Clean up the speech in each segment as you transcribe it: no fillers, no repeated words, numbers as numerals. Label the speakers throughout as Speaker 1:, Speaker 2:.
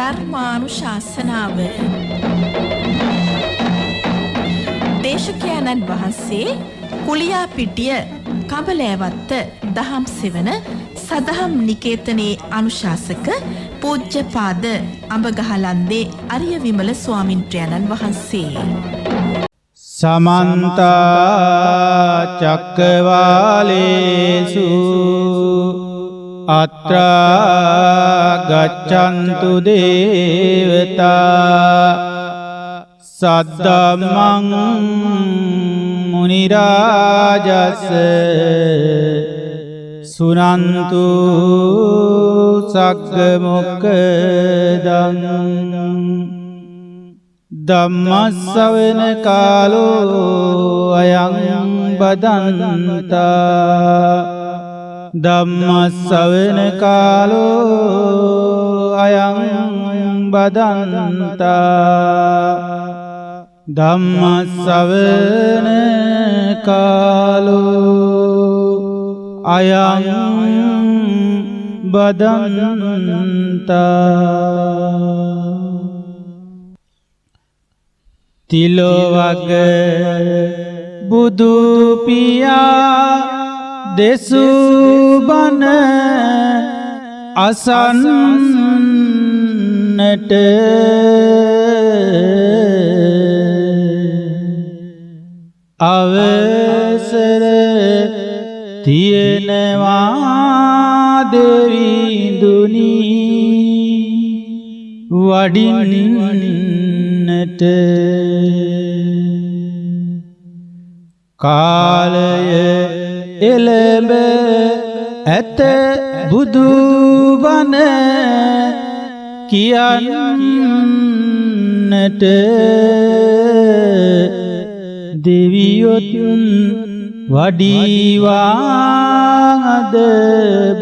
Speaker 1: ධර්මානුශාසනාව දේශකයන්න් වහන්සේ කුලියාපිටිය කඹලෑවත්ත දහම් සෙවන සදහම් නිකේතනයේ අනුශාසක පූජ්‍යපාද අඹගහලන්දේ අරිය විමල ස්වාමින්ද්‍රයන්න් වහන්සේ.
Speaker 2: සමන්ත චක්කවාලේසු අත්‍රා ගච්ඡන්තු දේවතා සද්දම්මං මුනි රාජස් සුනන්තු සග්ග මොක්ඛදං ධම්මස්සවන කාලෝ අයං බදන්තා ධම්මස්සවන කාලෝ අයං බදන්තා ධම්මස්සවන කාලෝ අයං බදන්තා තිලෝවග බුදු පියා දෙසුබන අසන්නට අවසර තියෙනවා දෙවිඳුනි වඩින්නට කාලය එළඹ ඇත බුදුබණ කියන්නට දෙවියොත් වඩිවාද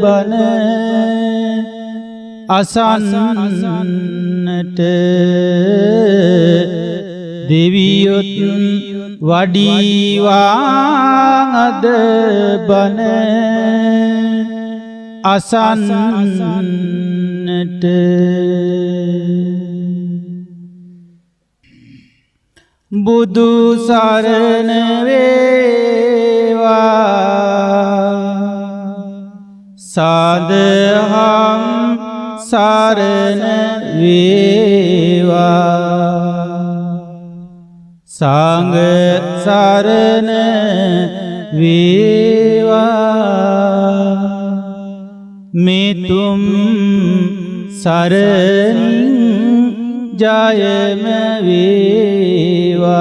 Speaker 2: බණ අසන්නට දෙවියොත් වඩිවාද බණ අසන්නට බුදු සරණ වේවා සාදහම් සරණ වේවා සංඝ සරණ වේවා මෙතුම් සරණින් ජයම වේවා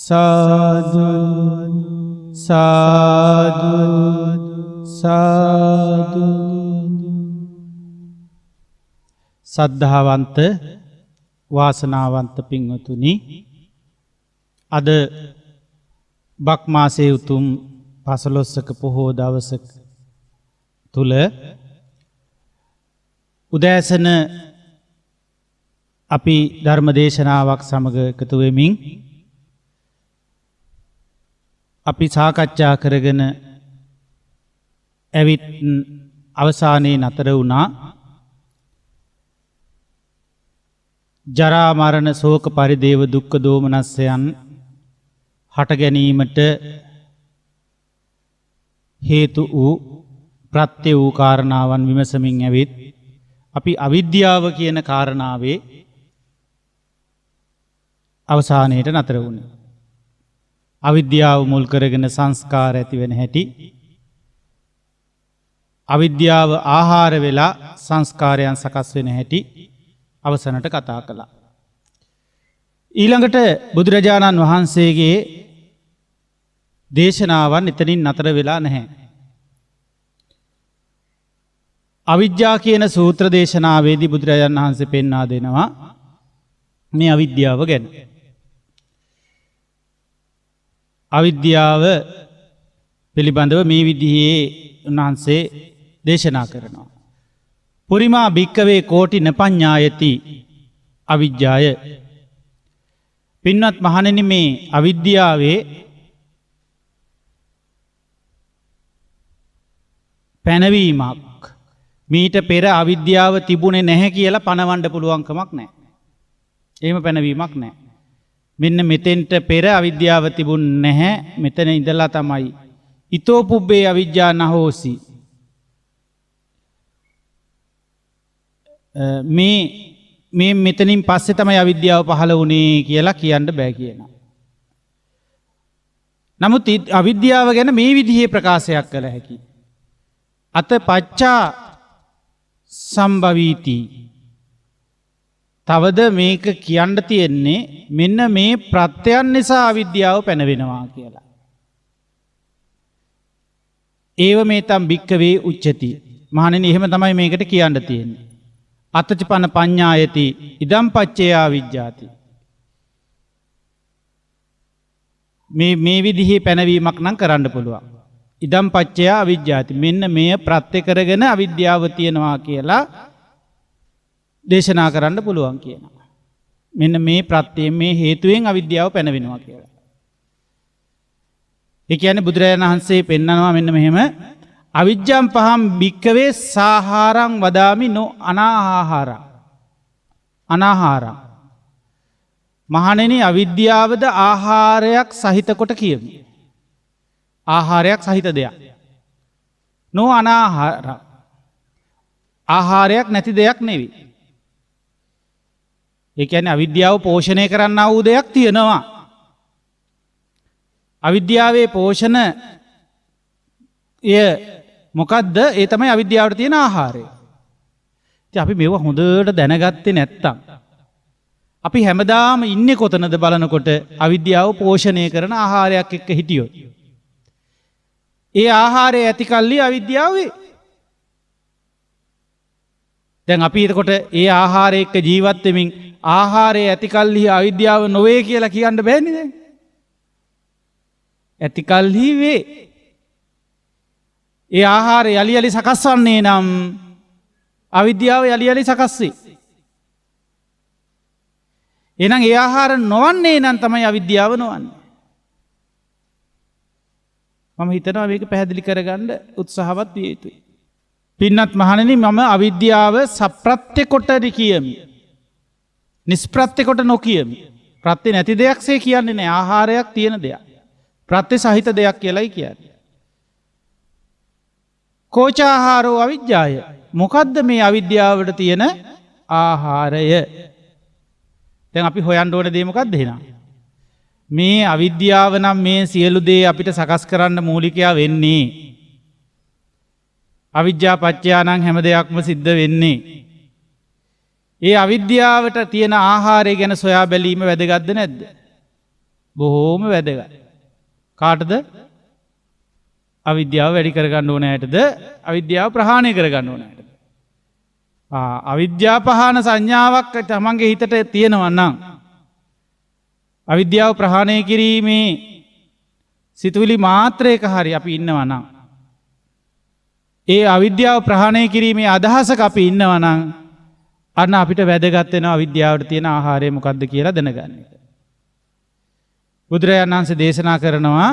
Speaker 2: සාදු සාදු සාදු. සද්ධාවන්ත වාසනාවන්ත පින්වතුනි, අද බක් මාසයේ උතුම් 15ක පොහෝ දවසක තුල උදෑසන අපි ධර්ම දේශනාවක් සමග එකතු වෙමින් අපි සාකච්ඡා කරගෙන ඇවිත් අවසානයේ නතර වුණා ජරා මරණ ශෝක පරිදේව දුක්ඛ දෝමනස්සයන් හට ගැනීමට හේතු වූ ප්‍රත්‍ය වූ කාරණාවන් විමසමින් ඇවිත් අපි අවිද්‍යාව කියන කාරණාවේ අවසානයේට නතර වුණා. අවිද්‍යාව මුල් කරගෙන සංස්කාර ඇති වෙන හැටි, අවිද්‍යාව ආහාර වෙලා සංස්කාරයන් සකස් වෙන හැටි අවසනට කතා කළා. ඊළඟට බුදුරජාණන් වහන්සේගේ දේශනාවන් එතනින් නතර වෙලා නැහැ. අවිද්‍යා කියන සූත්‍ර දේශනාවේදී බුදුරජාණන් වහන්සේ පෙන්වා දෙනවා මේ අවිද්‍යාව ගැන. අවිද්‍යාව පිළිබඳව මේ විදිහේ උන්වහන්සේ දේශනා කරනවා. පුරිමා භික්කවේ කෝටි නපඤ්ඤායති අවිජ්ජාය. පින්වත් මහණෙනි, මේ අවිද්‍යාවේ පැනවීමක් මීට පෙර අවිද්‍යාව තිබුණේ නැහැ කියලා පනවන්න පුළුවන්කමක් නැහැ. එහෙම පැනවීමක් නැහැ. මෙන්න මෙතෙන්ට පෙර අවිද්‍යාව තිබුණ නැහැ. මෙතන ඉඳලා තමයි ඊතෝ පුබ්බේ අවිජ්ජා නහෝසි. මේ මෙතනින් පස්සේ තමයි අවිද්‍යාව පහළ වුණේ කියලා කියන්න බෑ කියනවා. නමුත් අවිද්‍යාව ගැන මේ විදිහේ ප්‍රකාශයක් කළ හැකි. අත පච්චා සම්භවීති. තවද මේක කියන්න තියෙන්නේ මෙන්න මේ ප්‍රත්‍යයන් නිසා අවිද්‍යාව පැනවෙනවා කියලා. ඒව මේතම් භික්කවේ උච්චති. මහණෙනි එහෙම තමයි මේකට කියන්න තියෙන්නේ. අතචපන පඤ්ඤායති ඉදම් පච්චයා විජ්ජාති. මේ විදිහේ පැනවීමක් නම් කරන්න පුළුවන්. ඉදම් පච්චයා අවිජ්ජාති. මෙන්න මෙය ප්‍රත්‍ය කරගෙන අවිද්‍යාව තියෙනවා කියලා දේශනා කරන්න පුළුවන් කියනවා. මෙන්න මේ ප්‍රත්‍යයෙන් මේ හේතුවෙන් අවිද්‍යාව පැනවෙනවා කියලා. ඒ කියන්නේ බුදුරජාණන් වහන්සේ පෙන්නනවා මෙන්න මෙහෙම අවිජ්ජම් පහම් භික්කවේ සාහාරං වදාමි නො අනාහාරං. අනාහාරං. මහණෙනි අවිද්‍යාවද ආහාරයක් සහිත කොට කියමි. ආහාරයක් සහිත දෙයක්. නො අනාහාරං. ආහාරයක් නැති දෙයක් නෙවෙයි. ඒ කියන්නේ අවිද්‍යාව පෝෂණය කරන්නා වූ දෙයක් තියෙනවා. අවිද්‍යාවේ පෝෂණ මොකද්ද? ඒ තමයි අවිද්‍යාවට තියෙන ආහාරය. ඉතින් අපි මේව හොඳට දැනගත්තේ නැත්තම් අපි හැමදාම ඉන්නේ කොතනද බලනකොට අවිද්‍යාව පෝෂණය කරන ආහාරයක් එක්ක හිටියොත්. ඒ ආහාරය ඇති කල්ලි අවිද්‍යාව වේ. දැන් අපි එතකොට ඒ ආහාරය එක්ක ජීවත් වෙමින් ආහාරය ඇති කල්හි අවිද්‍යාව නොවේ කියලා කියන්න බෑනේ දැන්. ඇති කල්හි වේ. ඒ ආහාරය යලි යලි සකස් වන්නේ නම් අවිද්‍යාව යලි යලි සකස් වේ. එහෙනම් ඒ ආහාර නොවන්නේ නම් තමයි අවිද්‍යාව නොවන්නේ. මම හිතනවා මේක පැහැදිලි කරගන්න උත්සාහවත් විය යුතුයි. පින්නත් මහණෙනි මම අවිද්‍යාව සප්‍රත්‍ය කොට කියමි. නිස්ප්‍රත්‍ය කොට නොකියමි. ප්‍රත්‍ය නැති දෙයක්සේ කියන්නේ නැහැ. ආහාරයක් තියෙන දෙයක්. ප්‍රත්‍ය සහිත දෙයක් කියලායි කියන්නේ. කෝචාහාරෝ අවිජ්ජාය. මොකද්ද මේ අවිද්‍යාවට තියෙන ආහාරය? දැන් අපි හොයන්න ඕන දේ මොකක්ද එහෙනම්? මේ අවිද්‍යාව නම් මේ සියලු දේ අපිට සකස් කරන්න මූලිකයා වෙන්නේ. අවිජ්ජා පත්‍යා නම් හැම දෙයක්ම සිද්ධ වෙන්නේ. ඒ අවිද්‍යාවට තියෙන ආහාරය ගැන සොයා බැලීම වැදගත්ද නැද්ද? බොහෝම වැදගත්. කාටද? අවිද්‍යාව වැඩි කරගන්න ඕන ඇයටද? අවිද්‍යාව ප්‍රහාණය කරගන්න ඕන ඇයටද? අවිද්‍යා පහන සංඥාවක් තමන්ගේ හිතට තියෙනවා නම් අවිද්‍යාව ප්‍රහාණය කිරීමේ සිතුවිලි මාත්‍රයක හරි අපි ඉන්නවා නම් ඒ අවිද්‍යාව ප්‍රහාණය කිරීමේ අදහසක අපි ඉන්නවා නම් අන්න අපිට වැදගත් වෙනවා අවිද්‍යාවට තියෙන ආහාරය මොකක්ද කියලා දැනගන්න එක. බුදුරජාණන් වහන්සේ දේශනා කරනවා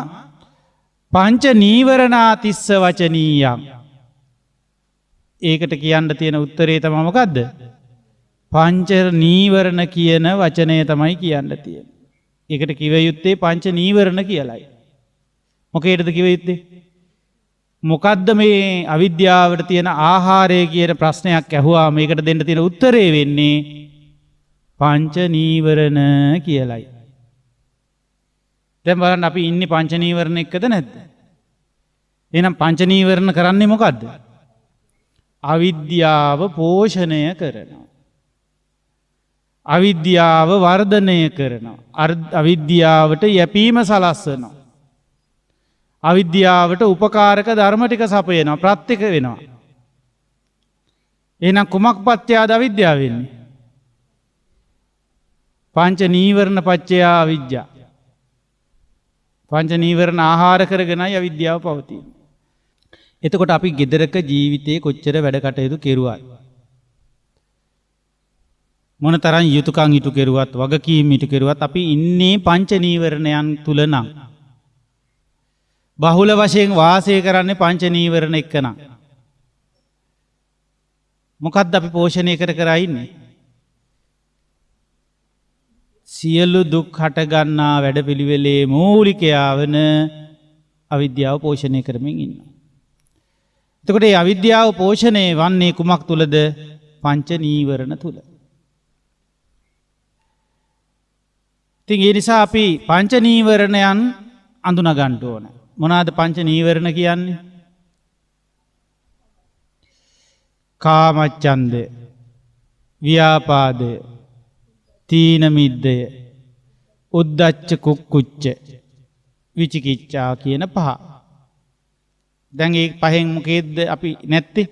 Speaker 2: පංච නීවරණා තිස්ස වචනීයං. ඒකට කියන්න තියෙන උත්තරේ තමයි මොකද්ද? පංච නීවරණ කියන වචනය තමයි කියන්න තියෙන්නේ. ඒකට කිව යුත්තේ පංච නීවරණ කියලායි. මොකේද කිව යුත්තේ? මොකද්ද මේ අවිද්‍යාවට තියෙන ආහාරය කියන ප්‍රශ්නයක් ඇහුවා මේකට දෙන්න තියෙන උත්තරේ වෙන්නේ පංච නීවරණ කියලායි. දැන් බලන්න අපි ඉන්නේ පංච නීවරණ එක්කද නැද්ද? එහෙනම් පංච නීවරණ කරන්නේ මොකද්ද? අවිද්‍යාව පෝෂණය කරනවා. අවිද්‍යාව වර්ධනය කරනවා. අවිද්‍යාවට යැපීම සලස්වනවා. අවිද්‍යාවට උපකාරක ධර්ම ටික සපයනවා, ප්‍රත්‍යක වෙනවා. එහෙනම් කුමක් පත්‍යාද අවිද්‍යාව වෙන්නේ? පංච නීවරණ පත්‍යා අවිද්‍යාව. පංච නීවරණ ආහාර කරගෙනයි අවිද්‍යාව පවතින්නේ. එතකොට අපි gedaraක ජීවිතේ කොච්චර වැඩ කටයුතු කෙරුවත් මොන තරම් යුතුයකම් ඉටු කෙරුවත් වගකීම් ඉටු කෙරුවත් අපි ඉන්නේ පංච නීවරණයන් තුල නම් බහුල වශයෙන් වාසය කරන්නේ පංච නීවරණ එක්ක නම් මොකක්ද අපි පෝෂණය කර ඉන්නේ? සියලු දුක් හටගන්නා වැඩපිළිවෙලේ මූලිකයා වන අවිද්‍යාව පෝෂණය කරමින් ඉන්නවා. එතකොට මේ අවිද්‍යාව පෝෂණය වන්නේ කුමක් තුලද? පංච නීවරණ තුල. ඉතින් ඒ නිසා අපි පංච නීවරණයන් අඳුනා ගන්න ඕන. මොනවාද පංච නීවරණ කියන්නේ? කාමච්ඡන්දය, ව්‍යාපාදය, තීන මිද්දය, උද්ධච්ච කුක්කුච්ච, විචිකිච්ඡා කියන පහ. දැන් මේ පහෙන් මොකේද අපි නැත්තේ?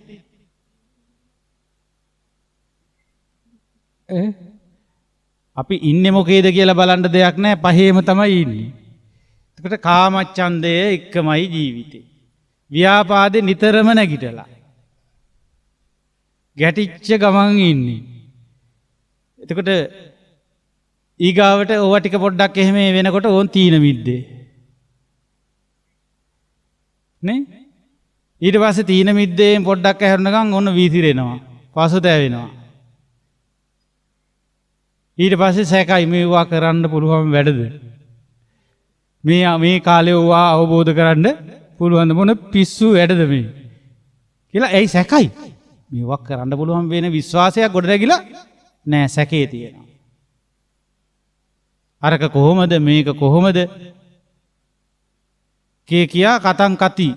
Speaker 2: අපි ඉන්නේ මොකේද කියලා බලන්න දෙයක් නැහැ. පහේම තමයි ඉන්නේ. එතකොට කාමච්ඡන්දය එක්කමයි ජීවිතේ. ව්‍යාපාදේ නිතරම නැගිටලා. ගැටිච්ච ගමන් ඉන්නේ. එතකොට ඊගාවට ඕවා ටික පොඩ්ඩක් එහෙම වෙනකොට ඕන් තීන මිද්දේ. නේ? ඊට පස්සේ තීන මිද්දේන් පොඩ්ඩක් ඇහැරුණගම් ඕන වීසිරෙනවා. පසුතැවෙනවා. ඊට පස්සේ සැකයි මේවා කරන්න පුළුවන් වැඩද? මේ කාලේ ඕවා අවබෝධ කරන්න පුළුවන් මොන පිස්සු වැඩද මේ? කියලා ඇයි සැකයි? මේවා කරන්න පුළුවන් වෙන විශ්වාසයක් ගොඩනැගිලා නෑ, සැකේ තියෙනවා. අරක කොහොමද මේක කොහොමද කියා කතං කති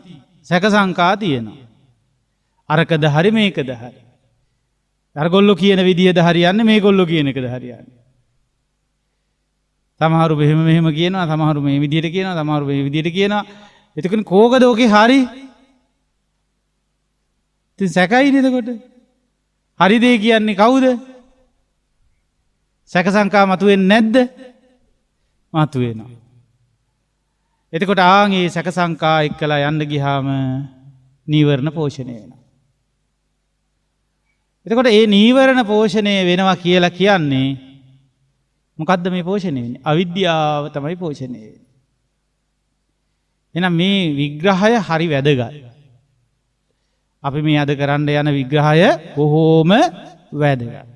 Speaker 2: සැක සංකා තියෙනවා. අරකද හරි මේකද හරි. අරගොල්ලෝ කියන විදියද හරියන්නේ මේගොල්ලෝ කියන එකද හරියන්නේ. සමහරු මෙහෙම කියනවා, සමහරු මේ විදියට කියනවා, සමහරු මේ විදියට කියනවා. එතකොට කෝකද ඔකේ හරි? ඉතින් සැකයිනේ එතකොට. හරි දේ කියන්නේ කවුද? සැක සංකා මතුවෙන්නේ නැද්ද? මතුවෙනවා. එතකොට ආන්ගේ සැක සංකා එක්කලා යන්න ගියාම නීවරණ පෝෂණය වෙනවා. එතකොට මේ නීවරණ පෝෂණය වෙනවා කියලා කියන්නේ මොකද්ද මේ පෝෂණය වෙන්නේ? අවිද්‍යාව තමයි පෝෂණය වෙන්නේ. එහෙනම් මේ විග්‍රහය හරි වැදගත්. අපි මේ අද කරන්න යන විග්‍රහය බොහෝම වැදගත්.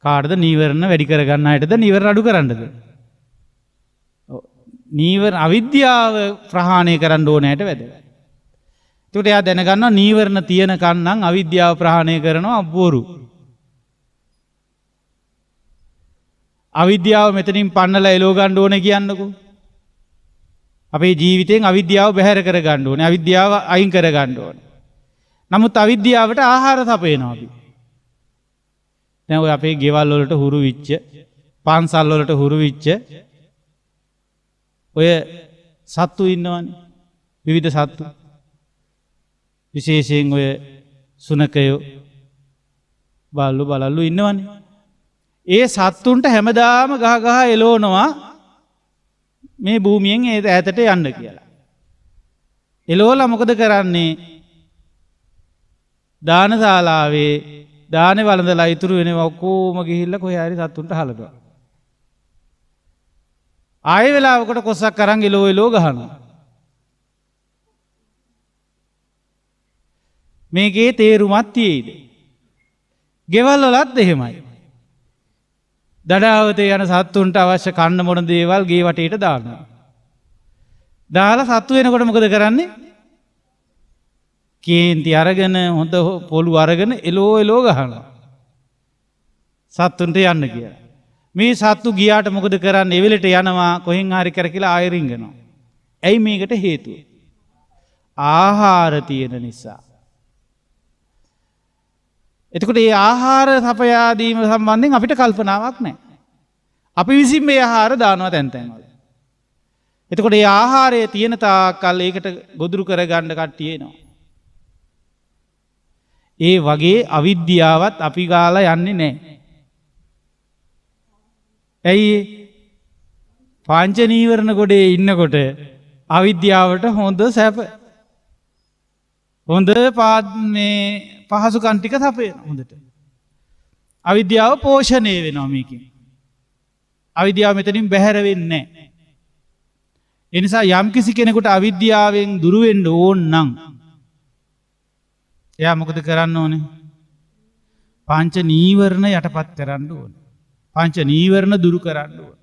Speaker 2: කාටද නීවරණ වැඩි කරගන්න අයටද නීවරණ අඩු කරන්නද? නීවරණ අවිද්‍යාව ප්‍රහාණය කරන්න ඕනෑට වැදගත්. ඒකට එයා දැනගන්නවා නීවරණ තියෙනකන් නම් අවිද්‍යාව ප්‍රහාණය කරනවා බොරු. අවිද්‍යාව මෙතනින් පන්නලා එලෝ ගන්න ඕනේ කියන්නකෝ. අපේ ජීවිතයෙන් අවිද්‍යාව බැහැර කර ගන්න ඕනේ. අවිද්‍යාව අයින් කර ගන්න ඕනේ. නමුත් අවිද්‍යාවට ආහාර සපයනවා අපි. දැන් ඔය අපේ ගෙවල් වලට හුරු විච්ච, පන්සල් වලට හුරු විච්ච ඔය සත්තු ඉන්නවනේ. විවිධ සත්තු. විශේෂයෙන් ඔය සුනකයෝ, බල්ලු බලල්ලු ඉන්නවනේ. ඒ සත්තුන්ට හැමදාම ගහ එලෝනවා මේ භූමියෙන් ඒ ඈතට යන්න කියලා. එලෝලා මොකද කරන්නේ? දානශාලාවේ දානේ වළඳලා ඉතුරු වෙනවා ඔක්කොම ගිහිල්ලා කොහේ හරි සත්තුන්ට හලනවා. ආයෙ වෙලාවකට කොස්සක් අරන් එලෝ ගහනවා. මේකේ තේරුමක් තියෙයිද? ගෙවල් වලත් එහෙමයි. දඩාවතේ යන සත්තුන්ට අවශ්‍ය කන්න මොන දේවල් ගේ වටේට දානවා. දාලා සත්තු වෙනකොට මොකද කරන්නේ? කේන්ති අරගෙන හොඳ පොළු අරගෙන එලෝ ගහනවා. සත්තුන්ට යන්න කියලා. මේ සත්තු ගියාට මොකද කරන්නේ? එවෙලට යනවා කොහෙන් හරි කරකිලා ආයෙ රිංගනවා. ඇයි මේකට හේතුව? ආහාර තියෙන නිසා. එතකොට මේ ආහාර සපයා දීම සම්බන්ධයෙන් අපිට කල්පනාවක් නැහැ. අපි විසින් මේ ආහාර දානවා තැන් වල. එතකොට මේ ආහාරයේ තියෙන තාක්කල් ඒකට ගොදුරු කරගන්න කට්ටිය එනවා. ඒ වගේ අවිද්‍යාවත් අපි ගාලා යන්නේ නැහැ. ඇයි? පංච නීවරණ ගොඩේ ඉන්නකොට අවිද්‍යාවට හොඳ සැප, හොඳ මේ පහසුකම් ටික සපයන හොඳට. අවිද්‍යාව පෝෂණය වෙනවා මේකෙන්. අවිද්‍යාව මෙතනින් බැහැර වෙන්නේ නැහැ. ඒ නිසා යම් කිසි කෙනෙකුට අවිද්‍යාවෙන් දුර වෙන්න ඕන නම් එයා මොකද කරන්න ඕනේ? පංච නීවරණ යටපත් කරන්න ඕනේ. පංච නීවරණ දුරු කරන්න ඕනේ.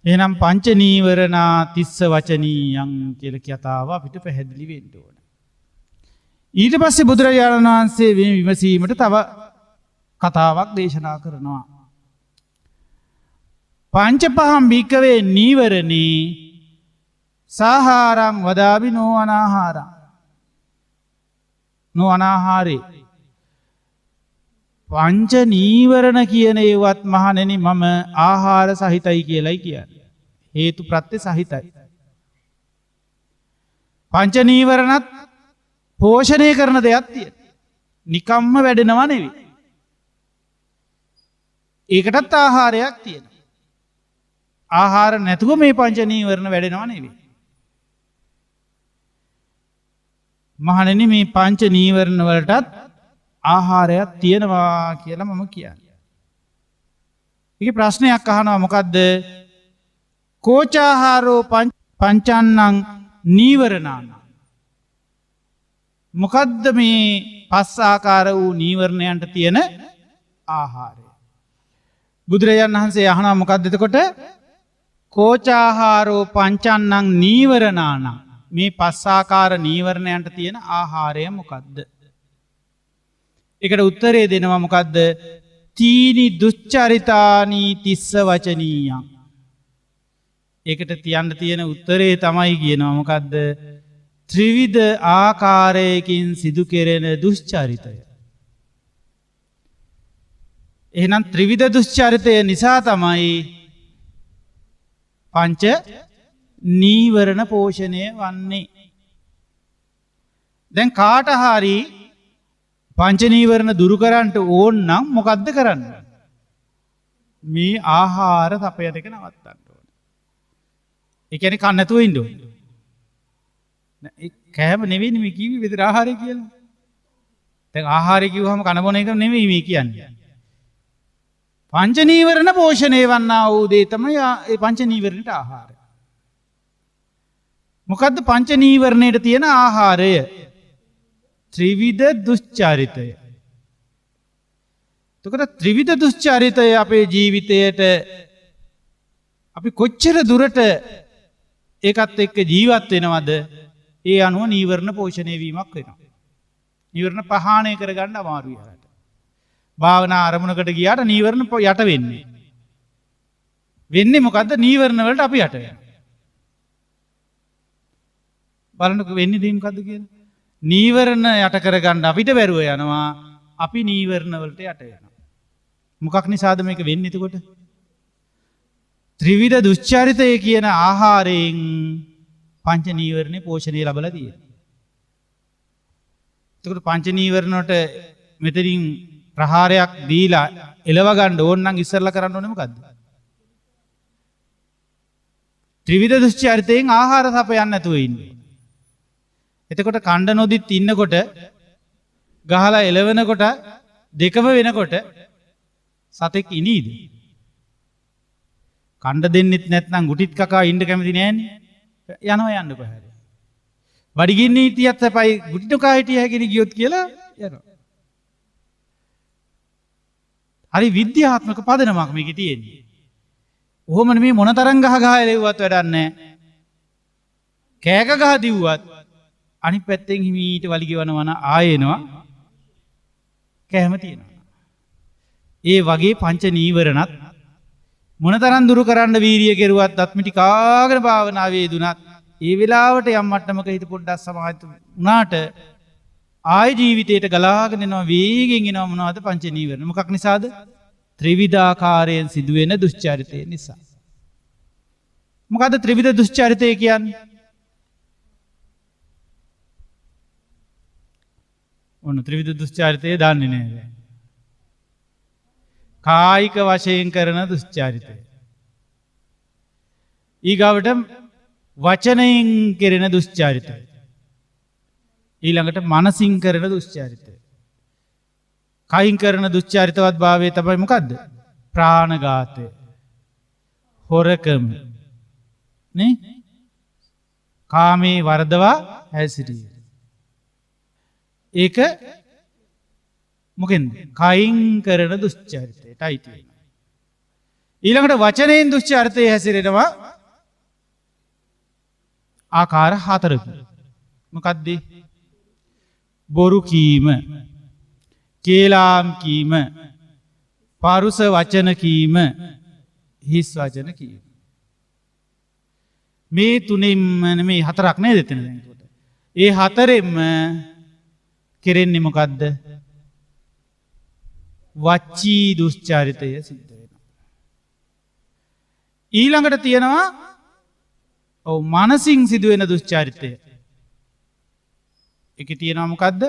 Speaker 2: එහෙනම් පංච නීවරණා තිස්ස වචනීයං කියලා කතාව අපිට පැහැදිලි වෙන්න ඕනේ. ඊට පස්සේ බුදුරජාණන් වහන්සේ විමසීමට තව කතාවක් දේශනා කරනවා. පංච පහම් භික්කවේ නීවරණී සාහාරං වදාබි නොඅනාහාරං නොඅනාහාරේ. පංච නීවරණ කියන ඒවත් මහණෙනි මම ආහාර සහිතයි කියලයි කියන්නේ. හේතු ප්‍රත්‍ය සහිතයි. පංච නීවරණත් පෝෂණය කරන දෙයක් තියෙන. නිකම්ම වැඩෙනවා නෙවෙයි. ඒකටත් ආහාරයක් තියෙනවා. ආහාර නැතුව මේ පංච නීවරණ වැඩෙනවා නෙවෙයි. මහණෙනි මේ පංච නීවරණ වලටත් ආහාරයක් තියෙනවා කියලා මම කියන්නේ. ඒක ප්‍රශ්නයක් අහනවා මොකද්ද? කෝචාහාරෝ පංචන්නං නීවරණාන. මොකද්ද මේ පස් ආකාර වූ නීවරණයන්ට තියෙන ආහාරය? බුදුරජාණන් වහන්සේ අහනවා මොකද්ද එතකොට? කෝචාහාරෝ පංචන්නං නීවරණාන. මේ පස් ආකාර නීවරණයන්ට තියෙන ආහාරය මොකද්ද? එකට උත්තරේ දෙනවා මොකද්ද? තීනි දුච්චරිතානී තිස්ස වචනීයං. ඒකට තියන්න තියෙන උත්තරේ තමයි කියනවා මොකද්ද? ත්‍රිවිධ ආකාරයකින් සිදු කෙරෙන දුෂ්චරිතය. එහෙනම් ත්‍රිවිධ දුෂ්චරිතය නිසා තමයි පංච නීවරණ පෝෂණය වන්නේ. දැන් කාට හරි පංච නීවරණ දුරු කරන්නට ඕන නම් මොකද්ද කරන්න? මේ ආහාර සපය දෙක නවත්තන්න ඕනේ. ඒ කියන්නේ කන්න නැතුව ඉන්න ඕනේ. ඒ කෑම නෙවෙයි මේ කිව්වේ විතර ආහාරය කියලා. දැන් ආහාරය කිව්වහම කන බොන එක නෙවෙයි මේ කියන්නේ. පංච නීවරණ පෝෂණය වන්නා වූ දේ තමයි ඒ පංච නීවරණට ආහාරය. මොකද්ද පංච නීවරණයට තියෙන ආහාරය? ත්‍රිවිධ දුෂ්චරිතය. එතකොට ත්‍රිවිධ දුෂ්චරිතය අපේ ජීවිතයට අපි කොච්චර දුරට ඒකත් එක්ක ජීවත් වෙනවද? ඒ අනුව නීවරණ පෝෂණය වීමක් වෙනවා. නීවරණ පහාණය කරගන්න අමාරුයි යාට. භාවනා අරමුණකට ගියාට නීවරණ යට වෙන්නේ. වෙන්නේ මොකද්ද? නීවරණ වලට අපි යට වෙනවා. බලන්නකො වෙන්නේ දෙයක් මොකද්ද කියලා? නීවරණ යට කරගන්න අපිට බැරුව යනවා. අපි නීවරණ වලට යට වෙනවා. මොකක් නිසාද මේක වෙන්නේ එතකොට? ත්‍රිවිධ දුෂ්චරිතය කියන ආහාරයෙන් පංච නීවරණේ පෝෂණය ලැබලා තියෙනවා. එතකොට පංච නීවරණ වලට මෙතනින් ප්‍රහාරයක් දීලා එලව ගන්න ඕන නම් ඉස්සරලා කරන්න ඕනේ මොකද්ද? ත්‍රිවිධ දුෂ්චරිතයෙන් ආහාර සපයන්න නැතුව ඉන්නේ. එතකොට කණ්ඩ නොදිත් ඉන්නකොට ගහලා එලවෙනකොට දෙකම වෙනකොට සතෙක් ඉනීද? කණ්ඩ දෙන්නෙත් නැත්නම් ගුටිත් කකා ඉන්න කැමති නෑනේ. යනවා යන්න කොහරි. බඩගින්න හිටියත් සපයි ගුටි කකා හිටිය හැකිනේ ගියොත් කියලා යනවා. හරි විද්‍යාත්මක පදනමක් මේකේ තියෙන්නේ. ඔහොම මේ මොන තරම් ගහ එලෙව්වත් වැඩක් නැහැ. කෑක ගහ දිව්වත් අනිත් පැත්තෙන් හිමීට වලි ගෙවනවන ආයෙනවා කැම තියෙනවා. ඒ වගේ පංච නීවරණත් මොනතරම් දුරු කරන්න වීරිය කෙරුවත් අත්මිටි කාගෙන භාවනාවේ යෙදුනත් ඒ වෙලාවට යම් මට්ටමක හිත පොඩ්ඩක් සමාහිත වුණාට ආය ජීවිතයට ගලාගෙන එනවා වේගෙන් එනවා මොනවද? පංච නීවරණ. මොකක් නිසාද? ත්‍රිවිධාකාරයෙන් සිදුවෙන දුෂ්චරිතය නිසා. මොකද්ද ත්‍රිවිධ දුෂ්චරිතය කියන්නේ? ඔන්න ත්‍රිවිධ දුෂ්චරිතය දන්නේ නැහැ. කායික වශයෙන් කරන දුෂ්චරිතය. ඊගවට වචනයෙන් කෙරෙන දුෂ්චරිතය. ඊළඟට මනසින් කරන දුෂ්චරිතය. කයින් කරන දුෂ්චරිතවත් භාවය තමයි මොකද්ද? ප්‍රාණඝාතය. හොරකම. නේ? කාමේ වර්ධවා හැසිරීම. ඒක මොකෙන්ද? කයින් කරන දුෂ්චරිතයට අයිති වෙනවා. ඊළඟට වචනයෙන් දුෂ්චරිතය හැසිරෙනවා ආකාර 4කින්. මොකද්ද? බොරු කීම, කේලාම් කීම, පරුස වචන කීම, හිස් වචන කීම. මේ තුනෙන්ම මේ 4ක් නේද එතන දැන් එතකොට. ඒ 4ෙන්ම කෙරෙන්නේ මොකද්ද? වචී දුෂ්චරිතය සිද්ධ වෙනවා. ඊළඟට තියෙනවා මනසින් සිදුවෙන දුෂ්චරිතය. ඒකේ තියෙනවා මොකද්ද?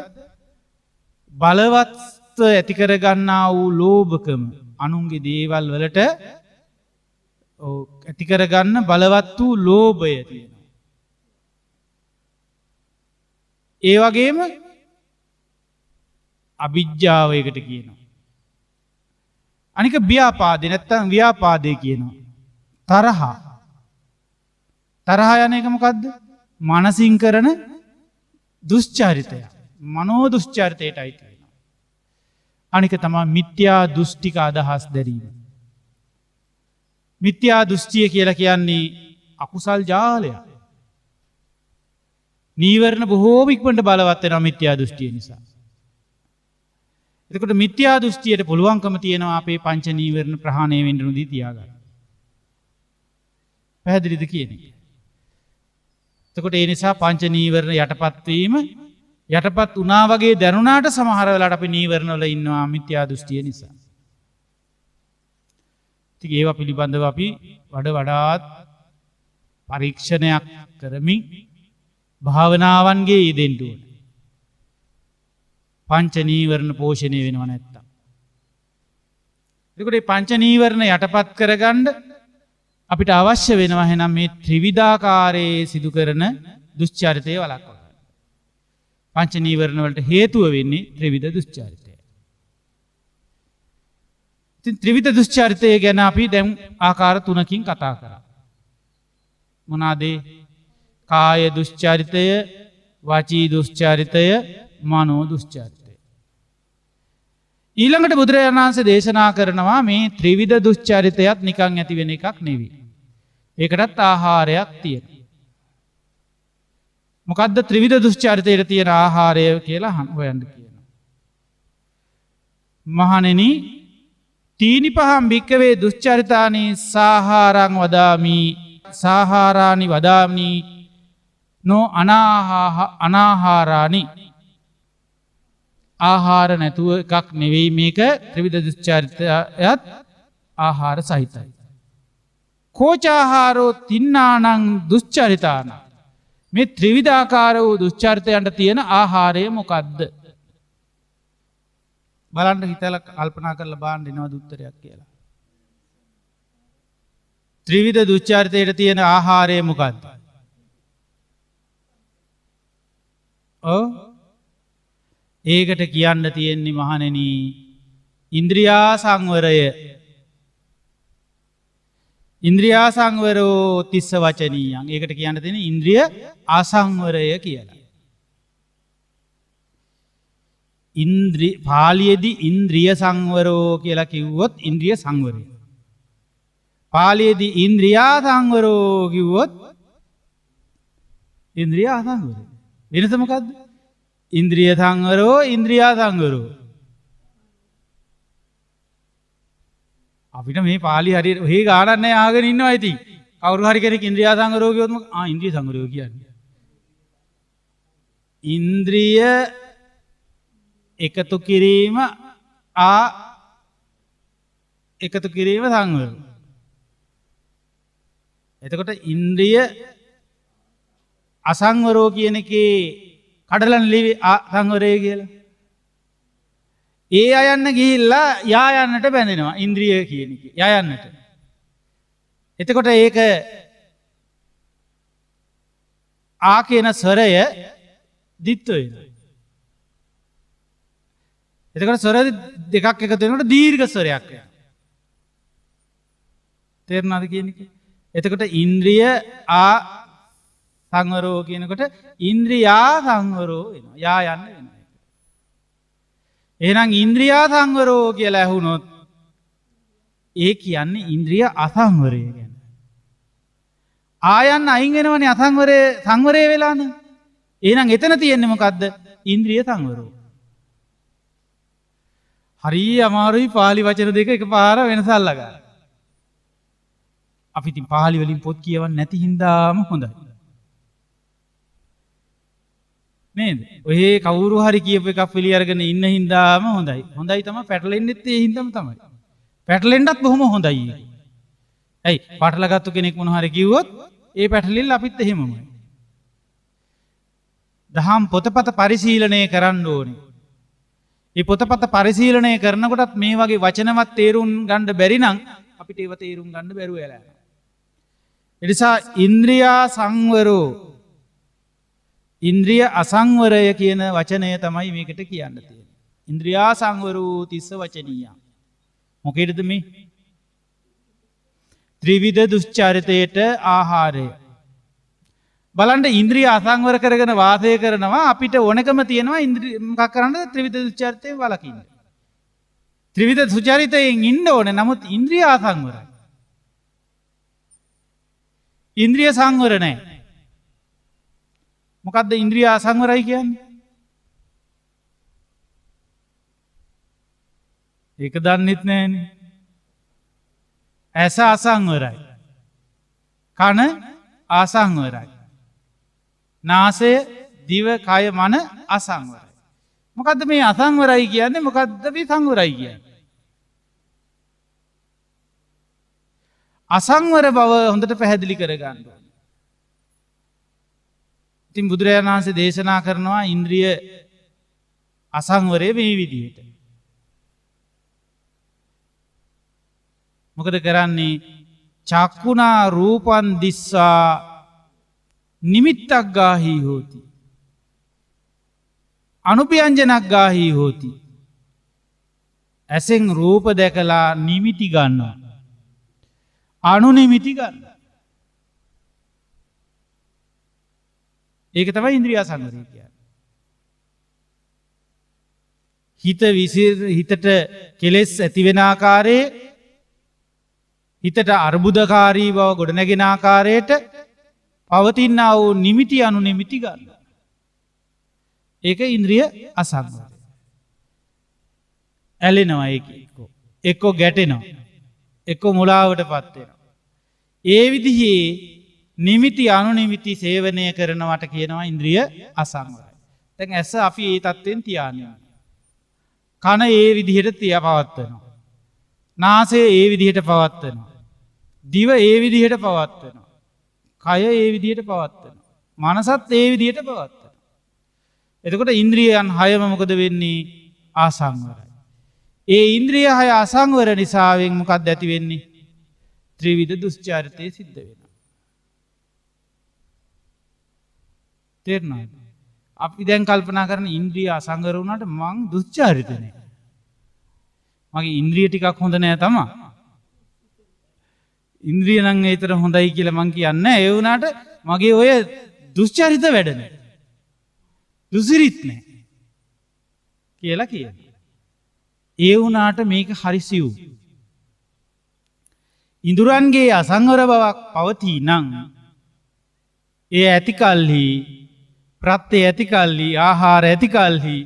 Speaker 2: බලවත්ව ඇති කර ගන්නා වූ ලෝභකම, අනුන්ගේ දේවල් වලට ඇති කර ගන්න බලවත් වූ ලෝභය තියෙනවා. ඒ වගේම අවිජ්ජාව එකට කියනවා. අනික ව්‍යාපාදේ නැත්තම් ව්‍යාපාදේ කියනවා. තරහ. තරහ යන එක මොකද්ද? මනසින් කරන දුෂ්චරිතය. මනෝ දුෂ්චරිතයට අයිති වෙනවා. අනික තමයි මිත්‍යා දෘෂ්ටික අදහස් දැරීම. මිත්‍යා දෘෂ්ටිය කියලා කියන්නේ අකුසල් ජාලයක්. නීවරණ බොහෝම ඉක්මනට බලවත් වෙනවා මිත්‍යා දෘෂ්ටිය නිසා. එතකොට මිත්‍යා දෘෂ්ටියට පුළුවන්කම තියෙනවා අපේ පංච නීවරණ ප්‍රහාණය වෙන්න නුදී තියාගන්න. පැහැදිලිද කියන්නේ? එතකොට ඒ නිසා පංච නීවරණ යටපත් වීම යටපත් වුණා වගේ දැනුණාට සමහර වෙලාවට අපි නීවරණ වල ඉන්නවා මිත්‍යා දෘෂ්ටිය නිසා. ඉතින් ඒවා පිළිබඳව අපි වඩාත් පරීක්ෂණයක් කරමින් භාවනාවන්ගේ යෙදෙන්න ඕනේ. පංච නීවරණ පෝෂණය වෙනව නැත්තම්. එතකොට මේ පංච නීවරණ යටපත් කරගන්න අපිට අවශ්‍ය වෙනවා එහෙනම් මේ ත්‍රිවිධාකාරයේ සිදු කරන දුෂ්චරිතය වළක්වා ගන්න. පංච නීවරණ වලට හේතුව වෙන්නේ ත්‍රිවිධ දුෂ්චරිතය. ඉතින් ත්‍රිවිධ දුෂ්චරිතය ගැන අපි දැන් ආකාර 3කින් කතා කරා. මොනවාද? කාය දුෂ්චරිතය, වාචී දුෂ්චරිතය, මනෝ දුෂ්චරිතය. ඊළඟට බුදුරජාණන් වහන්සේ දේශනා කරනවා මේ ත්‍රිවිධ දුෂ්චරිතයත් නිකන් ඇති වෙන එකක් නෙවෙයි. ඒකටත් ආහාරයක් තියෙනවා. මොකද්ද ත්‍රිවිධ දුෂ්චරිතයට තියෙන ආහාරය කියලා හොයන්න කියනවා. මහණෙනි, තීනි පහම් භික්කවේ දුෂ්චරිතානි සාහාරං වදාමි සාහාරානි වදාමි නෝ අනාහාරානි. ආහාර නැතුව එකක් නෙවෙයි මේක. ත්‍රිවිධ දුෂ්චරිතයත් ආහාර සහිතයි. කෝචාහාරෝ තින්නානං දුෂ්චරිතාන. මේ ත්‍රිවිධාකාර වූ දුෂ්චරිතයන්ට තියෙන ආහාරය මොකද්ද? බලන්න හිතලා කල්පනා කරලා බලන්න එනවද උත්තරයක් කියලා. ත්‍රිවිධ දුෂ්චරිතයට තියෙන ආහාරය මොකද්ද? ඒකට කියන්න තියෙන්නේ මහණෙනි ඉන්ද්‍රියා සංවරය. ඉන්ද්‍රියා සංවරෝ තිස්ස වචනීයං. ඒකට කියන්න තියෙන්නේ ඉන්ද්‍රිය අසංවරය කියලා. පාලියේදී ඉන්ද්‍රිය සංවරෝ කියලා කිව්වොත් ඉන්ද්‍රිය සංවරය. පාලියේදී ඉන්ද්‍රියා සංවරෝ කිව්වොත් ඉන්ද්‍රිය අසංවරය. වෙනස මොකද්ද? ඉන්ද්‍රිය සංවරෝ ඉන්ද්‍රියා සංවරෝ. අපිට මේ පාලි හරියට ඔහේ ගානක් නැහැ ආගෙන ඉන්නවා ඉතින්. කවුරු හරි කෙනෙක් ඉන්ද්‍රියා සංවරෝ කිව්වොත් ඉන්ද්‍රිය සංවරෝ කියන්නේ. ඉන්ද්‍රිය එකතු කිරීම එකතු කිරීම සංවරෝ. එතකොට ඉන්ද්‍රිය අසංවරෝ කියන එකේ කඩලන් ලිවි සංවරය කියලා. ඒ අයන්න ගිහිල්ලා යා යන්නට බැඳෙනවා ඉන්ද්‍රිය කියන එක. යා යන්නට. එතකොට ඒක ආ කියන ස්වරය දිත්ත වෙනවා. එතකොට ස්වර දෙකක් එකතු වෙනකොට දීර්ඝ ස්වරයක් වෙනවා. තේරුණාද කියන්නේ? එතකොට ඉන්ද්‍රිය සංවරෝ කියනකොට ඉන්ද්‍රියා සංවරෝ වෙනවා. යා යන්න වෙනවා. එහෙනම් ඉන්ද්‍රියා සංවරෝ කියලා ඇහුනොත් ඒ කියන්නේ ඉන්ද්‍රිය අසංවරය ගැන. ආයන්න අයින් වෙනවනේ අසංවරය සංවරය වෙලානේ. එහෙනම් එතන තියෙන්නේ මොකද්ද? ඉන්ද්‍රිය සංවරෝ. හරි අමාරුයි පාලි වචන දෙක එකපාර වෙනස අල්ලගන්න. අපි ඉතින් පාලි වලින් පොත් කියවන්නේ නැති හින්දාම හොඳයි. නේද? ඔය කවුරු හරි කියපු එකක් පිළි අරගෙන ඉන්න හින්දාම හොඳයි. හොඳයි තමයි පැටලෙන්නෙත් ඒ හින්දාම තමයි. පැටලෙන්නත් බොහොම හොඳයි. ඇයි? පැටලගත්තු කෙනෙක් මොන හරි කිව්වොත් ඒ පැටලිල්ල අපිත් එහෙමමයි. දහම් පොතපත පරිශීලනය කරන්න ඕනේ. මේ පොතපත පරිශීලනය කරනකොටත් මේ වගේ වචනවත් තේරුම් ගන්න බැරි නම් අපිට ඒව තේරුම් ගන්න බැරුව යලා යනවා. ඒ නිසා ඉන්ද්‍රියා සංවරෝ ඉන්ද්‍රිය අසංවරය කියන වචනය තමයි මේකට කියන්න තියෙන්නේ. ඉන්ද්‍රියා සංවරෝ තිස්ස වචනීය. මොකේද මේ? ත්‍රිවිධ දුස්චරිතයට ආහාරය. බලන්න ඉන්ද්‍රිය අසංවර කරගෙන වාසය කරනවා අපිට ඕනකම තියෙනවා ඉන්ද්‍රිය මොකක් කරන්නද? ත්‍රිවිධ දුස්චරිතයෙන් වළකින්න. ත්‍රිවිධ සුචරිතයෙන් ඉන්න ඕනේ. නමුත් ඉන්ද්‍රිය අසංවරයි. ඉන්ද්‍රිය සංවර නැහැ. මොකද්ද ඉන්ද්‍රිය අසංවරයි කියන්නේ? ඒක දන්නෙත් නෑනේ. ඇස අසංවරයි. කන අසංවරයි. නාසය, දිව, කය, මන අසංවරයි. මොකද්ද මේ අසංවරයි කියන්නේ? මොකද්ද මේ සංවරයි කියන්නේ? අසංවර බව හොඳට පැහැදිලි කරගන්න ඕනේ. ඉතින් බුදුරජාණන් වහන්සේ දේශනා කරනවා ඉන්ද්‍රිය අසංවරය මේ විදිහට. මොකද කරන්නේ? චක්කුණා රූපන් දිස්සා නිමිත්තක් ගාහි හෝති. අනුප්‍යංජනක් ගාහි හෝති. ඇසෙන් රූප දැකලා නිමිති ගන්නවා. අනුනිමිති ගන්නවා. ඒක තමයි ඉන්ද්‍රිය සංවරය කියන්නේ. හිතට කෙලෙස් ඇති වෙන ආකාරයේ හිතට අර්බුදකාරී බව ගොඩනැගෙන ආකාරයට පවතිනා වූ නිමිති අනුනිමිති ගන්න. ඒක ඉන්ද්‍රිය අසංවරය. ඇලෙනවා ඒක එක්කෝ ගැටෙනවා. එක්කෝ මුලාවට පත් වෙනවා. ඒ විදිහේ නිමිති අනුනිමිති සේවනය කරනවට කියනවා ඉන්ද්‍රිය අසංවරයි. දැන් ඇස අපි ඒ තත්ත්වෙන් තියාගෙන. කන ඒ විදිහට පවත්වනවා. නාසය ඒ විදිහට පවත්වනවා. දිව ඒ විදිහට පවත්වනවා. කය ඒ විදිහට පවත්වනවා. මනසත් ඒ විදිහට පවත්වනවා. එතකොට ඉන්ද්‍රියයන් හයම මොකද වෙන්නේ? අසංවරයි. ඒ ඉන්ද්‍රිය හය අසංවර නිසාවෙන් මොකක්ද ඇති වෙන්නේ? ත්‍රිවිධ දුස්චරිතය සිද්ධ වෙනවා. තේරුණාද? අපි දැන් කල්පනා කරන ඉන්ද්‍රිය අසංවර වුණාට මං දුස්චරිත නෑ. මගේ ඉන්ද්‍රිය ටිකක් හොඳ නෑ තමයි. ඉන්ද්‍රිය නම් ඒතර හොඳයි කියලා මං කියන්නේ. ඒ වුණාට මගේ ඔය දුස්චරිත වැඩ නෑ. දුසිරිත් නෑ කියලා කියනවා. ඒ වුණාට මේක හරි සියුම්. ඉඳුරන්ගේ අසංවර බවක් පවතී නම් ඒ ඇති කල්හි ප්‍රත්‍ය ඇති කල්හි ආහාර ඇති කල්හි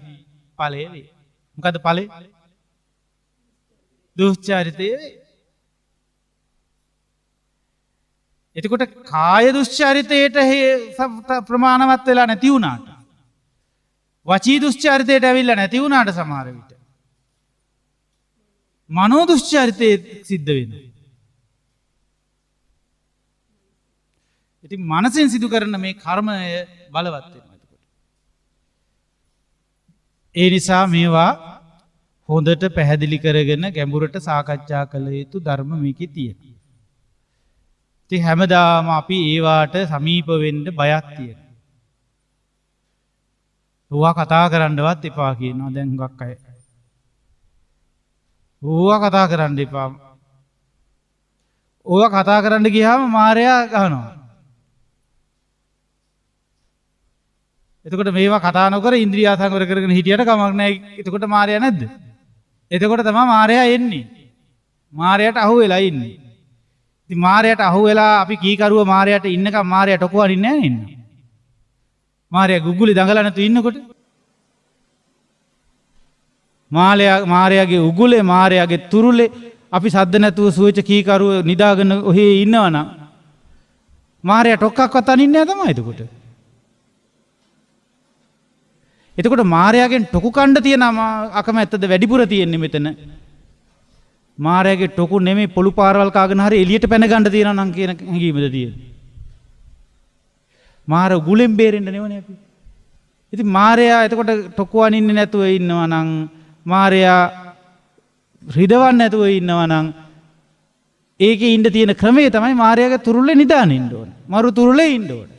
Speaker 2: ඵලය වේ. මොකද ඵලය? දුස්චරිතය වේ. එතකොට කාය දුස්චරිතයට ප්‍රමාණවත් වෙලා නැති වුණාට වචී දුස්චරිතයට ඇවිල්ලා නැති වුණාට සමහර විට මනෝ දුස්චරිතය සිද්ධ වෙනවා. ඉතින් මනසෙන් සිදු කරන මේ කර්මය බලවත් වෙනවා. ඒ නිසා මේවා හොඳට පැහැදිලි කරගෙන ගැඹුරට සාකච්ඡා කළ යුතු ධර්ම මේකේ තියෙනවා. ඉතින් හැමදාම අපි ඒවාට සමීප වෙන්න බයක් තියෙනවා. ඕවා කතා කරන්නවත් එපා කියනවා දැන් හුඟක් අය. ඕවා කතා කරන්න එපා. ඕවා කතා කරන්න ගියාම මාරයා ගහනවා. එතකොට මේවා කතා නොකර ඉන්ද්‍රිය සංවර කරගෙන හිටියට කමක් නැහැ. එතකොට මාරයා නැද්ද? එතකොට තමයි මාරයා එන්නේ. මාරයාට අහු වෙලා ඉන්නේ. ඉතින් මාරයාට අහු වෙලා අපි කීකරුව මාරයාට ඉන්නකම් මාරයා ටොකවන්නේ නැහැ නේද? මාරයා ගුගුලි දඟලා නැතු ඉන්නකොට මාරයාගේ උගුලේ මාරයාගේ තුරුලේ අපි සද්ද නැතුව සුවච කීකරුව නිදාගෙන ඔහේ ඉන්නවනම් මාරයා ටොක්කක්වත් අනින්නේ නැහැ තමයි එතකොට. එතකොට මාරයාගෙන් ටොකු කණ්ඩ තියෙන අකමැත්තද වැඩිපුර තියෙන්නේ මෙතන. මාරයාගේ ටොකු නෙමෙයි පොළු පාරවල් කාගෙන හරි එළියට පැන ගන්න තියෙනවා නම් කියන හැඟීමද තියෙන්නේ. මාර උගුලෙන් බේරෙන්න නෙවනේ අපි. ඉතින් මාරයා එතකොට ටොකු අනින්නේ නැතුව ඉන්නවා නම් මාරයා රිදවන්නේ නැතුව ඉන්නවා නම් ඒකේ ඉන්න තියෙන ක්‍රමය තමයි මාරයාගේ තුරුලේ නිදාගෙන ඉන්න ඕන. මරු තුරුලේ ඉන්න ඕන.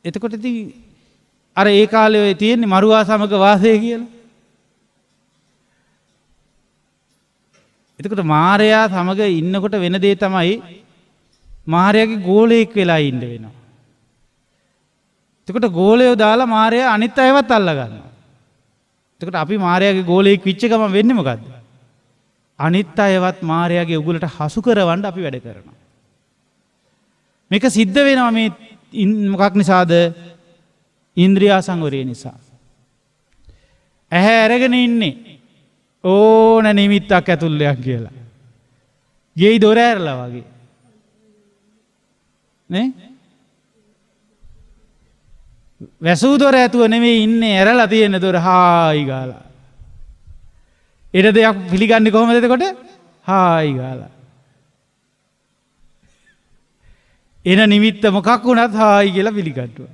Speaker 2: එතකොට ඉතින් අර ඒ කාලේ ඔය තියෙන්නේ මරුවා සමග වාසය කියලා. එතකොට මාරයා සමග ඉන්නකොට වෙන දේ තමයි මාරයාගේ ගෝලයෙක් වෙලා ඉන්න වෙනවා. එතකොට ගෝලයෝ දාලා මාරයා අනිත් අයවත් අල්ල ගන්නවා. එතකොට අපි මාරයාගේ ගෝලයෙක් විච්ච ගමන් වෙන්නේ මොකද්ද? අනිත් අයවත් මාරයාගේ උගලට හසු කරවන්න අපි වැඩ කරනවා. මේක සිද්ධ වෙනවා මේ මොකක් නිසාද? ඉන්ද්‍රියා සංවරය නිසා. ඇහැ අරගෙන ඉන්නේ ඕන නිමිත්තක් ඇතුල්ලයක් කියලා. ගෙයි දොර ඇරලා වගේ. නේ? වැසූ දොර ඇතුව නෙමෙයි ඉන්නේ ඇරලා තියෙන දොර හායි ගාලා. ඊට දෙයක් පිළිගන්නේ කොහොමද එතකොට? හායි ගාලා. එන නිමිත්ත මොකක් වුණත් හායි කියලා පිළිගන්නවා.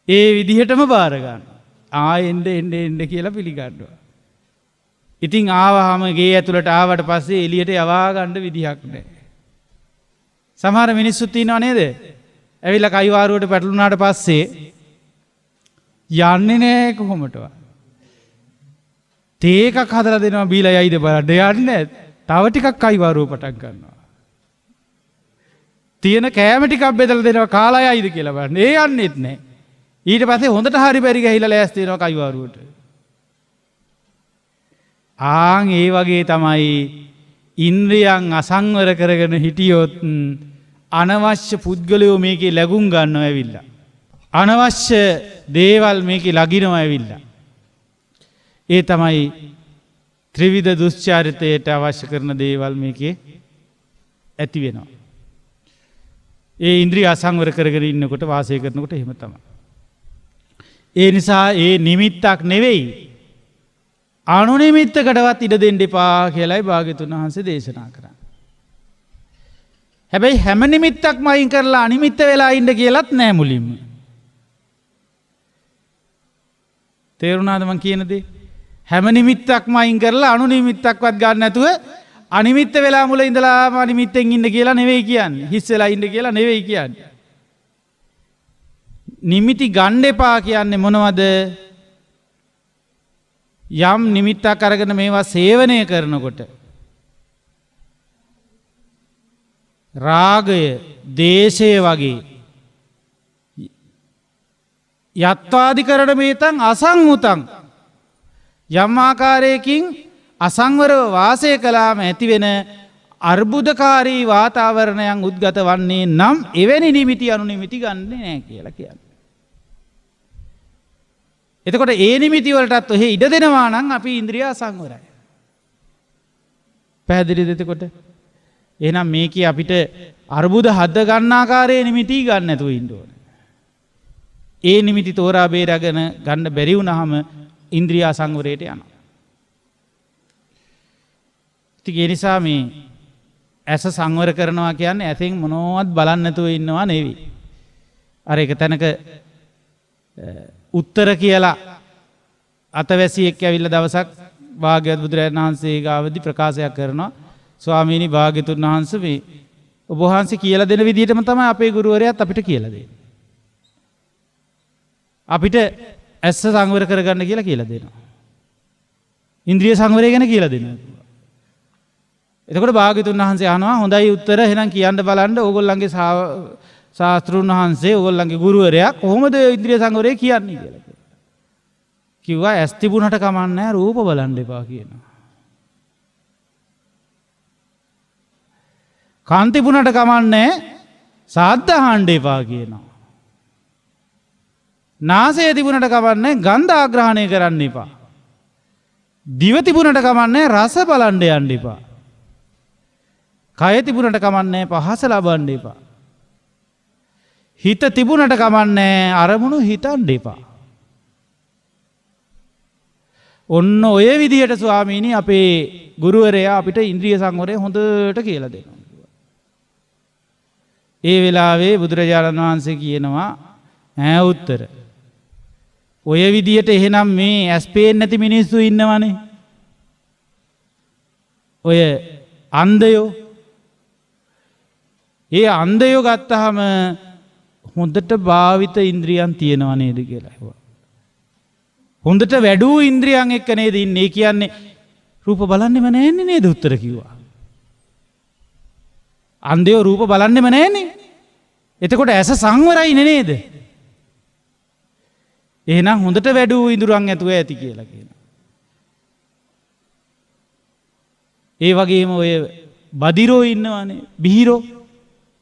Speaker 2: ඒ විදිහටම බාර ගන්නවා. එන්න කියලා පිළිගන්නවා. ඉතින් ආවහම ගේ ඇතුළට ආවට පස්සේ එළියට යවා ගන්න විදිහක් නැහැ. සමහර මිනිස්සුත් ඉන්නව නේද? ඇවිල්ලා කයිවාරුවට පැටලුණාට පස්සේ යන්නේ නැහැ කොහොමදවත්. තේ එකක් හදලා දෙනවා බීලා යයිද බලන්න යන්නේ. තව ටිකක් කයිවාරුව පටන් ගන්නවා. තියෙන කෑම ටිකක් බෙදලා දෙනවා කාලා යයිද කියලා බලන්න. ඒ යන්නේත් නැහැ. ඊට පස්සේ හොඳට හරි බැරි ගහිලා ලෑස්ති වෙනවා කයිවාරුවට. ඒ වගේ තමයි ඉන්ද්‍රියන් අසංවර කරගෙන හිටියොත් අනවශ්‍ය පුද්ගලයෝ මේකේ ලැබුම් ගන්නව ඇවිල්ලා. අනවශ්‍ය දේවල් මේකේ ලගිනවා ඇවිල්ලා. ඒ තමයි ත්‍රිවිධ දුස්චරිතයට අවශ්‍ය කරන දේවල් මේකේ ඇති වෙනවා. ඒ ඉන්ද්‍රිය අසංවර කරගෙන ඉන්නකොට වාසය කරනකොට එහෙම තමයි. ඒ නිසා ඒ නිමිත්තක් නෙවෙයි අනුනිමිත්තකටවත් ඉඩ දෙන්න එපා කියලායි භාග්‍යතුන් වහන්සේ දේශනා කරන්නේ. හැබැයි හැම නිමිත්තක්ම අයින් කරලා අනිමිත්ත වෙලා ඉන්න කියලාත් නෑ මුලින්ම. තේරුණාද මං කියන දේ? හැම නිමිත්තක්ම අයින් කරලා අනුනිමිත්තක්වත් ගන්න නැතුව අනිමිත්ත වෙලා මුල ඉඳලාම අනිමිත්තෙන් ඉන්න කියලා නෙවෙයි කියන්නේ. හිස් වෙලා ඉන්න කියලා නෙවෙයි කියන්නේ. නිමිති ගන්න එපා කියන්නේ මොනවද? යම් නිමිත්තක් අරගෙන මේවා සේවනය කරනකොට රාගය, දේශය වගේ යත්වාදිකරණ මේතන් අසංඋතං යම් ආකාරයකින් අසංවරව වාසය කළාම ඇතිවෙන අර්බුදකාරී වාතාවරණයන් උද්ගත වන්නේ නම් එවැනි නිමිති අනුනිමිති ගන්නේ නැහැ කියලා කියන්නේ. එතකොට ඒ නිමිති වලටත් ඔහේ ඉඩ දෙනවා නම් අපි ඉන්ද්‍රිය අසංවරයි. පැහැදිලිද එතකොට? එහෙනම් මේකේ අපිට අර්බුද හද ගන්න ආකාරයේ නිමිති ගන්න නැතුව ඉන්න ඕනේ. ඒ නිමිති තෝරා බේරගෙන ගන්න බැරි වුණාම ඉන්ද්‍රිය අසංවරයට යනවා. ඉතින් ඒ නිසා මේ ඇස සංවර කරනවා කියන්නේ ඇතෙන් මොනවත් බලන්න නැතුව ඉන්නවා නෙවෙයි. අර එක තැනක උත්තර කියලා අතවැසියෙක් ඇවිල්ලා දවසක් භාග්‍යවත් බුදුරජාණන් වහන්සේ ගාවදී ප්‍රකාශයක් කරනවා. ස්වාමීනි භාග්‍යතුන් වහන්සේ මේ ඔබ වහන්සේ කියලා දෙන විදිහටම තමයි අපේ ගුරුවරයාත් අපිට කියලා දෙන්නේ. අපිට ඇස සංවර කරගන්න කියලා දෙනවා. ඉන්ද්‍රිය සංවරය ගැන කියලා දෙනවා. එතකොට භාග්‍යතුන් වහන්සේ අහනවා හොඳයි උත්තර එහෙනම් කියන්න බලන්න ඕගොල්ලන්ගේ ශාස්ත්‍රුන් වහන්සේ ඕගොල්ලන්ගේ ගුරුවරයා කොහොමද ඉන්ද්‍රිය සංවරය කියන්නේ කියලා. කිව්වා ඇස් තිබුණට කමක් නැහැ රූප බලන්න එපා කියනවා. කන් තිබුණට කමක් නැහැ ශබ්ද අහන්න එපා කියනවා. නාසය තිබුණට කමක් නැහැ ගන්ධ ආග්‍රහණය කරන්න එපා. දිව තිබුණට කමක් නැහැ රස බලන්න යන්න එපා. කය තිබුණට කමක් නැහැ පහස ලබන්න එපා. හිත තිබුණට කමක් නැහැ අරමුණු හිතන්න එපා. ඔන්න ඔය විදිහට ස්වාමීනි අපේ ගුරුවරයා අපිට ඉන්ද්‍රිය සංවරය හොඳට කියලා දෙනවා. ඒ වෙලාවේ බුදුරජාණන් වහන්සේ කියනවා ඈ උත්තර ඔය විදිහට එහෙනම් මේ ඇස් පේන්නේ නැති මිනිස්සු ඉන්නවනේ. ඔය අන්ධයෝ ඒ අන්ධයෝ ගත්තාම හොඳට භාවිත ඉන්ද්‍රියන් තියෙනව නේද කියලා ඇහුවා. හොඳට වැඩූ ඉන්ද්‍රියන් එක්ක නේද ඉන්නේ කියන්නේ රූප බලන්නෙම නැන්නේ නේද උත්තර කිව්වා. අන්ධයෝ රූප බලන්නෙම නැන්නේ. එතකොට ඇස සංවරයිනේ නේද? එහෙනම් හොඳට වැඩූ ඉඳුරන් ඇතුව ඇති කියලා කියනවා. ඒ වගේම ඔය බදිරෝ ඉන්නවනේ බිහිරෝ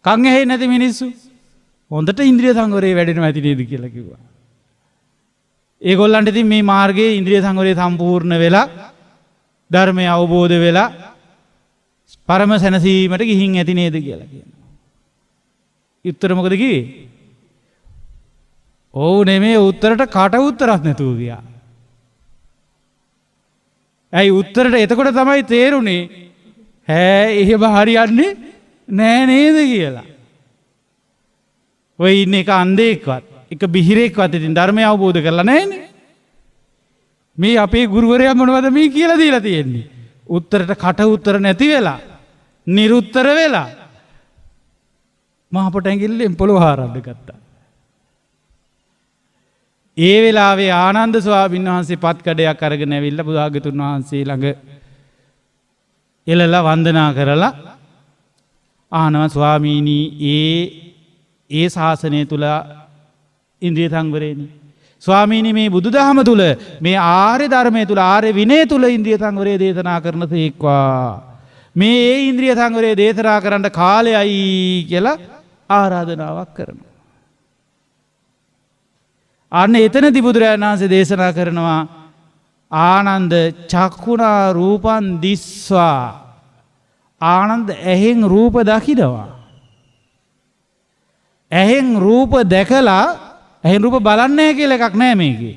Speaker 2: කන් ඇහෙන්නේ නැති මිනිස්සු හොඳට ඉන්ද්‍රිය සංවරේ වැඩෙනවා ඇති නේද කියලා කිව්වා. ඒගොල්ලන්ට ඉතින් මේ මාර්ගයේ ඉන්ද්‍රිය සංවරය සම්පූර්ණ වෙලා ධර්මය අවබෝධ වෙලා පරම සැනසීමට ගිහින් ඇති නේද කියලා කියනවා. උත්තර මොකද කිව්වේ? ඔව් නෙමේ උත්තරට කට උත්තරක් නැතුව ගියා. ඇයි උත්තරට එතකොට තමයි තේරුනේ ඈ එහෙම හරියන්නේ නෑ නේද කියලා. ඔය ඉන්න එක අන්ධයෙක්වත් එක බිහිරෙක්වත් ඉතින් ධර්මය අවබෝධ කරලා නැහැනේ. මේ අපේ ගුරුවරයා මොනවද මේ කියලා දීලා තියෙන්නේ? උත්තරට කට උත්තර නැති වෙලා නිරුත්තර වෙලා මහපොට ඇඟිල්ලෙන් පොළොව හාරන්න ගත්තා. ඒ වෙලාවේ ආනන්ද ස්වාමීන් වහන්සේ පත් කඩයක් අරගෙන ඇවිල්ලා බුදුහාගතුන් වහන්සේ ළඟ එළලා වන්දනා කරලා ආනම ස්වාමීනි ඒ ශාසනය තුල ඉන්ද්‍රිය සංවරේනේ. ස්වාමීනි මේ බුදුදහම තුල මේ ආර්ය ධර්මයේ තුල ආර්ය විනය තුල ඉන්ද්‍රිය සංවරය දේශනා කරන තේක්වා මේ ඉන්ද්‍රිය සංවරය දේශනා කරන්න කාලයයි කියලා ආරාධනාවක් කරනවා. අන්න එතනදී බුදුරජාණන් වහන්සේ දේශනා කරනවා ආනන්ද චක්කුණා රූපං දිස්වා ආනන්ද ඇහෙන් රූප දකිනවා. ඇහෙන් රූප දැකලා ඇහෙන් රූප බලන්නේ කියලා එකක් නෑ මේකේ.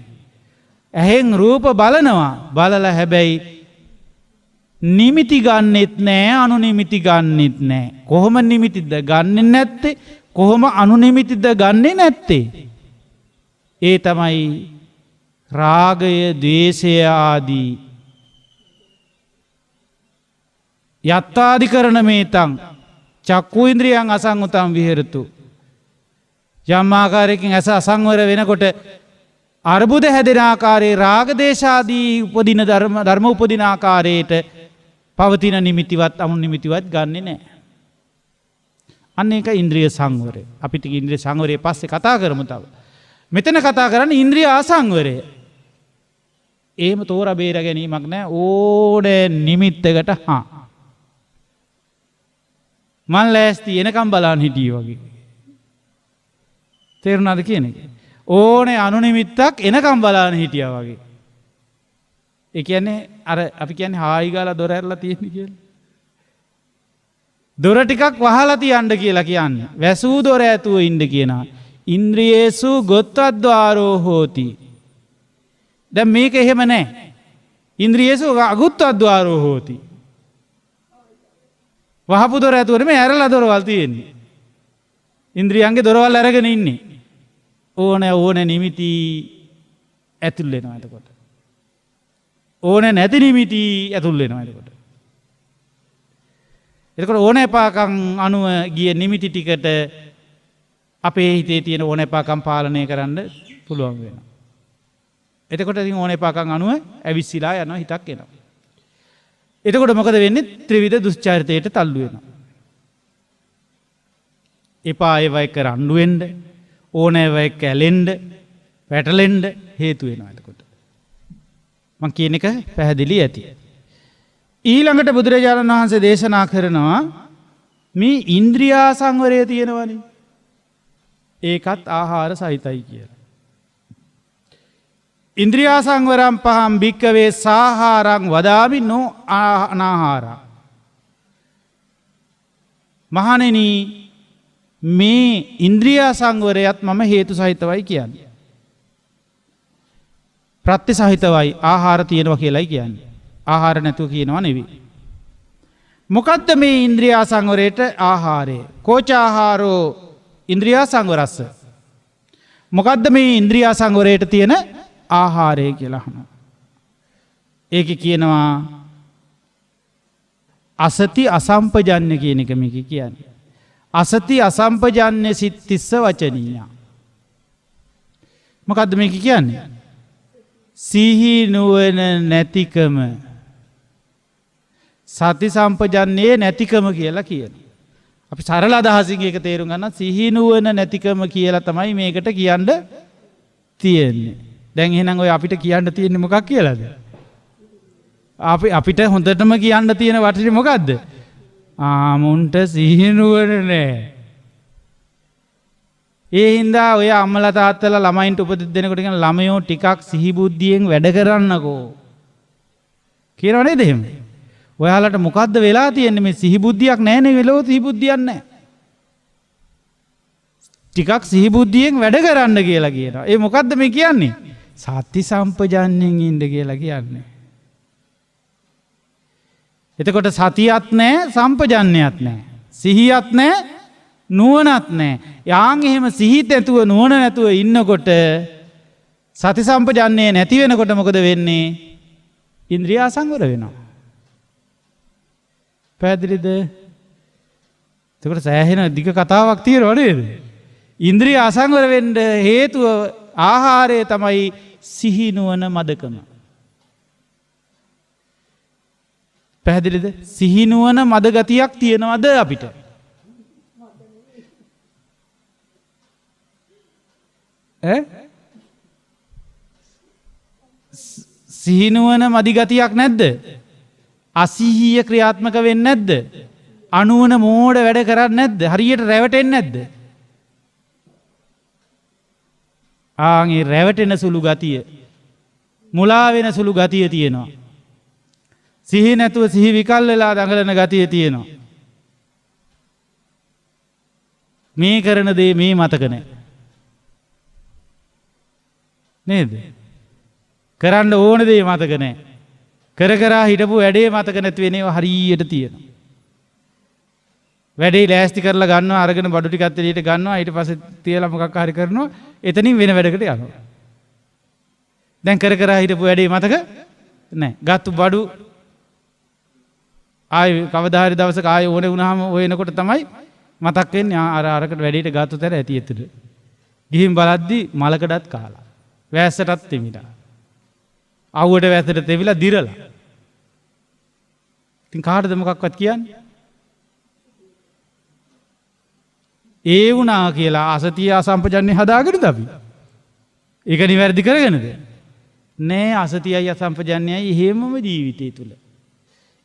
Speaker 2: ඇහෙන් රූප බලනවා බලලා හැබැයි නිමිති ගන්නෙත් නෑ අනුනිමිති ගන්නෙත් නෑ. කොහොම නිමිතිද ගන්නෙ නැත්තේ කොහොම අනුනිමිතිද ගන්නෙ නැත්තේ? ඒ තමයි රාගය ද්වේෂය ආදී යත්තාදිකරණ මේතං චක්කු ඉන්ද්‍රියං අසංගතං විහෙරතු. යම් ආකාරයකින් ඇස අසංවර වෙනකොට අර්බුද හැදෙන ආකාරයේ රාග දේශාදී උපදින ධර්ම උපදින ආකාරයට පවතින නිමිතිවත් අමු නිමිතිවත් ගන්නෙ නැහැ. අන්න ඒක ඉන්ද්‍රිය සංවරය. අපිට ඉන්ද්‍රිය සංවරය පස්සේ කතා කරමු තව. මෙතන කතා කරන්නේ ඉන්ද්‍රිය ආසංවරය. එහෙම තෝරා බේර ගැනීමක් නැහැ. ඕනේ නිමිත්තකට මන් ලෑස්ති එනකම් බලන් හිටියේ වගේ. තේරුණාද කියන එක? ඕනේ අනුනිමිත්තක් එනකම් බලන් හිටියා වගේ. ඒ කියන්නේ අර අපි කියන්නේ හායි ගාලා දොර ඇරලා තියෙන්නේ කියලා. දොර ටිකක් වහලා තියන්න කියලා කියන්නේ. වැසූ දොර ඇතුව ඉන්න කියනවා. ඉන්ද්‍රියේසු ගොත්තද්වාරෝ හෝති. දැන් මේක එහෙම නැහැ. ඉන්ද්‍රියේසු අගුත්තද්වාරෝ හෝති. වහපු දොර ඇතුවනේ මේ ඇරලා දොරවල් තියෙන්නේ. ඉන්ද්‍රියන්ගේ දොරවල් අරගෙන ඉන්නේ. ඕනේ නිමිති ඇතුල් වෙනවා එතකොට. ඕනේ නැති නිමිති ඇතුල් වෙනවා එතකොට. එතකොට ඕනෑපාකම් අනුව ගිය නිමිති ටිකට අපේ හිතේ තියෙන ඕනෑපාකම් පාලනය කරන්න පුළුවන් වෙනවා. එතකොට ඉතින් ඕනෑපාකම් අනුව ඇවිස්සීලා යනවා හිතක් එනවා. එතකොට මොකද වෙන්නේ? ත්‍රිවිධ දුස්චරිතයට තල්ලු වෙනවා. එපා ඒවා එක්ක රණ්ඩු වෙන්න, ඕන ඒවා එක්ක ඇලෙන්න, වැටලෙන්න හේතු වෙනවා එතකොට. මම කියන එක පැහැදිලි ඇති. ඊළඟට බුදුරජාණන් වහන්සේ දේශනා කරනවා මේ ඉන්ද්‍රියා සංවරය තියෙනවනේ. ඒකත් ආහාර සහිතයි කියලා. ඉන්ද්‍රියා සංවරම් පහම් භික්කවේ සාහාරං වදාමි නෝ අනාහාරා. මහණෙනි මේ ඉන්ද්‍රියා සංවරයත් මම හේතු සහිතවයි කියන්නේ. ප්‍රත්‍ය සහිතවයි ආහාර තියෙනවා කියලායි කියන්නේ. ආහාර නැතුව කියනවා නෙවෙයි. මොකද්ද මේ ඉන්ද්‍රියා සංවරයට ආහාරය? කෝචාහාරෝ ඉන්ද්‍රියා සංවරස්ස. මොකද්ද මේ ඉන්ද්‍රියා සංවරයට තියෙන ආහාරය කියලා අහනවා. ඒක කියනවා අසති අසම්පජඤ්ඤ කියන එක මේක කියන්නේ. අසති අසම්පජඤ්ඤ සිත්තිස්ස වචනීය. මොකද්ද මේක කියන්නේ? සිහි නුවණ නැතිකම. සති සම්පජඤ්ඤයේ නැතිකම කියලා කියනවා. අපි සරල අදහසින් ඒක තේරුම් ගන්න සිහි නුවණ නැතිකම කියලා තමයි මේකට කියන්න තියෙන්නේ. දැන් එහෙනම් ඔය අපිට කියන්න තියෙන්නේ මොකක් කියලාද? අපිට හොඳටම කියන්න තියෙන වටිනේ මොකද්ද? මුන්ට සිහි නුවණ නැහැ. ඒ හින්දා ඔය අම්මලා තාත්තලා ළමයින්ට උපදෙස් දෙනකොට කියන ළමයෝ ටිකක් සිහි බුද්ධියෙන් වැඩ කරන්නකෝ. කියනව නේද එහෙම? ඔයාලට මොකද්ද වෙලා තියෙන්නේ? මේ සිහි බුද්ධියක් නැහැනේ වෙලෝ සිහි බුද්ධියක් නැහැ. ටිකක් සිහි බුද්ධියෙන් වැඩ කරන්න කියලා කියනවා. ඒ මොකද්ද මේ කියන්නේ? සති සම්පජඤ්ඤයෙන් ඉන්න කියලා කියන්නේ. එතකොට සතියක් නැහැ, සම්පජඤ්ඤයක් නැහැ. සිහියක් නැහැ, නුවණක් නැහැ. යාන් එහෙම සිහිත නැතුව නුවණ නැතුව ඉන්නකොට සති සම්පජඤ්ඤය නැති වෙනකොට මොකද වෙන්නේ? ඉන්ද්‍රියා සංවර වෙනවා. පැහැදිලිද? එතකොට සෑහෙන දිග කතාවක් තියෙනව නේද? ඉන්ද්‍රිය අසංවර වෙන්න හේතුව ආහාරය තමයි සිහි නුවණ මදකම. පැහැදිලිද? සිහි නුවණ මද ගතියක් තියෙනවද අපිට? සිහි නුවණ මදි ගතියක් නැද්ද? අසිහිය ක්‍රියාත්මක වෙන්නේ නැද්ද? අනුවන මෝඩ වැඩ කරන්නේ නැද්ද? හරියට රැවටෙන්නේ නැද්ද? ආන්ගේ රැවටෙන සුළු ගතිය, මුලා වෙන සුළු ගතිය තියෙනවා. සිහි නැතුව සිහි විකල් වෙලා දඟලන ගතිය තියෙනවා. මේ කරන දේ මේ මතක නැහැ. නේද? කරන්න ඕන දේ මතක නැහැ. කර කරා හිටපු වැඩේ මතක නැති වෙන ඒවා හරියට තියෙනවා. වැඩේ ලෑස්ති කරලා ගන්නවා, අරගෙන බඩු ටිකක් එළියට ගන්නවා, ඊට පස්සේ තියලා මොකක් හරි කරනවා, එතනින් වෙන වැඩකට යනවා. දැන් කර කරා හිටපු වැඩේ මතක නැහැ. ගත්තු බඩු ආයි කවදා හරි දවසක ආයි ඕනේ වුණාම හොයනකොට තමයි මතක් වෙන්නේ අරකට වැඩේට ගත්තු තැන ඇති එතන. ගිහින් බලද්දි මලකඩත් කාලා. වැස්සටත් තෙමිලා. අවුවට වැස්සට තෙවිලා දිරලා. ඉතින් කාටද මොකක්වත් කියන්නේ? ඒ වුණා කියලා අසතිය අසම්පජන්‍ය හදාගෙනද අපි? ඒක නිවැරදි කරගෙනද? නෑ, අසතියයි අසම්පජන්‍යයි එහෙමම ජීවිතය තුල.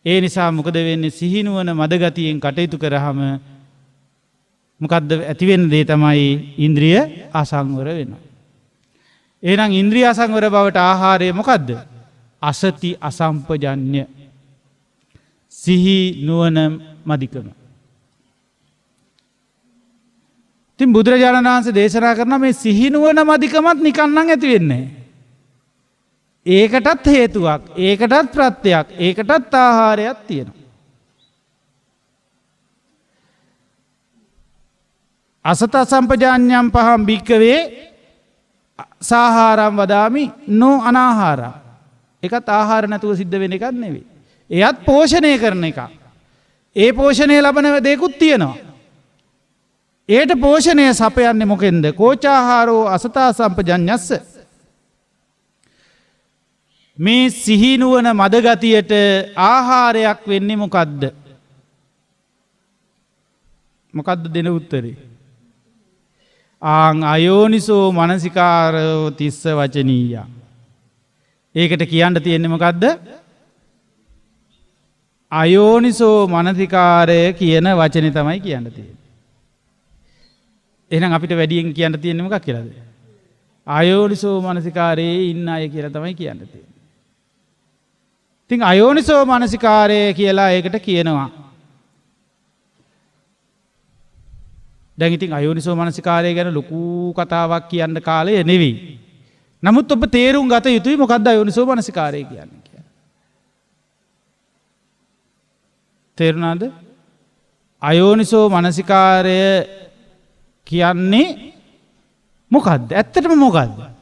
Speaker 2: ඒ නිසා මොකද වෙන්නේ? සිහිනුවන මදගතියෙන් කටයුතු කරාම මොකද්ද ඇති වෙන දේ තමයි ඉන්ද්‍රිය අසංවර වෙනවා. එහෙනම් ඉන්ද්‍රිය අසංවර බවට ආහාරය මොකද්ද? අසති අසම්පජන්‍ය, සිහි නුවණ මදිකම. ඉතින් බුදුරජාණන් වහන්සේ දේශනා කරන මේ සිහි නුවණ මදිකමත් නිකන් නම් ඇති වෙන්නේ නැහැ. ඒකටත් හේතුවක්, ඒකටත් ප්‍රත්‍යක්, ඒකටත් ආහාරයක් තියෙනවා. අසත සම්පජාඤ්ඤම් පහම් භික්කවේ සාහාරම් වදාමි නෝ අනාහාරා. ඒකත් ආහාර නැතුව සිද්ධ වෙන එකක් නෙවෙයි. එයත් පෝෂණය කරන එකක්. ඒ පෝෂණය ලබන දේකුත් තියෙනවා. ඒට පෝෂණය සපයන්නේ මොකෙන්ද? කෝචාහාරෝ අසතා සම්පජඤ්ඤස්ස. මේ සිහිනුවන මදගතියට ආහාරයක් වෙන්නේ මොකක්ද? මොකක්ද දෙන උත්තරේ? අයෝනිසෝ මනසිකාරෝ තිස්ස වචනීය. ඒකට කියන්න තියෙන්නේ මොකක්ද? අයෝනිසෝ මනසිකාරය කියන වචනේ තමයි කියන්න තියෙන්නේ. එහෙනම් අපිට වැඩියෙන් කියන්න තියෙන්නේ මොකක් කියලාද? අයෝනිසෝ මනසිකාරයේ ඉන්න අය කියලා තමයි කියන්න තියෙන්නේ. ඉතින් අයෝනිසෝ මනසිකාරය කියලා ඒකට කියනවා. දැන් ඉතින් අයෝනිසෝ මනසිකාරය ගැන ලොකු කතාවක් කියන්න කාලය නෙවෙයි. නමුත් ඔබ තේරුම් ගත යුතුයි මොකක්ද අයෝනිසෝ මනසිකාරය කියන්නේ කියලා. තේරුණාද? අයෝනිසෝ මනසිකාරය කියන්නේ මොකක්ද? ඇත්තටම මොකක්ද?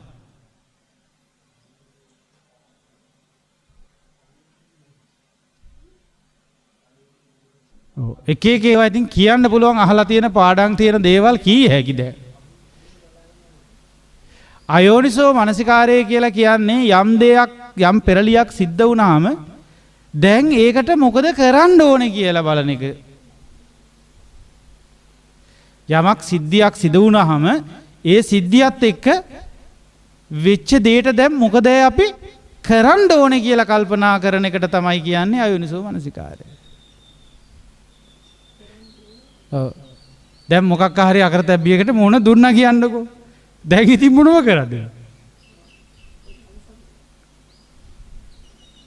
Speaker 2: එක එක ඒවා ඉතින් කියන්න පුළුවන් අහලා තියෙන පාඩම් තියෙන දේවල් කී හැකිද? අයෝනිසෝ මනසිකාරය කියලා කියන්නේ යම් දෙයක් යම් පෙරලියක් සිද්ධ වුණාම දැන් ඒකට මොකද කරන්න ඕනේ කියලා බලන එක. යමක් සිද්ධියක් සිදු වුණාම ඒ සිද්ධියත් එක්ක වෙච්ච දෙයට දැන් මොකද අපි කරන්න ඕනේ කියලා කල්පනා කරන එකට තමයි කියන්නේ අයෝනිසෝ මනසිකාරය. දැන් මොකක් හරි අකරතැබ්බියකට මොන දුන්නා කියන්නකෝ. දැන් ඉතින් මොනව කරද?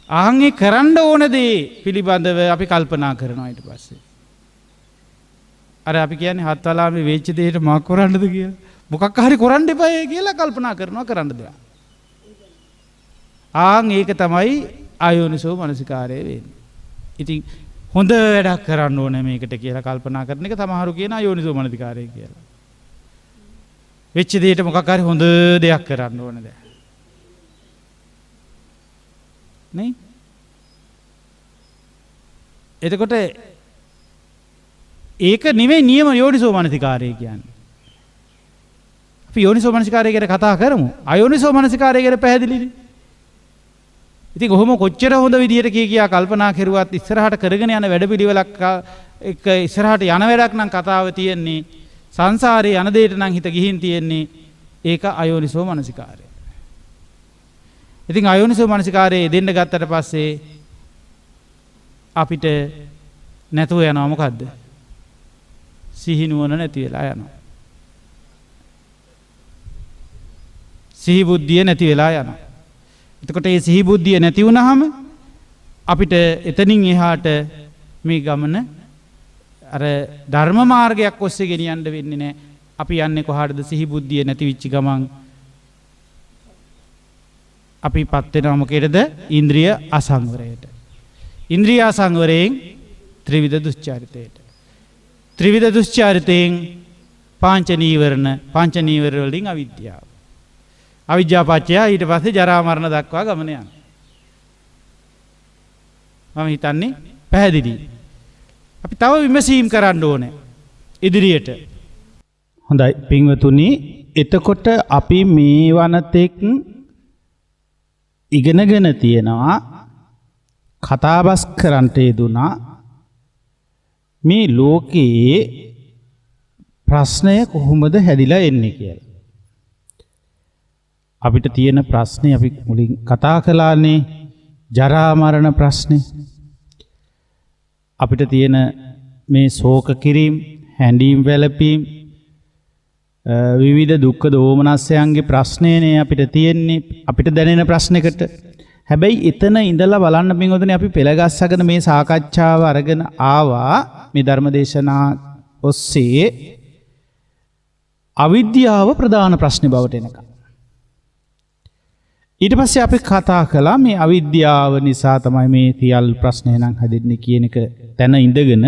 Speaker 2: ආන්ගේ කරන්න ඕන දේ පිළිබඳව අපි කල්පනා කරනවා ඊට පස්සේ. අර අපි කියන්නේ හත් වලාමේ වෙච්ච දෙයට මොකක් කරන්නද කියලා. මොකක් හරි කරන්න එපායි කියලා කල්පනා කරනවා කරන්න දෙයක්. ඒක තමයි අයෝනිසෝ මනසිකාරය වෙන්නේ. ඉතින් හොඳ වැඩක් කරන්න ඕනේ මේකට කියලා කල්පනා කරන එක තමහරු කියන අයෝනිසෝ මනසිකාරය කියලා. වෙච්ච දෙයට මොකක් හරි හොඳ දෙයක් කරන්න ඕනේ දැන්. නේ? එතකොට ඒක නෙමෙයි නියම යෝනිසෝ මනසිකාරය කියන්නේ. අපි යෝනිසෝ මනසිකාරය ගැන කතා කරමු. අයෝනිසෝ මනසිකාරය ගැන පැහැදිලිද? ඉතින් කොහොම කොච්චර හොඳ විදියට කියා කල්පනා කරුවත් ඉස්සරහට කරගෙන යන වැඩපිළිවෙලක් එක ඉස්සරහට යන වැඩක් නම් කතාව තියෙන්නේ සංසාරේ යන දෙයට නම් හිත ගිහින් තියෙන්නේ ඒක අයෝනිසෝ මනසිකාරය. ඉතින් අයෝනිසෝ මනසිකාරයේ දෙන්න ගත්තට පස්සේ අපිට නැතුව යනවා මොකද්ද? සිහි නුවණ නැති වෙලා යනවා. සිහි බුද්ධිය නැති වෙලා යනවා. එතකොට මේ සිහි බුද්ධිය නැති වුනහම අපිට එතනින් එහාට මේ ගමන අර ධර්ම මාර්ගයක් ඔස්සේ ගෙනියන්න වෙන්නේ නැහැ. අපි යන්නේ කොහාටද? සිහි බුද්ධිය නැති වෙච්ච ගමන් අපිපත් වෙනවා මොකේද? ඉන්ද්‍රිය අසංවරයට. ඉන්ද්‍රිය අසංවරයෙන් ත්‍රිවිධ දුස්චරිතයට. ත්‍රිවිධ දුස්චරිතයෙන් පංච නීවර වලින් අවිද්‍යාව. අවිද්‍යාව පත්‍ය ඊට පස්සේ ජරා මරණ දක්වා ගමන යනවා. මම හිතන්නේ පැහැදිලි. අපි තව විමසීම් කරන්න ඕනේ ඉදිරියට. හොඳයි පින්වතුනි, එතකොට අපි මේ වනතෙක් ඉගෙනගෙන තියෙනවා කතාබස් කරන්නට යෙදුනා මේ ලෝකයේ ප්‍රශ්නය කොහොමද හැදිලා එන්නේ කියලා. අපිට තියෙන ප්‍රශ්නේ අපි මුලින් කතා කළානේ ජරා මරණ ප්‍රශ්නේ. අපිට තියෙන මේ ශෝක කිරීම, හැඬීම් වැළපීම්, විවිධ දුක්ඛ දෝමනස්යන්ගේ ප්‍රශ්නේනේ අපිට තියෙන්නේ, අපිට දැනෙන ප්‍රශ්නයකට. හැබැයි එතන ඉඳලා බලන්න පින්වතුනි, අපි පෙළගස්සගෙන මේ සාකච්ඡාව අරගෙන ආවා මේ ධර්මදේශනා ඔස්සේ අවිද්‍යාව ප්‍රධාන ප්‍රශ්නේ බවට එනකම්. ඊට පස්සේ අපි කතා කළා මේ අවිද්‍යාව නිසා තමයි මේ සියල් ප්‍රශ්නේ නම් හැදෙන්නේ කියන එක තැන ඉඳගෙන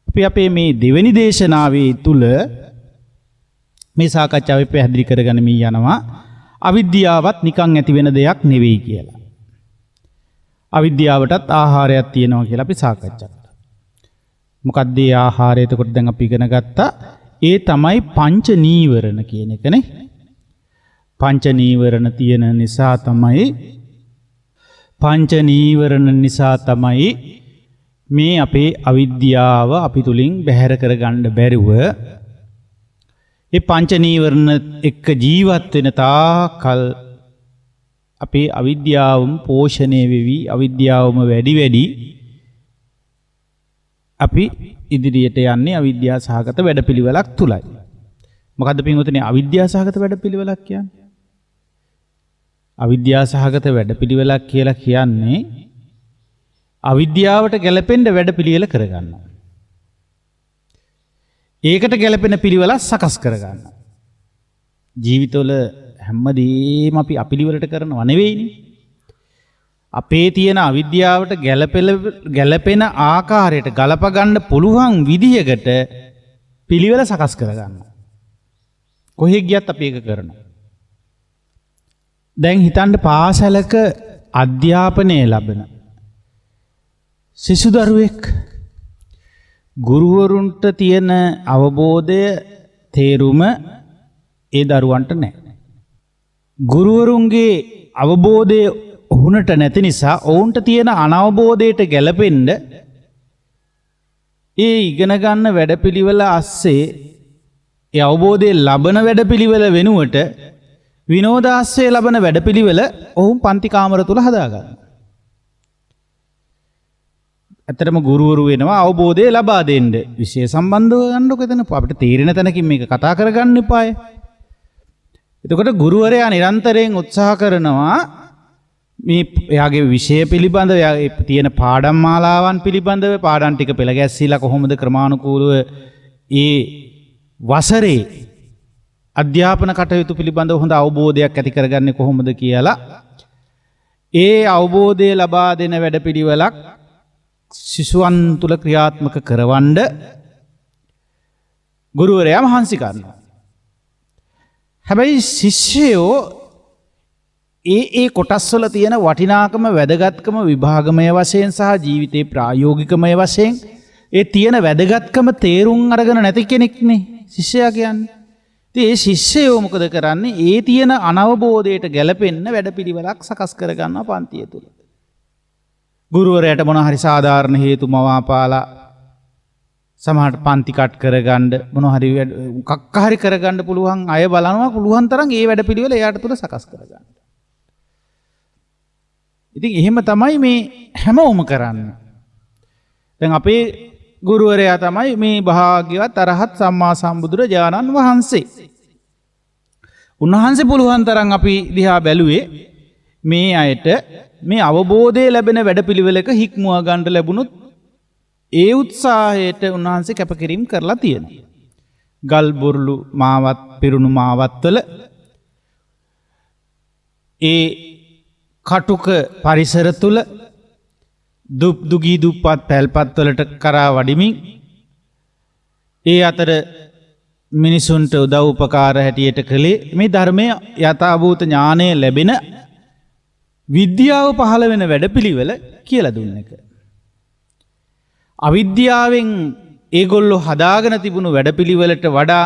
Speaker 2: අපි අපේ මේ දෙවෙනි දේශනාවේ තුල මේ සාකච්ඡාවේ පැහැදිලි කරගෙන මේ යනවා අවිද්‍යාවත් නිකන් ඇති වෙන දෙයක් නෙවෙයි කියලා. අවිද්‍යාවටත් ආහාරයක් තියෙනවා කියලා අපි සාකච්ඡා කළා. මොකක්ද ඒ ආහාරය? එතකොට දැන් අපි ඉගෙන ගත්තා ඒ තමයි පංච නීවරණ කියන එකනේ. පංච නීවරණ තියෙන නිසා තමයි පංච නීවරණ නිසා තමයි මේ අපේ අවිද්‍යාව අපි තුලින් බැහැර කරගන්න බැරිව ඒ පංච නීවරණ එක්ක ජීවත් වෙන තාකල් අපේ අවිද්‍යාවම පෝෂණය වෙවි අවිද්‍යාවම වැඩි අපි ඉදිරියට යන්නේ අවිද්‍යාව සහගත වැඩපිළිවෙලක් තුලයි. මොකද්ද පින්වතුනි අවිද්‍යාව සහගත වැඩපිළිවෙලක් කියන්නේ? අවිද්‍යාව සහගත වැඩපිළිවෙලක් කියලා කියන්නේ අවිද්‍යාවට ගැලපෙන්න වැඩපිළිවෙල කරගන්නවා. ඒකට ගැලපෙන පිළිවෙලක් සකස් කරගන්නවා. ජීවිතවල හැමදේම අපි අපිළිවෙලට කරනව නෙවෙයිනේ. අපේ තියෙන අවිද්‍යාවට ගැලපෙන ආකාරයට ගලප ගන්න පුළුවන් විදියකට පිළිවෙල සකස් කරගන්නවා. කොහෙ ගියත් අපි ඒක කරනවා. දැන් හිතන්න පාසලක අධ්‍යාපනය ලබන සිසු දරුවෙක් ගුරුවරුන්ට තියෙන අවබෝධය තේරුම ඒ දරුවන්ට නැහැ. ගුරුවරුන්ගේ අවබෝධය ඔවුන්ට නැති නිසා ඔවුන්ට තියෙන අනවබෝධයට ගැලපෙන්න ඒ ඉගෙන ගන්න වැඩපිළිවෙල අස්සේ ඒ අවබෝධය ලබන වැඩපිළිවෙල වෙනුවට විනෝදාස්සේ ලබන වැඩපිළිවෙල ඔවුන් පන්ති කාමර තුල හදාගන්නවා. ඇත්තටම ගුරුවරු වෙනවා අවබෝධය ලබා දෙන්න. විෂය සම්බන්ධව ගන්නකො එතන අපිට තේරෙන තැනකින් මේක කතා කරගන්න එපාය. එතකොට ගුරුවරයා නිරන්තරයෙන් උත්සාහ කරනවා මේ එයාගේ විෂය පිළිබඳව එයාගේ තියෙන පාඩම් මාලාවන් පිළිබඳව පාඩම් ටික පෙළ ගැස්සීලා කොහොමද ක්‍රමානුකූලව ඒ වසරේ අධ්‍යාපන කටයුතු පිළිබඳව හොඳ අවබෝධයක් ඇති කරගන්නේ කොහොමද කියලා ඒ අවබෝධය ලබා දෙන වැඩපිළිවෙලක් සිසුවන් තුල ක්‍රියාත්මක කරවන්න ගුරුවරයා මහන්සි ගන්නවා. හැබැයි ශිෂ්‍යයෝ ඒ කොටස්වල තියෙන වටිනාකම වැදගත්කම විභාගමය වශයෙන් සහ ජීවිතේ ප්‍රායෝගිකමය වශයෙන් ඒ තියෙන වැදගත්කම තේරුම් අරගෙන නැති කෙනෙක්නේ ශිෂ්‍යයා කියන්නේ. ඉතින් ඒ ශිෂ්‍යයෝ මොකද කරන්නේ? ඒ තියෙන අනවබෝධයට ගැලපෙන්න වැඩපිළිවෙලක් සකස් කරගන්නවා පන්තිය තුල. ගුරුවරයාට මොන හරි සාධාරණ හේතු මවාපාලා සමහරට පන්ති කට් කරගන්න මොන හරි මොකක් හරි කරගන්න පුළුවන් අය බලනවා පුළුවන් තරම් ඒ වැඩපිළිවෙල එයාට තුල සකස් කරගන්න. ඉතින් එහෙම තමයි මේ හැමෝම කරන්නේ. දැන් අපේ ගුරුවරයා තමයි මේ භාග්‍යවත් අරහත් සම්මා සම්බුදුරජාණන් වහන්සේ. උන්වහන්සේ පුළුවන් තරම් අපි දිහා බැලුවේ මේ අයට මේ අවබෝධය ලැබෙන වැඩපිළිවෙලක හික්මුවා ගන්න ලැබුණොත් ඒ උත්සාහයට උන්වහන්සේ කැපකිරීම කරලා තියෙනවා. ගල් බොරළු මාවත් පිරුණු මාවත්වල ඒ කටුක පරිසර තුල දුගී දුප්පත් පැල්පත් වලට කරා වඩිමින් ඒ අතර මිනිසුන්ට උදව් උපකාර හැටියට කළේ මේ ධර්මයේ යථාභූත ඥානය ලැබෙන විද්‍යාව පහළ වෙන වැඩපිළිවෙල කියලා දුන්න එක. අවිද්‍යාවෙන් ඒගොල්ලෝ හදාගෙන තිබුණු වැඩපිළිවෙලට වඩා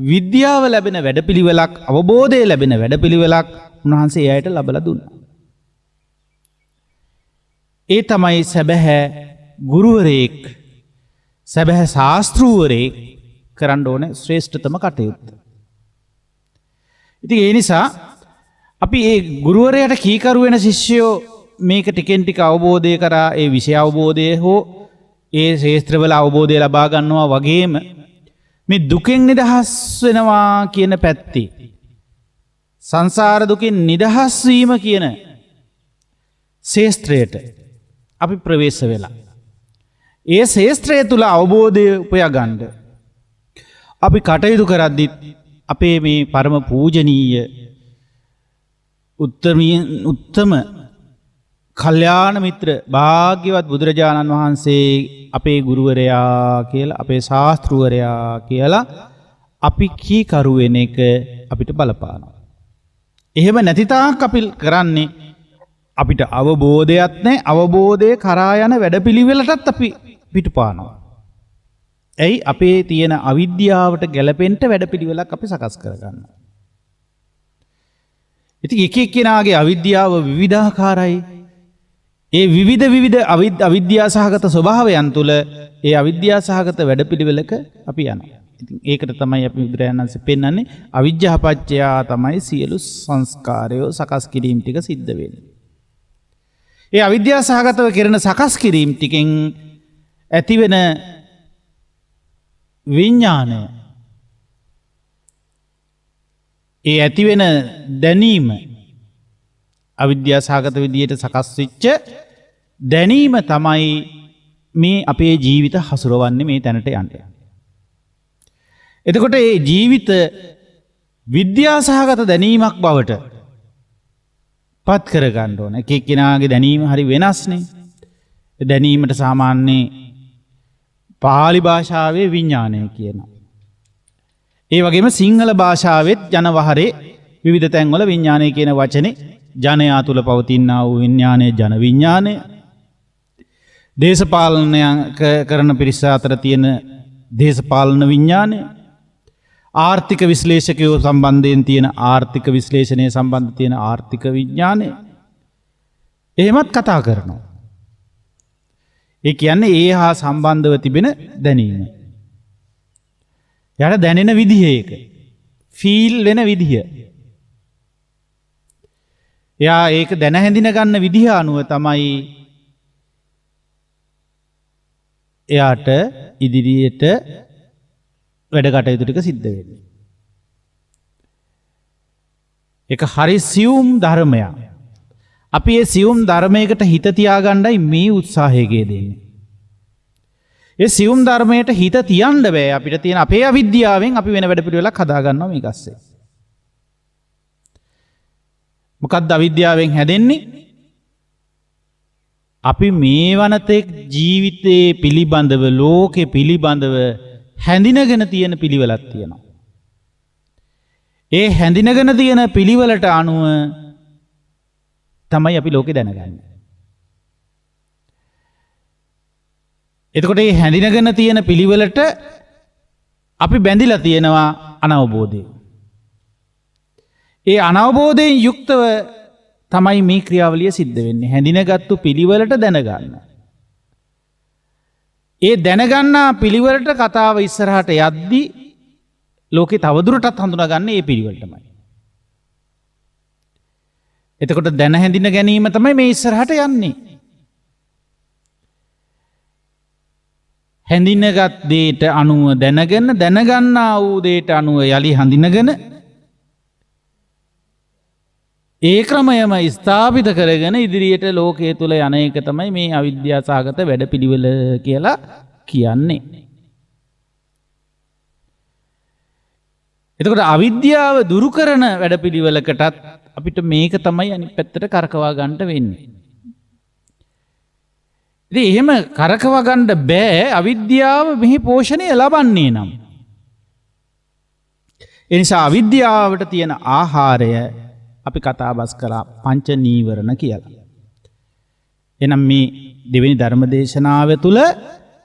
Speaker 2: විද්‍යාව ලැබෙන වැඩපිළිවෙලක් අවබෝධය ලැබෙන වැඩපිළිවෙලක් උන්වහන්සේ එයාට ලබලා දුන්නා. ඒ තමයි සැබෑ ගුරුවරයෙක් සැබෑ ශාස්ත්‍රූවරයෙක් කරන්න ඕන ශ්‍රේෂ්ඨතම කටයුත්ත. ඉතින් ඒ නිසා අපි ඒ ගුරුවරයාට කීකරු වෙන ශිෂ්‍යයෝ මේක ටිකෙන් ටික අවබෝධය කරා ඒ විෂය අවබෝධය හෝ ඒ ශාස්ත්‍රවල අවබෝධය ලබා ගන්නවා වගේම මේ දුකෙන් නිදහස් වෙනවා කියන පැත්තේ සංසාර දුකින් නිදහස් වීම කියන ශාස්ත්‍රයට අපි ප්‍රවේශ වෙලා ඒ ශාස්ත්‍රය තුල අවබෝධය උපයා ගන්න අපි කටයුතු කරද්දි අපේ මේ පරම පූජනීය උත්තම කල්යාණ මිත්‍ර භාග්‍යවත් බුදුරජාණන් වහන්සේ අපේ ගුරුවරයා කියලා අපේ ශාස්ත්‍රූවරයා කියලා අපි කීකරු වෙන එක අපිට බලපානවා. එහෙම නැති තාක් අපි කරන්නේ අපිට අවබෝධයක් නැහැ. අවබෝධය කරා යන වැඩපිළිවෙලටත් අපි පිටුපානවා. ඇයි අපේ තියෙන අවිද්‍යාවට ගැලපෙන්න වැඩපිළිවෙලක් අපි සකස් කරගන්නවා. ඉතින් එක එක්කෙනාගේ අවිද්‍යාව විවිධාකාරයි. ඒ විවිධ අවිද්‍යා සහගත ස්වභාවයන් තුළ ඒ අවිද්‍යා සහගත වැඩපිළිවෙලක අපි යනවා. ඉතින් ඒකට තමයි අපි බුදුරජාණන් වහන්සේ පෙන්වන්නේ අවිජ්ජාපච්චයා තමයි සියලු සංස්කාරයෝ සකස් කිරීම ටික සිද්ධ වෙන්නේ. ඒ අවිද්‍යා සහගතව කරන සකස් කිරීම ටිකෙන් ඇතිවෙන විඥානය, ඒ ඇතිවෙන දැනීම, අවිද්‍යා සහගත විදියට සකස් වෙච්ච දැනීම තමයි මේ අපේ ජීවිත හසුරවන්නේ මේ තැනට යන්නේ. එතකොට ඒ ජීවිත විද්‍යා සහගත දැනීමක් බවට පත් කර ගන්න ඕන. එක එක්කෙනාගේ දැනීම හරි වෙනස්නේ. දැනීමට සාමාන්‍යයෙන් පාලි භාෂාවේ විඥානය කියනවා. ඒ වගේම සිංහල භාෂාවෙත් ජනවහරේ විවිධ තැන්වල විඥානය කියන වචනේ ජනයා තුල පවතිනා වූ විඥානය ජන විඥානය. දේශපාලනය කරන පිරිස අතර තියෙන දේශපාලන විඥානය. ආර්ථික විශ්ලේෂකයෝ සම්බන්ධයෙන් තියෙන ආර්ථික විශ්ලේෂණය සම්බන්ධ තියෙන ආර්ථික විඥානය. එහෙමත් කතා කරනවා. ඒ කියන්නේ ඒ හා සම්බන්ධව තිබෙන දැනීම. යාට දැනෙන විදිහ ඒක. ෆීල් වෙන විදිහ. එයා ඒක දැන හැඳින ගන්න විදිහ අනුව තමයි එයාට ඉදිරියට වැඩ කටයුතු ටික සිද්ධ වෙන්නේ. ඒක හරි සියුම් ධර්මයක්. අපි ඒ සියුම් ධර්මයකට හිත තියාගන්නයි මේ උත්සාහය දෙන්නේ. ඒ සියුම් ධර්මයට හිත තියන්න බෑ. අපිට තියෙන අපේ අවිද්‍යාවෙන් අපි වෙන වැඩ පිළිවෙලක් හදා ගන්නවා මේක ඇස්සේ. මොකක්ද අවිද්‍යාවෙන් හැදෙන්නේ? අපි මේ වනතෙක් ජීවිතේ පිළිබඳව ලෝකේ පිළිබඳව හැඳිනගෙන තියෙන පිළිවෙලක් තියෙනවා. ඒ හැඳිනගෙන තියෙන පිළිවෙලට අනුව තමයි අපි ලෝකේ දැනගන්නේ. එතකොට මේ හැඳිනගෙන තියෙන පිළිවෙලට අපි බැඳිලා තියෙනවා අනවබෝධයෙන්. ඒ අනවබෝධයෙන් යුක්තව තමයි මේ ක්‍රියාවලිය සිද්ධ වෙන්නේ. හැඳිනගත්තු පිළිවෙලට දැනගන්න. ඒ දැනගන්නා පිළිවෙලට කතාව ඉස්සරහට යද්දී ලෝකේ තවදුරටත් හඳුනාගන්නේ මේ පිළිවෙලටමයි. එතකොට දැන හැඳින ගැනීම තමයි මේ ඉස්සරහට යන්නේ. හැඳිනගත් දේට අනුව දැනගෙන දැනගන්නා වූ දේට අනුව යලි හඳිනගෙන ඒ ක්‍රමයම ස්ථාපිත කරගෙන ඉදිරියට ලෝකයේ තුල යන එක තමයි මේ අවිද්‍යා සහගත වැඩපිළිවෙල කියලා කියන්නේ. එතකොට අවිද්‍යාව දුරු කරන වැඩපිළිවෙලකටත් අපිට මේක තමයි අනිත් පැත්තට කරකවා ගන්න වෙන්නේ. ඉතින් එහෙම කරකවා ගන්න බෑ අවිද්‍යාව මෙහි පෝෂණය ලබන්නේ නම්. ඒ නිසා අවිද්‍යාවට තියෙන ආහාරය අපි කතාබස් කළා පංච නීවරණ කියලා. එනම් මේ දෙවෙනි ධර්ම දේශනාව තුළ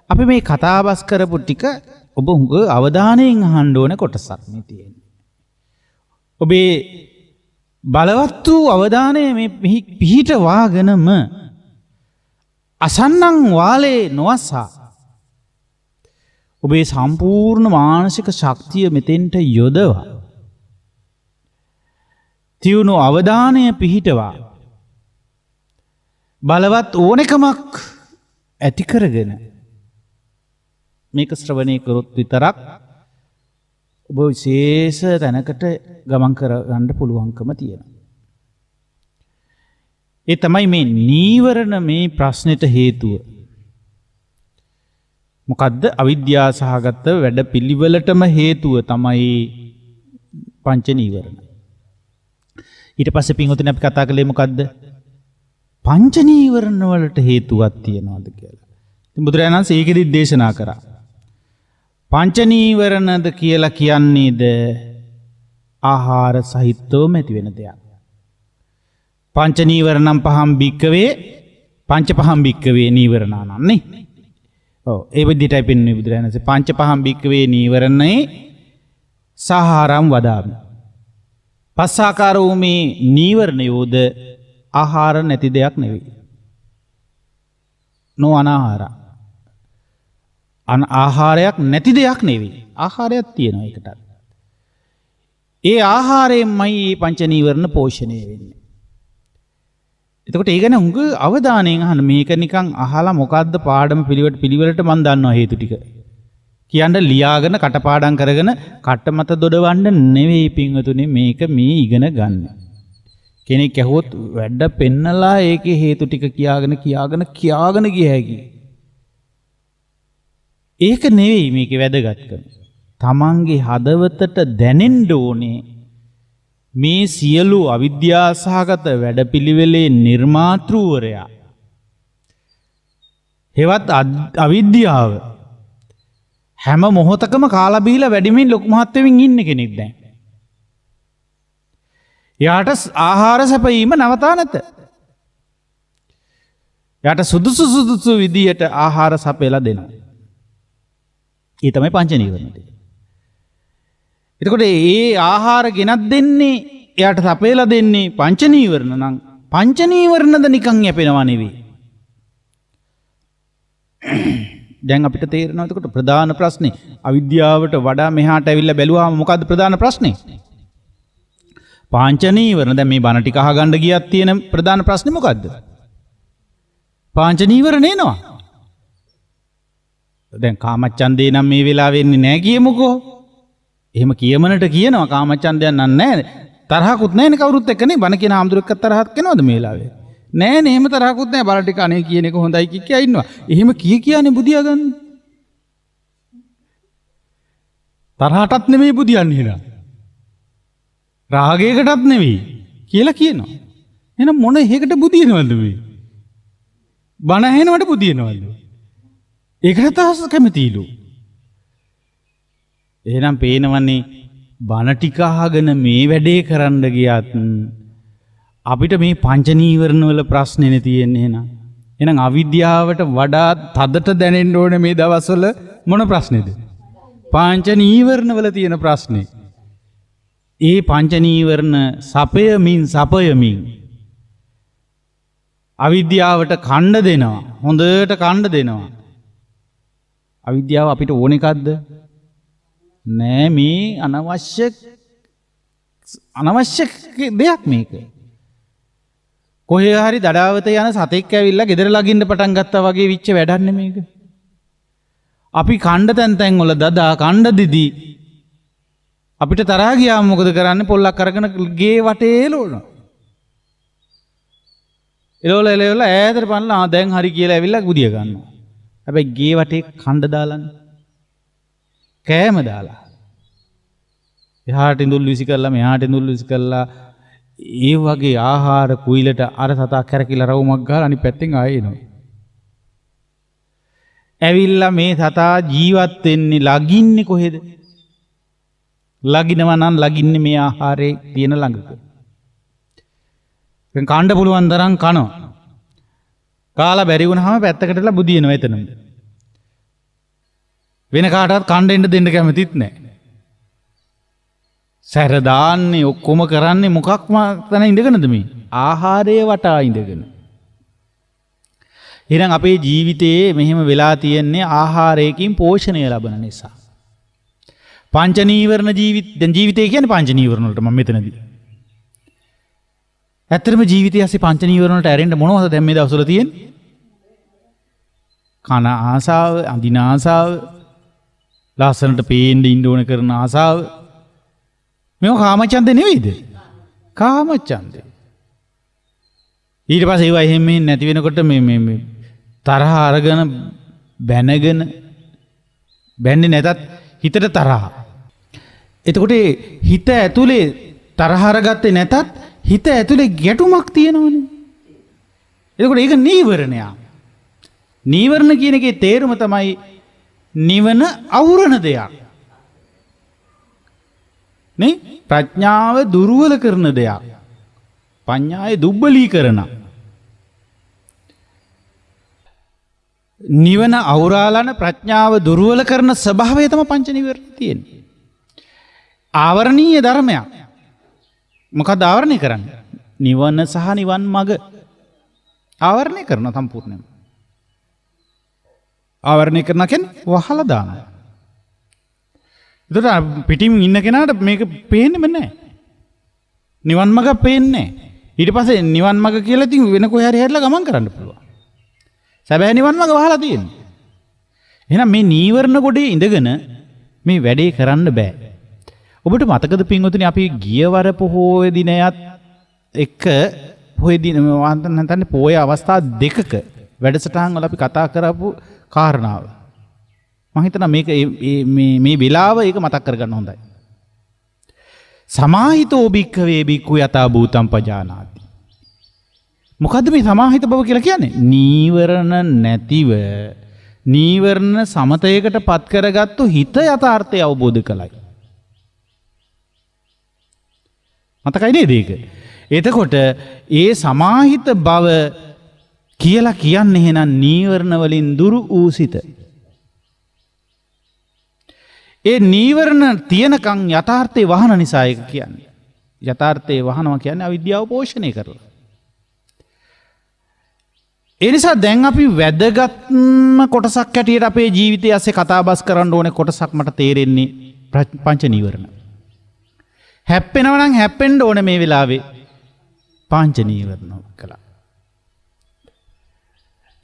Speaker 2: අපි මේ කතාබස් කරපු ටික ඔබ හුඟ අවධානයෙන් අහන්න ඕන කොටසක් මේ තියෙන්නේ. ඔබේ බලවත් වූ අවධානය මේ පිහිට වාගෙනම අසන්නං වාලේ නොවසා ඔබේ සම්පූර්ණ මානසික ශක්තිය මෙතෙන්ට යොදවා තියුණු අවධානය පිහිටවා බලවත් ඕනෙකමක් ඇති කරගෙන මේක ශ්‍රවණය කරොත් විතරක් ඔබ විශේෂ තැනකට ගමන් කරගන්න පුළුවන්කම තියෙනවා. ඒ තමයි මේ නීවරණ මේ ප්‍රශ්නෙට හේතුව. මොකද්ද? අවිද්‍යා සහගත වැඩ පිළිවෙලටම හේතුව තමයි පංච නීවරණ. ඊට පස්සේ පින්වතුනි අපි කතා කළේ මොකද්ද? පංච නීවරණ වලට හේතුවක් තියනවාද කියලා. ඉතින් බුදුරජාණන් වහන්සේ ඒකෙදි දේශනා කරා. පංච නීවරණද කියලා කියන්නේද ආහාර සහිතවම ඇති වෙන දෙයක්. පංච නීවරණම් පහම් භික්කවේ පංච පහම් භික්කවේ නීවරණානන්නේ. ඔව් ඒ විදිහටයි පෙන්වන්නේ බුදුරජාණන් වහන්සේ. පංච පහම් භික්කවේ නීවරණේ සාහාරම් වදාමි. පස්සාකාරෝ මේ නීවරණයෝද ආහාර නැති දෙයක් නෙවෙයි. නොඅනාහාර. ආහාරයක් නැති දෙයක් නෙවෙයි. ආහාරයක් තියෙනවා ඒකටත්. ඒ ආහාරයෙන්මයි මේ පංච නීවරණ පෝෂණය වෙන්නේ. එතකොට ඒක ගැන උඟ අවධානයෙන් අහන්න. මේක නිකන් අහලා මොකද්ද පාඩම පිළිවෙලට මම දන්නවා හේතු ටික. කියන්න ලියාගෙන කටපාඩම් කරගෙන කට මත දොඩවන්න නෙවෙයි පින්වතුනි මේක මේ ඉගෙන ගන්න. කෙනෙක් ඇහුවොත් වැඩ පෙන්නලා ඒකේ හේතු ටික කියාගෙන ගිය හැකි. ඒක නෙවෙයි මේකේ වැදගත්කම. තමන්ගේ හදවතට දැනෙන්න ඕනේ මේ සියලු අවිද්‍යාසහගත වැඩපිළිවෙලේ නිර්මාතෘවරයා. හෙවත් අවිද්‍යාව හැම මොහොතකම කාලා බීලා වැඩිමින් ලොකු මහත් වෙමින් ඉන්න කෙනෙක් දැන්. යාට ආහාර සැපයීම නවතා නැත. යාට සුදුසු විදියට ආහාර සපයලා දෙනවා. ඒ තමයි පංච නීවරණ. එතකොට ඒ ආහාර ගෙනත් දෙන්නේ එයාට සපයලා දෙන්නේ පංච නීවරණ නම් පංච නීවරණද නිකන් යැපෙනවා නෙවෙයි. දැන් අපිට තේරෙනවා එතකොට ප්‍රධාන ප්‍රශ්නේ අවිද්‍යාවට වඩා මෙහාට ඇවිල්ලා බැලුවාම මොකද්ද ප්‍රධාන ප්‍රශ්නේ? පංච නීවරණ. දැන් මේ බණ ටික අහගන්න ගියත් තියෙන ප්‍රධාන ප්‍රශ්නේ මොකද්ද? පංච නීවරණ එනවා. දැන් කාමච්ඡන්දේ නම් මේ වෙලාවෙ වෙන්නේ නැහැ කියමුකෝ. එහෙම කියමනට කියනවා කාමච්ඡන්දයක් නෑ. තරහකුත් නැහැනේ කවුරුත් එක්කනේ. බණ කියන ආම්දුරෙක්ක තරහක් කෙනවද මේ වෙලාවේ? නෑනේ එහෙම තරහකුත් නැහැ. බල ටික අනේ කියන එක හොඳයි කිය ඉන්නවා. එහෙම කියන්නේ බුදියා ගන්න. තරහටත් නෙමෙයි බුදියන්නේ නේද? රාගයකටත් නෙවෙයි කියලා කියනවා. එහෙනම් මොන හේකට බුදිනවද මේ? බණ ඇහෙනවට බුදිනවද? ඒකට තහස කැමතිලු. එහෙනම් පේනවන්නේ බණ ටික අහගෙන මේ වැඩේ කරන්න ගියත් අපිට මේ පංච නීවරණ වල ප්‍රශ්නේ තියෙන්නේ එහෙනම්. එහෙනම් අවිද්‍යාවට වඩා තදට දැනෙන්න ඕනේ මේ දවස්වල මොන ප්‍රශ්නේද? පංච නීවරණ වල තියෙන ප්‍රශ්නේ. ඒ පංච නීවරණ සපයමින් අවිද්‍යාවට කණ්ඩ දෙනවා. හොඳට කණ්ඩ දෙනවා. අවිද්‍යාව අපිට ඕන එකක්ද? නෑ මේ අනවශ්‍ය දෙයක් මේක. කොහේ හරි දඩාවත යන සතෙක් ඇවිල්ලා ගෙදර ළඟින්න පටන් ගත්තා වගේ විච්ච වැඩක් මේක. අපි කණ්ඩ තැන් වල දදා කණ්ඩ දිදී අපිට තරහා ගියාම මොකද කරන්නේ? පොල්ලක් අරගෙන ගේ වටේ එලවනවා. එලවලා ඈතට පන්නලා දැන් හරි කියලා ඇවිල්ලා බුදිය ගන්නවා. හැබැයි ගේ වටේ කණ්ඩ දාලානේ. කෑම දාලා. එහාට ඉඳුල් විසි කරලා මෙහාට ඉඳුල් විසි කරලා ඒ වගේ ආහාර කුයිලට අර සතා කැරකිලා රවුමක් ගහලා අනිත් පැත්තෙන් ආයෙ එනවා. ඇවිල්ලා මේ සතා ජීවත් වෙන්නේ ලගින්නේ කොහෙද? ලගිනවා නම් ලගින්නේ මේ ආහාරේ තියෙන ළඟක. දැන් කන්න පුළුවන් තරම් කනවා. කාලා බැරි වුණාම පැත්තකටලා බුදිනවා එතනම. වෙන කාටවත් කණ්ඩ දෙන්න කැමතිත් නැහැ. සැර දාන්නේ ඔක්කොම කරන්නේ මොකක් තන ඉඳගෙනද මේ? ආහාරය වටා ඉඳගෙන. එහෙනම් අපේ ජීවිතයේ මෙහෙම වෙලා තියෙන්නේ ආහාරයකින් පෝෂණය ලැබෙන නිසා. පංච නීවරණ ජීවිතය කියන්නේ පංච නීවරණ වලට මම මෙතනදී. ඇත්තටම ජීවිතය ඇස්සේ පංච නීවරණ වලට ඇරෙන්න මොනවද දැන් මේ දවස්වල තියෙන්නේ? කන ආසාව, අඳින ආසාව, ලස්සනට පේන්න ඉන්න ඕන කරන ආසාව. මේක කාමච්ඡන්ද නෙවෙයිද? කාමච්ඡන්ද. ඊට පස්සේ ඒවා එහෙම නැති වෙනකොට මේ තරහ අරගෙන බැනගෙන බැන්නේ නැතත් හිතට තරහ. එතකොට හිත ඇතුලේ තරහ අරගත්තේ නැතත් හිත ඇතුලේ ගැටුමක් තියෙනවනේ. එතකොට ඒක නීවරණයක්. නීවරණ කියන එකේ තේරුම තමයි නිවන අවුරන දෙයක්. නේ? ප්‍රඥාව දුර්වල කරන දෙයක්. පඤ්ඤාය දුබ්බලීකරණ. නිවන අවුරාලන ප්‍රඥාව දුර්වල කරන ස්වභාවය තමයි පංච නීවරණ තියෙන්නේ. ආවරණීය ධර්මයක්. මොකක්ද ආවරණය කරන්නේ? නිවන සහ නිවන් මඟ ආවරණය කරන සම්පූර්ණයෙන්ම. ආවරණය කරන කෙනෙක් වහලා දානවා. ඒකට පිටින් ඉන්න කෙනාට මේක පේන්නෙම නැහැ. නිවන් මඟ පේන්නේ නැහැ. ඊට පස්සේ නිවන් මඟ කියලා ඉතින් වෙන කොහේ හරි හැරිලා ගමන් කරන්න පුළුවන්. සැබෑ නිවන් මඟ වහලා තියෙන්නේ. එහෙනම් මේ නීවරණ ගොඩේ ඉඳගෙන මේ වැඩේ කරන්න බෑ. ඔබට මතකද පින්වතුනි අපි ගියවර පොහොය දිනයත් එක්ක පොහොය දින නැත්නම් පොහොය අවස්ථා දෙකක වැඩසටහන් වල අපි කතා කරපු කාරණාව. මම හිතනවා මේක මේ වෙලාව ඒක මතක් කරගන්න හොඳයි. සමාහිතෝ භික්ඛවේ භික්ඛු යතා භූතං පජානාති. මොකද්ද මේ සමාහිත බව කියලා කියන්නේ? නීවරණ නැතිව නීවරණ සමතයකට පත් කරගත්තු හිත යථාර්ථය අවබෝධ කළයි. මතකයි නේද ඒක? එතකොට ඒ සමාහිත බව කියලා කියන්නේ එහෙනම් නීවරණ වලින් දුරු වූ සිත. ඒ නීවරණ තියනකම් යථාර්ථේ වහන නිසා ඒක කියන්නේ. යථාර්ථේ වහනවා කියන්නේ අවිද්‍යාව පෝෂණය කරලා. ඒ නිසා දැන් අපි වැදගත්ම කොටසක් හැටියට අපේ ජීවිතය ඇස්සේ කතාබස් කරන්න ඕනේ කොටසක් මට තේරෙන්නේ පංච නීවරණ. හැප්පෙනවා නම් හැප්පෙන්න ඕනේ මේ වෙලාවේ පංච නීවරණ කළා.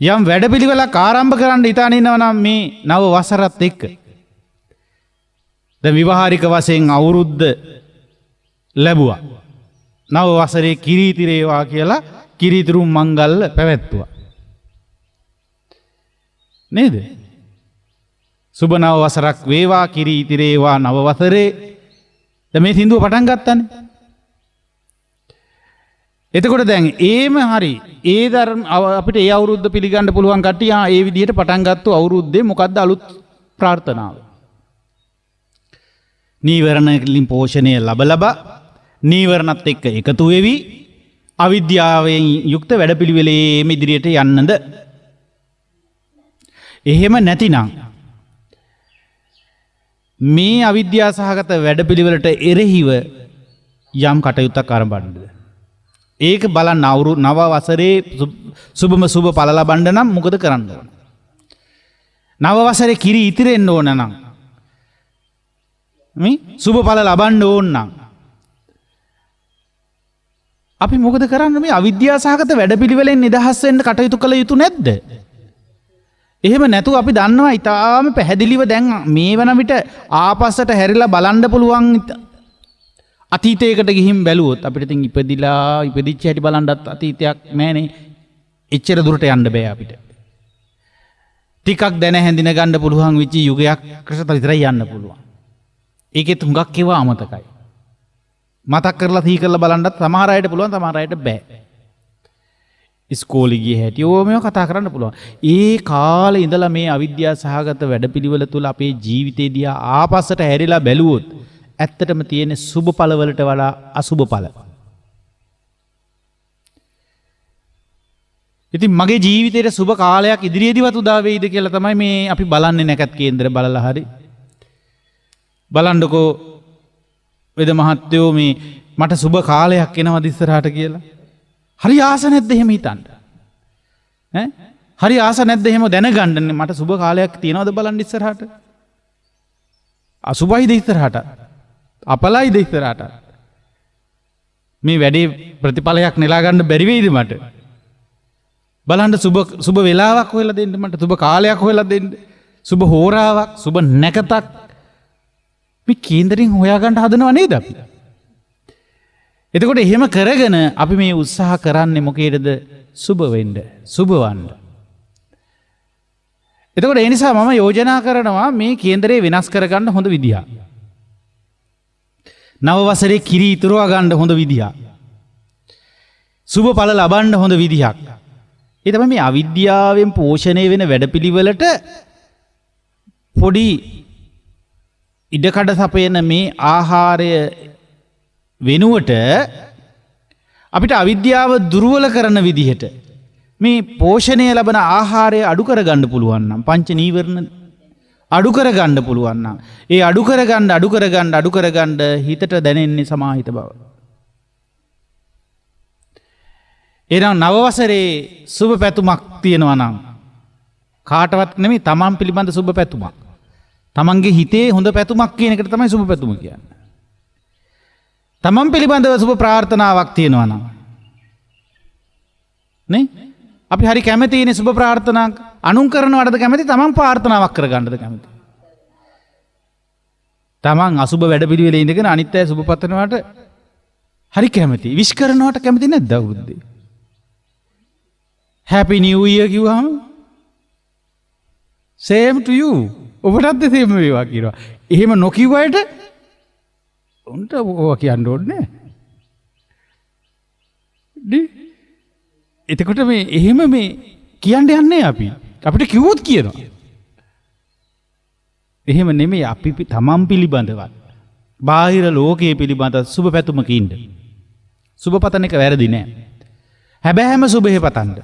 Speaker 2: යම් වැඩපිළිවෙලක් ආරම්භ කරන්න හිතාන ඉන්නවා නම් මේ නව වසරත් එක්ක දැන් විවාහාරික වශයෙන් අවුරුද්ද ලැබුවා. නව වසරේ කිරීතිරේවා කියලා කිරීතිරුම් මංගල්‍ය පැවැත්තුවා. නේද? සුබ නව වසරක් වේවා කිරීතිරේවා නව වසරේ. දැන් මේ සින්දුව පටන් ගත්තානේ. එතකොට දැන් ඒම හරි ඒ ධර්ම අපිට ඒ අවුරුද්ද පිළිගන්න පුළුවන් කට්ටිය ඒ විදිහට පටන් ගත්ත අවුරුද්දේ මොකද්ද අලුත් ප්‍රාර්ථනාව? නීවරණවලින් පෝෂණය ලබ නීවරණත් එක්ක එකතු වෙවි අවිද්‍යාවෙන් යුක්ත වැඩපිළිවෙලේ ඉදිරියට යන්නද? එහෙම නැතිනම් මේ අවිද්‍යාව සහගත වැඩපිළිවෙලට එරෙහිව යම් කටයුත්තක් ආරම්භ ඒක බලන්න අවුරුදු නව වසරේ සුබම සුබ ඵල ලබන්න නම් මොකද කරන්න ඕන? නව වසරේ කිරි ඉතිරෙන්න ඕන නම් මේ සුබ ඵල ලබන්න ඕන නම් අපි මොකද කරන්න? මේ අවිද්‍යාව සහගත වැඩපිළිවෙලෙන් නිදහස් වෙන්න කටයුතු කළ යුතු නැද්ද? එහෙම නැතුව අපි දන්නවා ඊටාම පැහැදිලිව දැන් මේ වන විට ආපස්සට හැරිලා බලන්න පුළුවන් අතීතයකට ගිහින් බැලුවොත් අපිට ඉතින් ඉපදිච්ච හැටි බලන්නත් අතීතයක් නැහනේ. එච්චර දුරට යන්න බෑ අපිට. ටිකක් දැන හැඳින ගන්න පුළුවන් විචි යුගයක් කට විතරයි යන්න පුළුවන්. ඒකෙත් හුඟක් ඒවා අමතකයි. මතක් කරලා තී කරලා බලන්නත් සමහර අයට පුළුවන්, සමහර අයට බෑ. ඉස්කෝලේ ගිය හැටි ඕව මේව කතා කරන්න පුළුවන්. ඒ කාලේ ඉඳලා මේ අවිද්‍යාව සහගත වැඩපිළිවෙල තුල අපේ ජීවිතේ දිහා ආපස්සට හැරිලා බැලුවොත් ඇත්තටම තියෙන සුබ ඵල වලට වඩා අසුබ ඵල. ඉතින් මගේ ජීවිතේට සුබ කාලයක් ඉදිරියේදීවත් උදා වෙයිද කියලා තමයි මේ අපි බලන්නේ නැකත් කේන්දර බලලා හරි. බලන්නකෝ වේද මහත්තයෝ මේ මට සුබ කාලයක් එනවද ඉස්සරහට කියලා. හරි ආස නැද්ද එහෙම හිතන්න? ඈ හරි ආස නැද්ද එහෙම දැනගන්න මට සුබ කාලයක් තියෙනවද බලන්න ඉස්සරහට? අසුබයිද ඉස්සරහට? අපලයිද ඉස්සරහට? මේ වැඩේ ප්‍රතිඵලයක් නෙලා ගන්න බැරි වෙයිද මට? බලන්න සුබ වෙලාවක් හොයලා දෙන්න මට, සුබ කාලයක් හොයලා දෙන්න, සුබ හෝරාවක්, සුබ නැකතක් මේ කේන්දරින් හොයාගන්න හදනව නේද අපි? එතකොට එහෙම කරගෙන අපි මේ උත්සාහ කරන්නේ මොකේද? සුබ වෙන්න, සුබවන්න. එතකොට ඒ නිසා මම යෝජනා කරනවා මේ කේන්දරේ වෙනස් කරගන්න හොඳ විදිහක්. නව වසරේ කිරි ඉතුරුවා ගන්න හොඳ විදිහක්. සුබ ඵල ලබන්න හොඳ විදිහක්. ඒ තමයි මේ අවිද්‍යාවෙන් පෝෂණය වෙන වැඩපිළිවෙලට පොඩි ඉඩකඩ සපයන මේ ආහාරය වෙනුවට අපිට අවිද්‍යාව දුර්වල කරන විදිහට මේ පෝෂණය ලබන ආහාරය අඩු කරගන්න පුළුවන් නම්, පංච නීවරණ අඩු කරගන්න පුළුවන් නම්, ඒ අඩු කරගන්න හිතට දැනෙන්නේ සමාහිත බව. එහෙනම් නව වසරේ සුබ පැතුමක් තියෙනවා නම් කාටවත් නෙමෙයි තමන් පිළිබඳ සුබ පැතුමක්. තමන්ගේ හිතේ හොඳ පැතුමක් කියන එකට තමයි සුබ පැතුම කියන්නේ. තමන් පිළිබඳව සුබ ප්‍රාර්ථනාවක් තියෙනවා නම් නේ අපි හරි කැමතිනේ සුබ ප්‍රාර්ථනා අනුන් කරනවටද කැමති තමන් ප්‍රාර්ථනාවක් කරගන්නද කැමති. තමන් අසුබ වැඩපිළිවෙලේ ඉඳගෙන අනිත් අය සුබ පතනවට හරි කැමති. විශ් කරනවට කැමති නැද්ද අවුරුද්දේ? Happy New Year කිව්වහම same to you. ඔබටත් same වේවා කියනවා. එහෙම නොකියුව අයට උන්ට ඔවා කියන්න ඕනේ නේ. එතකොට මේ එහෙම මේ කියන්න යන්නේ අපි. අපිට කිව්වොත් කියනවා. එහෙම නෙමෙයි අපි තමන් පිළිබඳවත් බාහිර ලෝකයේ පිළිබඳ සුබ පැතුමක ඉන්න. සුබ පතන එක වැරදි නෑ. හැබැයිම සුබේ පතන්න.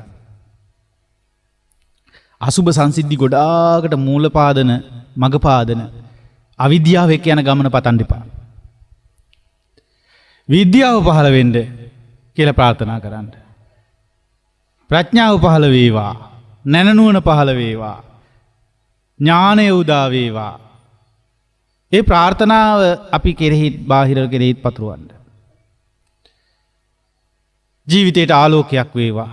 Speaker 2: අසුබ සංසිද්ධි ගොඩාකට මූල පාදන මග පාදන අවිද්‍යාව එක්ක යන ගමන පතන්න එපා. විද්‍යාව පහළ වෙන්න කියලා ප්‍රාර්ථනා කරන්න. ප්‍රඥාව පහළ වේවා. නැනනුවන පහළ වේවා. ඥානය උදා වේවා. ඒ ප්‍රාර්ථනාව අපි කෙරෙහි බාහිර කෙරෙහිත් පතුරවන්න. ජීවිතයට ආලෝකයක් වේවා.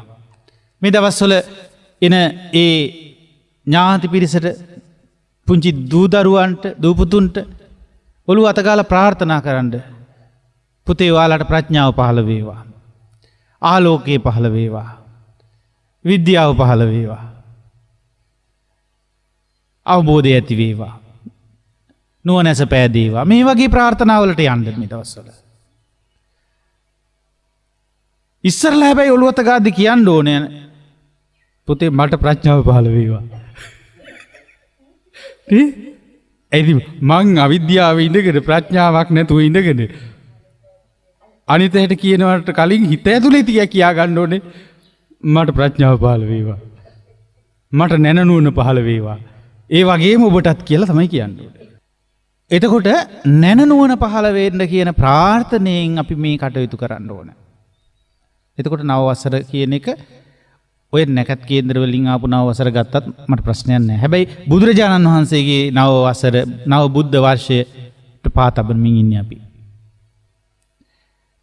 Speaker 2: මේ දවස්වල එන ඒ ඥාති පිරිසට පුංචි දූ දරුවන්ට දූපුතුන්ට ඔළුව අතගාලා ප්‍රාර්ථනා කරන්න. පුතේ ඔයාලට ප්‍රඥාව පහළ වේවා. ආලෝකය පහළ වේවා. විද්‍යාව පහළ වේවා. අවබෝධය ඇති වේවා. නුවණැස පෑදේවා. මේ වගේ ප්‍රාර්ථනාවලට යන්න මේ දවස්වල. ඉස්සරලා හැබැයි ඔළුව අතගාද්දි කියන්න ඕනේ පුතේ මට ප්‍රඥාව පහළ වේවා. ඇයි මං අවිද්‍යාවේ ඉඳගෙන ප්‍රඥාවක් නැතුව ඉඳගෙන අනිතයට කියනවට කලින් හිත ඇතුලේ කියා ගන්න ඕනේ මට ප්‍රඥාව පහළ වේවා. මට නැනනුවන පහළ වේවා. ඒ වගේම ඔබටත් කියලා තමයි කියන්න ඕනේ. එතකොට නැනනුවන පහළ වෙන්න කියන ප්‍රාර්ථනාවෙන් අපි මේ කටයුතු කරන්න ඕනේ. එතකොට නව වසර කියන එක ඔය නැකත් කේන්දර වලින් ආපු නව වසර ගත්තත් මට ප්‍රශ්නයක් නැහැ. හැබැයි බුදුරජාණන් වහන්සේගේ නව වසර නව බුද්ධ වර්ෂයට පාතබමින් ඉන්නේ අපි.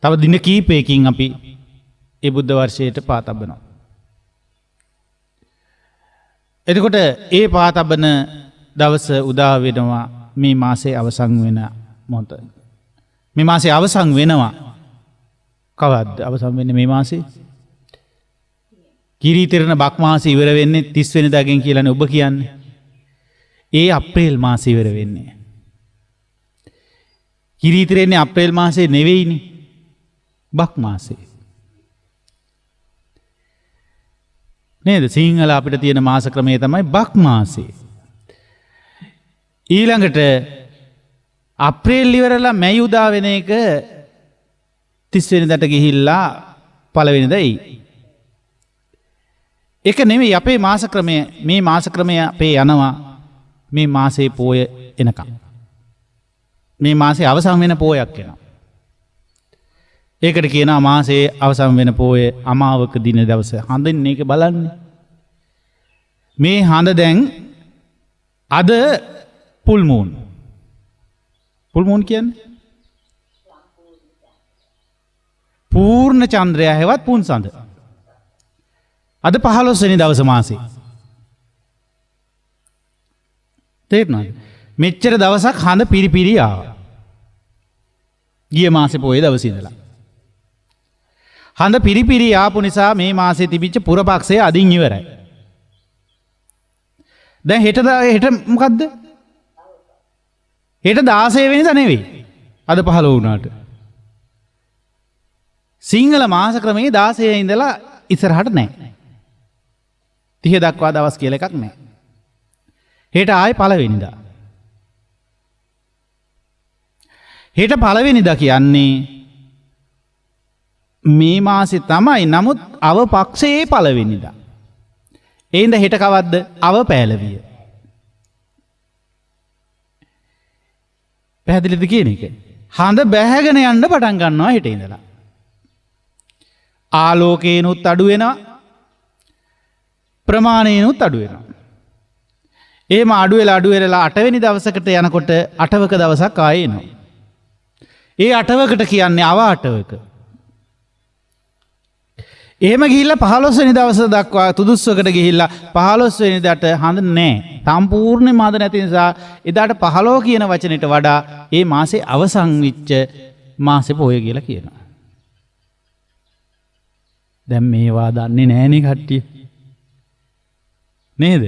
Speaker 2: තව දින කීපයකින් අපි ඒ බුද්ධ වර්ෂයට පාතබනවා. එතකොට ඒ පාතබන දවස උදා වෙනවා මේ මාසේ අවසන් වෙන මොහොත. මේ මාසේ අවසන් වෙනවා. කවද්ද අවසන් වෙන්නේ මේ මාසේ? කිරිතෙරණ බක් මාසෙ ඉවර වෙන්නේ 30 වෙනිදාගෙන් කියලානේ ඔබ කියන්නේ. ඒ අප්‍රේල් මාසෙ ඉවර වෙන්නේ. කිරිතෙරෙන්නේ අප්‍රේල් මාසෙ නෙවෙයිනේ. බක් මාසෙ. නේද? සිංහල අපිට තියෙන මාස ක්‍රමය තමයි බක් මාසෙ. ඊළඟට අප්‍රේල් ඉවරලා මැයි උදා වෙන එක 30 වෙනිදාට ගිහිල්ලා පළවෙනිදා එයි. ඒක නෙමෙයි අපේ මාස ක්‍රමය. මේ මාස ක්‍රමය අපේ යනවා මේ මාසේ පෝය එනකම්. මේ මාසේ අවසන් වෙන පෝයක් එනවා. ඒකට කියනවා මාසේ අවසන් වෙන පෝය අමාවක දින දවස. හඳින් මේක බලන්න. මේ හඳ දැන් අද පුල් මූන්. පුල් මූන් කියන්නේ පූර්ණ චන්ද්‍රයා හැවත් පුන් සඳ. අද 15 වෙනි දවස මාසේ. තේරුණාද? මෙච්චර දවසක් හඳ පිරිපිරි ආවා. ගිය මාසේ පොයේ දවසේ ඉඳලා. හඳ පිරිපිරි ආපු නිසා මේ මාසේ තිබිච්ච පුරපක්ෂය අදින් ඉවරයි. දැන් හෙට මොකද්ද? හෙට 16 වෙනිදා නෙවෙයි. අද 15 වුණාට. සිංහල මාස ක්‍රමයේ 16 ඉඳලා ඉස්සරහට නැහැ. 30 දක්වා දවස් කියලා එකක් නැහැ. හෙට ආයේ පළවෙනිදා. හෙට පළවෙනිදා කියන්නේ මේ මාසේ තමයි. නමුත් අව පක්ෂයේ පළවෙනිදා. එහෙනම් හෙට කවද්ද? අව පෑලවිය. පැහැදිලිද කියන එක? හඳ බැහැගෙන යන්න පටන් ගන්නවා හෙට ඉඳලා. ආලෝකේනොත් අඩු වෙනවා. ප්‍රමාණයනොත් අඩු වෙනවා. ඒම අඩු වෙලා 8 වෙනි දවසකට යනකොට 8වක දවසක් ආයේ එනවා. ඒ 8වකට කියන්නේ අව 8වක. එහෙම ගිහිල්ලා 15 වෙනි දවස දක්වා තුදුස්සකට ගිහිල්ලා 15 වෙනිදාට හඳ නැහැ. සම්පූර්ණයෙන්ම හඳ නැති නිසා එදාට 15 කියන වචනෙට වඩා ඒ මාසේ අවසන් වෙච්ච මාසේ පොය කියලා කියනවා. දැන් මේවා දන්නේ නැහනේ කට්ටිය. නේද?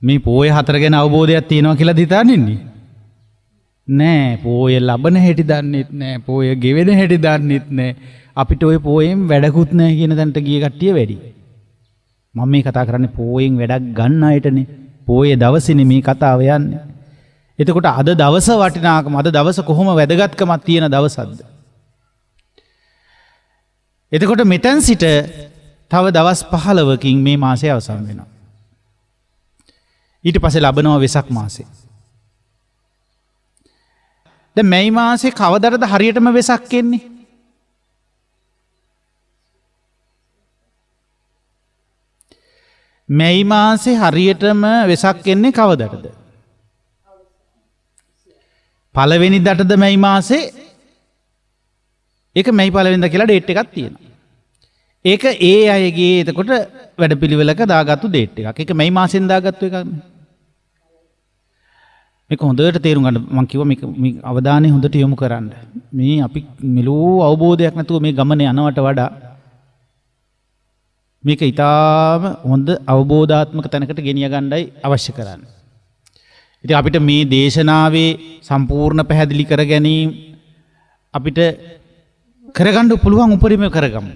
Speaker 2: මේ පොය 4 ගැන අවබෝධයක් තියෙනවා කියලා හිතන්නේ නෑ. පොය ලබන හැටි දන්නෙත් නෑ. පොය ගෙවෙන හැටි දන්නෙත් නෑ. අපිට ඔය පොයෙන් වැඩකුත් නෑ කියන තැනට ගිය කට්ටිය වැඩි. මම මේ කතා කරන්නේ පොයෙන් වැඩක් ගන්න අයටනේ. පොයේ දවසේනේ මේ කතාව යන්නේ. එතකොට අද දවස වටිනාකම, අද දවස කොහොම වැදගත්කමක් තියෙන දවසක්ද? එතකොට මෙතෙන් සිට තව දවස් 15කින් මේ මාසය අවසන් වෙනවා. ඊට පස්සේ ලබනවා වෙසක් මාසේ. දැන් මේ මාසේ කවදටද හරියටම වෙසක් එන්නේ? මේ මාසේ හරියටම වෙසක් එන්නේ කවදටද? පළවෙනිදටද මේ මාසේ? ඒක මේ පළවෙනිදා කියලා ඩේට් එකක් තියෙනවා. ඒක ඒ අයගේ එතකොට වැඩපිළිවෙලක දාගත්තු ඩේට් එකක්. ඒක මේ මාසෙන් දාගත්තු එකක් නේ. මේක හොඳට තේරුම් ගන්න. මම කිව්වා මේ අවධානය හොඳට යොමු කරන්න. මේ අපි මෙලෝ අවබෝධයක් නැතුව මේ ගමනේ යනවට වඩා මේක ඊටාම හොඳ අවබෝධාත්මක තැනකට ගෙනිය ගන්නයි අවශ්‍ය කරන්නේ. ඉතින් අපිට මේ දේශනාවේ සම්පූර්ණ පැහැදිලි කර ගැනීම අපිට කරගන්න පුළුවන් උපරිම කරගමු.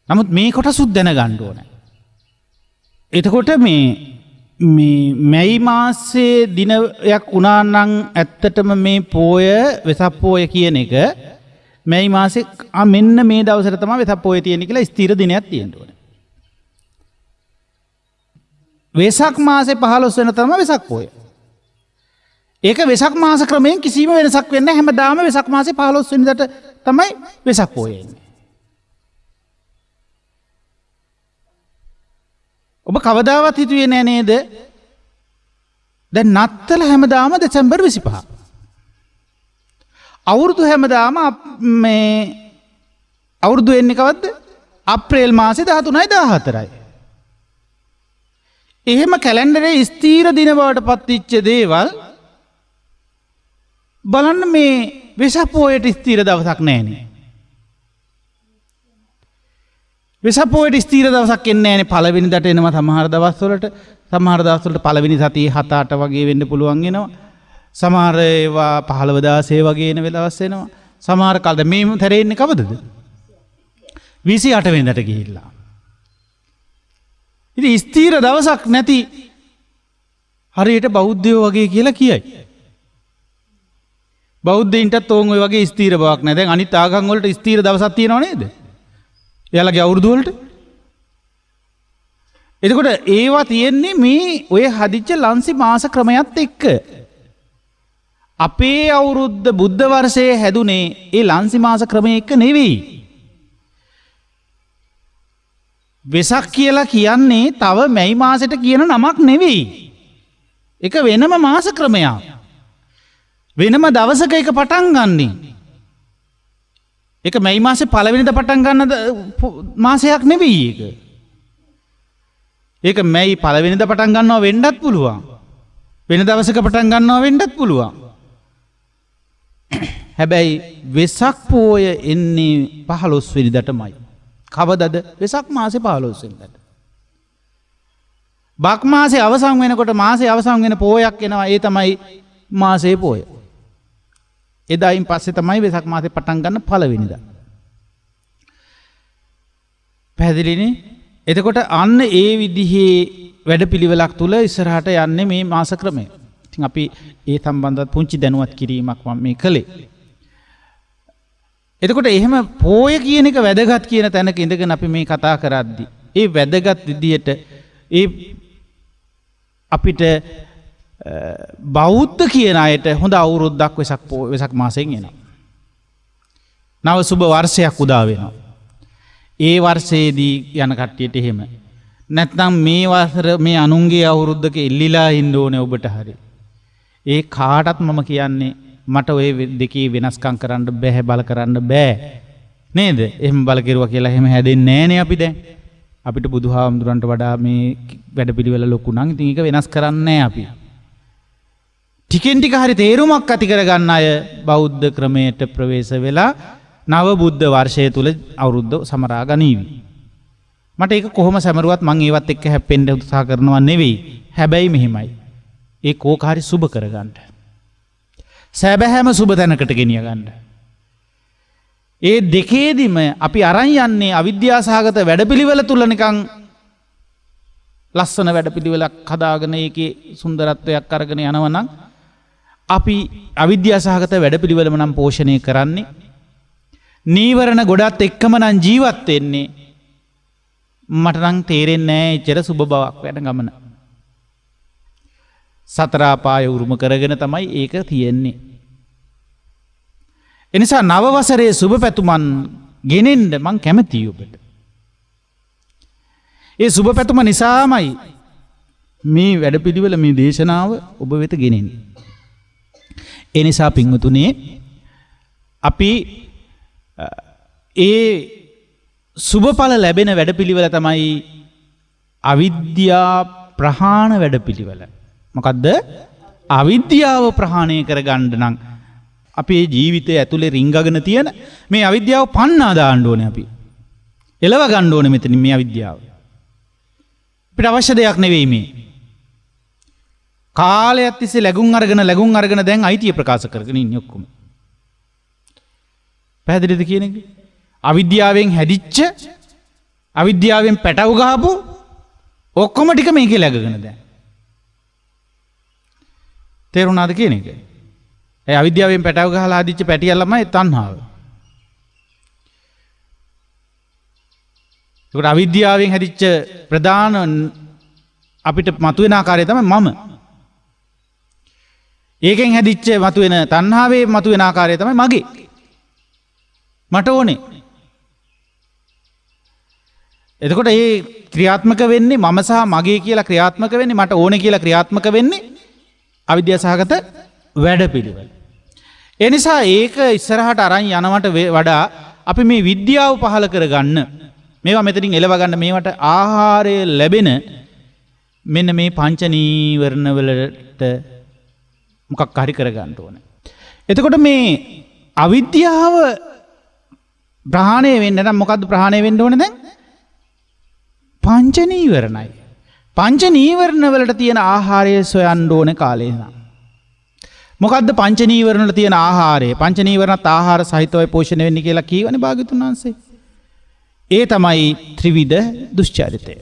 Speaker 2: නමුත් මේ කොටසුත් දැනගන්න ඕනේ. එතකොට මේ මාසේ දිනයක් වුණා නම් ඇත්තටම මේ පෝය වෙසක් පෝය කියන එක මේ මාසේ මෙන්න මේ දවසට තමයි වෙසක් පෝය තියෙන්නේ කියලා ස්ථිර දිනයක් තියෙන්න ඕනේ. වෙසක් මාසේ 15 වෙනි තමයි වෙසක් පෝය. ඒක වෙසක් මාස ක්‍රමයෙන් කිසිම වෙනසක් වෙන්නේ නැහැ. හැමදාම වෙසක් මාසේ 15 වෙනිදාට තමයි වෙසක් පෝය එන්නේ. ඔබ කවදාවත් හිතුවේ නෑ නේද? දැන් නත්තල හැමදාම දෙසැම්බර් 25. අවුරුදු හැමදාම මේ අවුරුදු එන්නේ කවද්ද? අප්‍රේල් මාසේ 13යි 14යි. එහෙම කැලෙන්ඩරේ ස්ථීර දින බවට පත්විච්ච දේවල් බලන්න මේ වෙසක් පෝයට ස්ථීර දවසක් නෑනේ. වෙසක් පෝයට ස්ථීර දවසක් එන්නේ නෑනේ. පළවෙනිදට එනවා සමහර දවස්වලට. සමහර දවස්වලට පළවෙනි සතියේ 7-8 වගේ වෙන්න පුළුවන් වෙනවා. සමහර ඒවා 15-16 වගේ එන වෙලාවස් එනවා. සමහර කාලද මේ තරේ ඉන්නේ කවදද? 28 වෙනිදාට ගිහිල්ලා. ඉතින් ස්ථීර දවසක් නැති හරියට බෞද්ධයෝ වගේ කියලා කියයි. බෞද්ධයින්ටත් ඕන් ඔය වගේ ස්ථීර බවක් නැහැ. දැන් අනිත් ආගම් වලට ස්ථීර දවසක් තියෙනව නේද? එයාලගේ අවුරුදු වලට. එතකොට ඒවා තියෙන්නේ මේ ඔය හදිච්ච ලන්සි මාස ක්‍රමයත් එක්ක. අපේ අවුරුද්ද බුද්ධ වර්ෂයේ හැදුනේ ඒ ලන්සි මාස ක්‍රමය එක්ක නෙවෙයි. වෙසක් කියලා කියන්නේ තව මැයි මාසෙට කියන නමක් නෙවෙයි. ඒක වෙනම මාස ක්‍රමයක්. වෙනම දවසක එක පටන් ගන්නේ. ඒක මැයි මාසේ පළවෙනිදා පටන් ගන්න මාසයක් නෙවෙයි ඒක. ඒක මැයි පළවෙනිදා පටන් ගන්නවා වෙන්නත් පුළුවන්. වෙන දවසක පටන් ගන්නවා වෙන්නත් පුළුවන්. හැබැයි වෙසක් පෝය එන්නේ 15 වෙනිදාටමයි. කවදද? වෙසක් මාසේ 15 වෙනිදාට. බක් මාසේ අවසන් වෙනකොට මාසේ අවසන් වෙන පෝයක් එනවා. ඒ තමයි මාසේ පෝය. එදායින් පස්සේ තමයි වෙසක් මාසේ පටන් ගන්න පළවෙනිදා. පැහැදිලිනේ? එතකොට අන්න ඒ විදිහේ වැඩපිළිවෙලක් තුල ඉස්සරහට යන්නේ මේ මාස ක්‍රමය. ඉතින් අපි ඒ සම්බන්ධව පුංචි දැනුවත් කිරීමක් මම මේ කළේ. එතකොට එහෙම පෝය කියන එක වැදගත් කියන තැනක ඉඳගෙන අපි මේ කතා කරද්දී ඒ වැදගත් විදියට ඒ අපිට බෞද්ධ කියන අයට හොඳ අවුරුද්දක් වෙසක් මාසෙන් එනවා. නව සුබ වර්ෂයක් උදා වෙනවා. ඒ වර්ෂයේදී යන කට්ටියට එහෙම නැත්නම් මේ වසර මේ අනුන්ගේ අවුරුද්දක එල්ලිලා ඉන්න ඕනේ ඔබට හරි. ඒ කාටත් මම කියන්නේ මට ওই දෙකේ වෙනස්කම් කරන්න බෑ බල කරන්න බෑ. නේද? එහෙම බල කෙරුවා කියලා එහෙම හැදෙන්නේ නෑනේ අපි දැන්. අපිට බුදුහාමුදුරන්ට වඩා මේ වැඩපිළිවෙල ලොකු නම් ඉතින් ඒක වෙනස් කරන්නේ නෑ අපි. ටිකෙන් ටික හරි තේරුමක් ඇති කරගන්න අය බෞද්ධ ක්‍රමයට ප්‍රවේශ වෙලා නව බුද්ධ වර්ෂය තුල අවුරුද්ද සමරා ගනීවි. මට ඒක කොහොම සැමරුවත් මං ඒවත් එක්ක හැප්පෙන්න උත්සාහ කරනවා නෙවෙයි. හැබැයි මෙහිමයි. ඒ කෝකාරි සුබ කරගන්න. සැබෑම සුබ තැනකට ගෙනිය ගන්න. ඒ දෙකේදීම අපි අරන් යන්නේ අවිද්‍යාසහගත වැඩපිළිවෙල තුල නිකන් ලස්සන වැඩපිළිවෙලක් හදාගෙන ඒකේ සුන්දරත්වයක් අරගෙන යනවා නම් අපි අවිද්‍යාසහගත වැඩපිළිවෙලම නම් පෝෂණය කරන්නේ. නීවරණ ගොඩත් එක්කම නම් ජීවත් වෙන්නේ. මට නම් තේරෙන්නේ නැහැ එච්චර සුබ බවක් වැඩ ගමන. සතර අපාය උරුම කරගෙන තමයි ඒක තියෙන්නේ. එනිසා නව වසරේ සුබ පැතුමන් ගෙනෙන්න මං කැමතියි ඔබට. ඒ සුබ පැතුම නිසාමයි මේ වැඩපිළිවෙල මේ දේශනාව ඔබ වෙත ගෙනෙන්නේ. ඒ නිසා පින්වතුනි අපි ඒ සුබඵල ලැබෙන වැඩපිළිවෙල තමයි අවිද්‍යා ප්‍රහාණ වැඩපිළිවෙල. මොකද්ද? අවිද්‍යාව ප්‍රහාණය කරගන්න නම් අපේ ජීවිතය ඇතුලේ රිංගගෙන තියෙන මේ අවිද්‍යාව පන්නා දාන්න ඕනේ අපි. එලව ගන්න ඕනේ මෙතන මේ අවිද්‍යාව. අපිට අවශ්‍ය දෙයක් නෙවෙයි මේ. කාලයක් තිස්සේ ලැබුම් අරගෙන දැන් අයිතිය ප්‍රකාශ කරගෙන ඉන්නේ ඔක්කොම. පැහැදිලිද කියන එක? අවිද්‍යාවෙන් හැදිච්ච අවිද්‍යාවෙන් පැටව ගහපු ඔක්කොම ටික මේකේ läගගෙන දැන්. තේරුණාද කියන එක? ඒ අවිද්‍යාවෙන් පැටව ගහලා හදිච්ච පැටියල්ලමයි තණ්හාව. ඒකට අවිද්‍යාවෙන් හැදිච්ච ප්‍රධාන අපිට මතුවෙන ආකාරය තමයි මම. ඒකෙන් හැදිච්ච මතුවෙන තණ්හාවේ මතුවෙන ආකාරය තමයි මගේ. මට ඕනේ. එතකොට මේ ක්‍රියාත්මක වෙන්නේ මම සහ මගේ කියලා ක්‍රියාත්මක වෙන්නේ මට ඕනේ කියලා ක්‍රියාත්මක වෙන්නේ අවිද්‍යාසහගත වැඩපිළිවෙල. ඒ නිසා ඒක ඉස්සරහට අරන් යනවට වඩා අපි මේ විද්‍යාව පහල කරගන්න මේවා මෙතනින් එලව ගන්න මේවට ආහාරය ලැබෙන මෙන්න මේ පංච නීවරණ වලට මොකක් හරි කරගන්න ඕනේ. එතකොට මේ අවිද්‍යාව ප්‍රහාණය වෙන්න නම් මොකද්ද ප්‍රහාණය වෙන්න ඕනේ දැන්? පංච නීවරණයි. පංච නීවරණ වලට තියෙන ආහාරය සොයන්න ඕනේ කාලේ නම්. මොකද්ද පංච නීවරණ වල තියෙන ආහාරය? පංච නීවරණත් ආහාර සහිතවයි පෝෂණය වෙන්නේ කියලා කියවනේ භාග්‍යතුන් වහන්සේ. ඒ තමයි ත්‍රිවිධ දුස්චරිතය.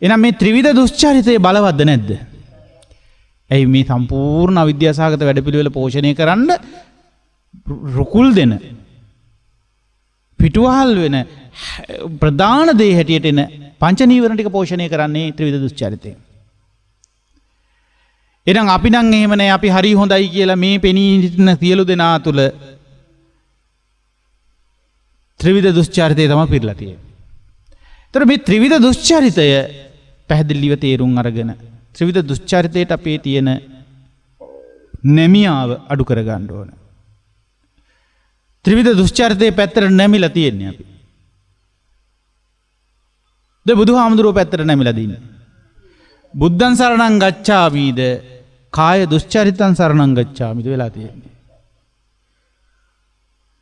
Speaker 2: එහෙනම් මේ ත්‍රිවිධ දුස්චරිතය බලවත්ද නැද්ද? ඇයි මේ සම්පූර්ණ අවිද්‍යාසහගත වැඩපිළිවෙල පෝෂණය කරන්න රුකුල් දෙන පිටුවහල් වෙන ප්‍රධාන දේ හැටියට එන පංච නීවරණ ටික පෝෂණය කරන්නේ ත්‍රිවිධ දුස්චරිතය. එහෙනම් අපි නම් එහෙම නැහැ අපි හරි හොඳයි කියලා මේ පෙනී සිටින සියලු දෙනා තුල ත්‍රිවිධ දුස්චරිතය තමයි පිරලා තියෙන්නේ. ඒතර මේ ත්‍රිවිධ දුස්චරිතය පැහැදිලිව තේරුම් අරගෙන ත්‍රිවිධ දුස්චරිතයට අපේ තියෙන නැමියාව අඩු කර ගන්න ඕන. ත්‍රිවිධ දුස්චරිතයේ පැත්තට නැමිලා තියෙන්නේ අපි. බුදුහාමුදුරුවෝ පැත්තට නැමිලා දින්නේ. බුද්ධං සරණං ගච්ඡාමිද කාය දුස්චරිතං සරණං ගච්ඡාමිද වෙලා තියෙන්නේ.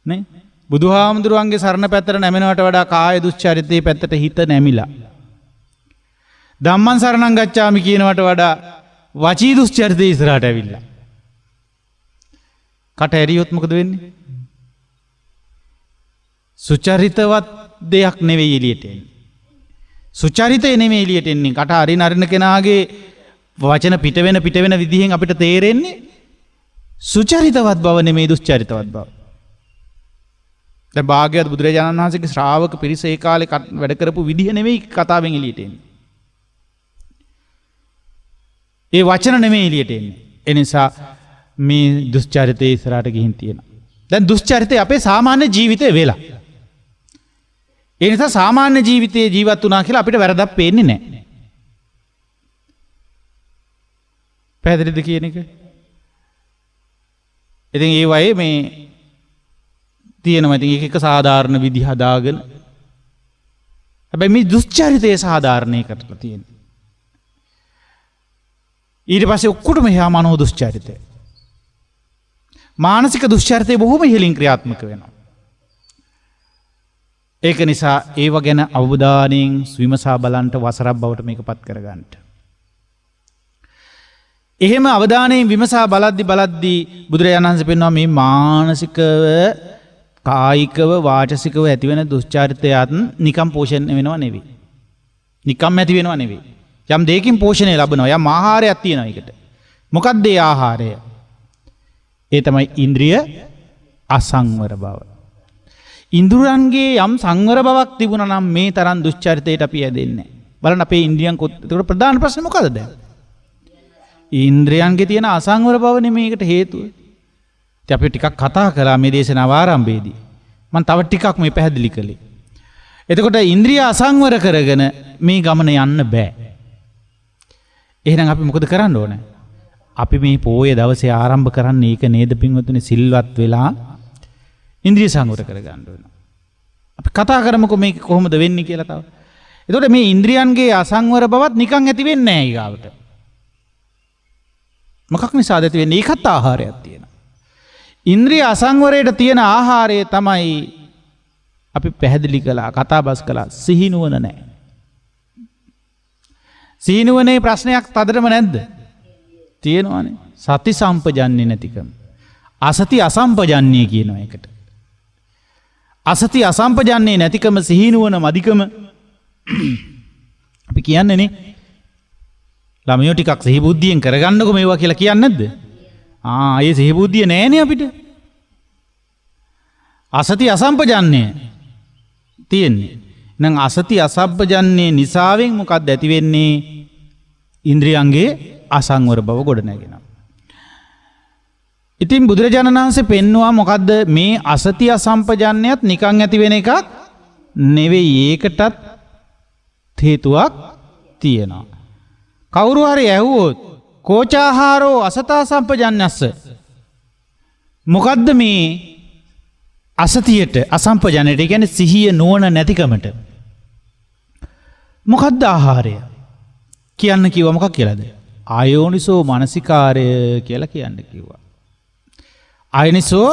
Speaker 2: නේ? බුදුහාමුදුරුවන්ගේ සරණ පැත්තට නැමෙනවට වඩා කාය දුස්චරිතයේ පැත්තට හිත නැමිලා. ධම්මං සරණං ගච්ඡාමි කියනවට වඩා වචී දුස්චරිතයේ ඉස්සරහට ඇවිල්ලා. කට ඇරියොත් මොකද වෙන්නේ? සුචරිතවත් දෙයක් නෙවෙයි එළියට එන්නේ. සුචරිතය නෙමෙයි එළියට එන්නේ. කට අරින කෙනාගේ වචන පිට වෙන විදිහෙන් අපිට තේරෙන්නේ සුචරිතවත් බව නෙමෙයි දුස්චරිතවත් බව. දැන් භාග්‍යවත් බුදුරජාණන් වහන්සේගේ ශ්‍රාවක පිරිස ඒ කාලේ වැඩ කරපු විදිහ නෙමෙයි කතාවෙන් එළියට එන්නේ. ඒ වචන නෙමෙයි එළියට එන්නේ. ඒ නිසා මේ දුස්චරිතයේ ඉස්සරහට ගිහින් තියෙනවා. දැන් දුස්චරිතය අපේ සාමාන්‍ය ජීවිතේ වෙලා. ඒ නිසා සාමාන්‍ය ජීවිතයේ ජීවත් වුණා කියලා අපිට වැරදක් පේන්නේ නැහැ. පැහැදිලිද කියන එක? ඉතින් ඒ වගේ මේ තියෙනවා. ඉතින් ඒක එක සාධාරණ විදි හදාගෙන හැබැයි මේ දුස්චරිතය සාධාරණේ කරලා තියෙනවා. ඊට පස්සේ ඔක්කොටම එහා මනෝ දුස්චරිතය. මානසික දුස්චරිතය බොහොම ඉහළින් ක්‍රියාත්මක වෙනවා. ඒක නිසා ඒව ගැන අවබෝධයෙන් විමසා බලන්න වසරක් බවට මේක පත් කරගන්න. එහෙම අවධානයෙන් විමසා බලද්දී බුදුරජාණන් වහන්සේ පෙන්වනවා මේ මානසිකව කායිකව වාචසිකව ඇතිවෙන දුස්චරිතයත් නිකම් පෝෂණය වෙනව නෙවෙයි. නිකම් ඇති වෙනව නෙවෙයි. යම් දෙයකින් පෝෂණය ලැබෙනවා. යම් ආහාරයක් තියෙනවා ඒකට. මොකක්ද ඒ ආහාරය? ඒ තමයි ඉන්ද්‍රිය අසංවර බව. ඉන්ද්‍රයන්ගේ යම් සංවර බවක් තිබුණා නම් මේ තරම් දුස්චරිතයට අපි ඇදෙන්නේ නැහැ. බලන්න අපේ ඉන්ද්‍රියන් ඒකට ප්‍රධාන ප්‍රශ්නේ මොකද දැන්? ඉන්ද්‍රයන්ගේ තියෙන අසංවර බව නෙමේකට හේතුව. ඉතින් අපි ටිකක් කතා කළා මේ දේශනාව ආරම්භයේදී. මම තව ටිකක් මේ පැහැදිලි කළේ. එතකොට ඉන්ද්‍රිය අසංවර කරගෙන මේ ගමන යන්න බෑ. එහෙනම් අපි මොකද කරන්න ඕනේ? අපි මේ පොයේ දවසේ ආරම්භ කරන්නේ ඒක නේද පින්වතුනි, සිල්වත් වෙලා ඉන්ද්‍රිය සංවර කරගන්න ඕනේ. අපි කතා කරමුකෝ මේක කොහොමද වෙන්නේ කියලා තව. එතකොට මේ ඉන්ද්‍රියන්ගේ අසංවර බවත් නිකන් ඇති වෙන්නේ නැහැ ඊගාවට. මොකක් නිසාද ඇති වෙන්නේ? ඒකත් ආහාරයක් තියෙනවා. ඉන්ද්‍රිය අසංවරයට තියෙන ආහාරය තමයි අපි පැහැදිලි කළා, කතාබස් කළා, සිහිනුවන නැහැ. සිහිනුවනේ ප්‍රශ්නයක් තදටම නැද්ද? තියෙනවානේ. සති සම්පජන්න්නේ නැතිකම. අසති අසම්පජන්නේ කියනවා ඒකට. අසති අසම්පජන්නේ නැතිකම, සිහිනුවන මදිකම අපි කියන්නේ නේ. ළමයෝ ටිකක් සිහි බුද්ධියෙන් කරගන්නකො මේවා කියලා කියන්නේ නැද්ද? ඒ සිහි බුද්ධිය නැහැනේ අපිට. අසති අසම්පජන්නේ තියෙන්නේ. නම් අසති අසම්පජන්නේ නිසාවෙන් මොකක්ද ඇති වෙන්නේ? ඉන්ද්‍රියන්ගේ අසංවර බව ගොඩ නැගෙනවා. ඉතින් බුදුරජාණන් වහන්සේ පෙන්නවා මොකද්ද මේ අසති අසම්පජන්නයත් නිකන් ඇති වෙන එකක් නෙවෙයි. ඒකටත් හේතුවක් තියෙනවා. කවුරු හරි ඇහුවොත් කෝචාහාරෝ අසතා සම්පජන්නස්ස, මොකද්ද මේ අසතියට අසම්පජන්නයට, ඒ කියන්නේ සිහිය නුවණ නැතිකමට මොකද්ද ආහාරය කියන්න කිව්වා? මොකක් කියලාද? ආයෝනිසෝ මනසිකාරය කියලා කියන්න කිව්වා. ආයනිසෝ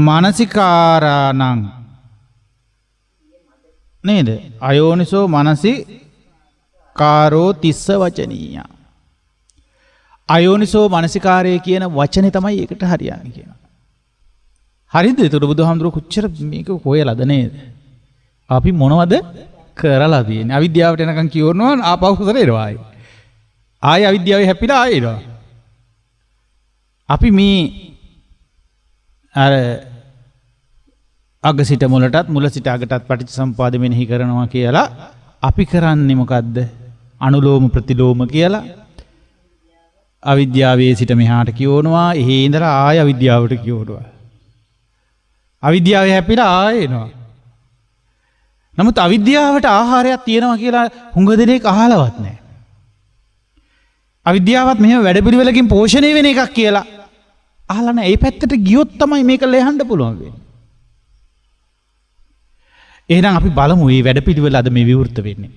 Speaker 2: මනසිකාරාණං නේද? අයෝනිසෝ මනසිකාරෝ තිස්ස වචනීය. අයෝනිසෝ මනසිකාරය කියන වචනේ තමයි ඒකට හරියන්නේ කියනවා. හරිද? ඒතර බුදුහාමුදුරුවෝ කොච්චර මේක හොයලාද නේද? අපි මොනවද කරලා තියෙන්නේ? අවිද්‍යාවට එනකන් කියවනවා ආපහු කරේනවා. ආයෙ අවිද්‍යාවේ හැපිලා ආයෙ එනවා. අපි මේ අර අග සිට මුලටත් මුල සිට අගටත් පටිච්චසමුපාද මෙනෙහි කරනවා කියලා අපි කරන්නේ මොකද්ද? අනුලෝම ප්‍රතිලෝම කියලා අවිද්‍යාවේ සිට මෙහාට කියවනවා. එහෙ ඉඳලා ආය අවිද්‍යාවට කියවනවා. අවිද්‍යාවේ හැපිලා ආය එනවා. නමුත් අවිද්‍යාවට ආහාරයක් තියෙනවා කියලා හුඟ දෙනෙක් අහලවත් නැහැ. අවිද්‍යාවත් මෙහෙම වැඩපිළිවෙලකින් පෝෂණය වෙන එකක් කියලා අහලා නැහැ. ඒ පැත්තට ගියොත් තමයි මේක ලෙහන්න පුළුවන් වෙන්නේ. එහෙනම් අපි බලමු මේ වැඩපිළිවෙල අද මේ විවෘත වෙන්නේ.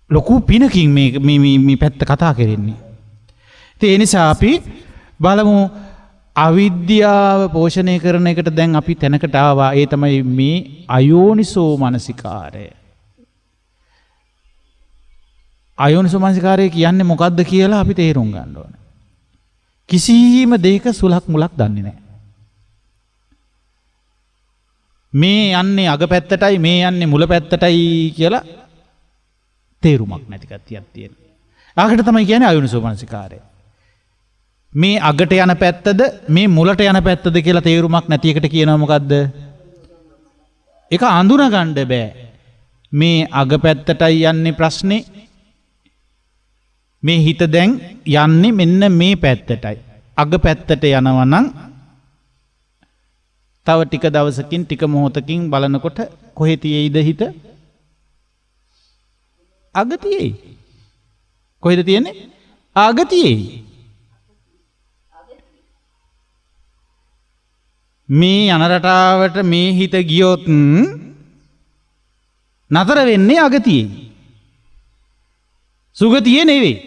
Speaker 2: ලොකු පිනකින් මේ පැත්ත කතා කරන්නේ. ඒ නිසා අපි බලමු අවිද්‍යාව පෝෂණය කරන එකට දැන් අපි තැනකට ආවා. ඒ තමයි මේ අයෝනිසෝ මනසිකාරය. අයෝනිසෝ මනසිකාරය කියන්නේ මොකද්ද කියලා අපි තේරුම් ගන්න ඕනේ. කිසිම දෙයක සුලක් මුලක් දන්නේ නැහැ. මේ යන්නේ අග පැත්තටයි මේ යන්නේ මුල පැත්තටයි කියලා තේරුමක් නැති කතියක් තියෙනවා. ආකට තමයි කියන්නේ අයෝනිසෝ මනසිකාරය. මේ අගට යන පැත්තද මේ මුලට යන පැත්තද කියලා තේරුමක් නැති එකට කියනවා මොකද්ද? ඒක අඳුන ගන්න බෑ. මේ අග පැත්තටයි යන්නේ ප්‍රශ්නේ. මේ හිත දැන් යන්නේ මෙන්න මේ පැත්තටයි. අග පැත්තට යනවා නම් තව ටික දවසකින් ටික මොහොතකින් බලනකොට කොහෙ තියෙයිද හිත? අග තියෙයි. කොහෙද තියෙන්නේ? අග තියෙයි. මේ යන රටාවට මේ හිත ගියොත් නතර වෙන්නේ අග තියෙයි. සුගතියේ නෙවෙයි.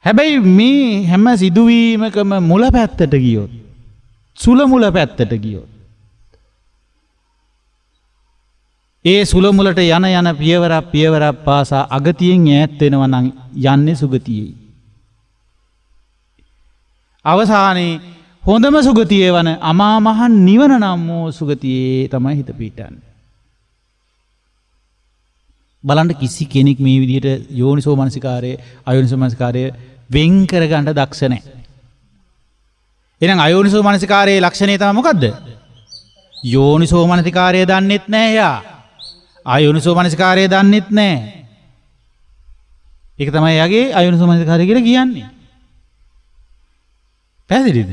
Speaker 2: හැබැයි මේ හැම සිදුවීමකම මුල පැත්තට ගියොත්, සුල මුල පැත්තට ගියොත්, ඒ සුල මුලට යන පියවරක් පාසා අගතියෙන් ඈත් වෙනවා නම් යන්නේ සුගතියේ. අවසානයේ හොඳම සුගතිය වන අමා මහ නිවන නම් වූ සුගතියේ තමයි හිත පිහිටන්නේ. බලන්න කිසි කෙනෙක් මේ විදිහට යෝනිසෝ මනසිකාරය අයෝනිසෝ මනසිකාරය වෙන් කරගන්න දක්ෂ නැහැ. එහෙනම් අයෝනිසෝ මනසිකාරයේ ලක්ෂණය තමයි මොකද්ද? යෝනිසෝ මනසිකාරය දන්නෙත් නැහැ යා. අයෝනිසෝ මනසිකාරය දන්නෙත් නැහැ. ඒක තමයි යාගේ අයෝනිසෝ මනසිකාරය කියලා කියන්නේ. පැහැදිලිද?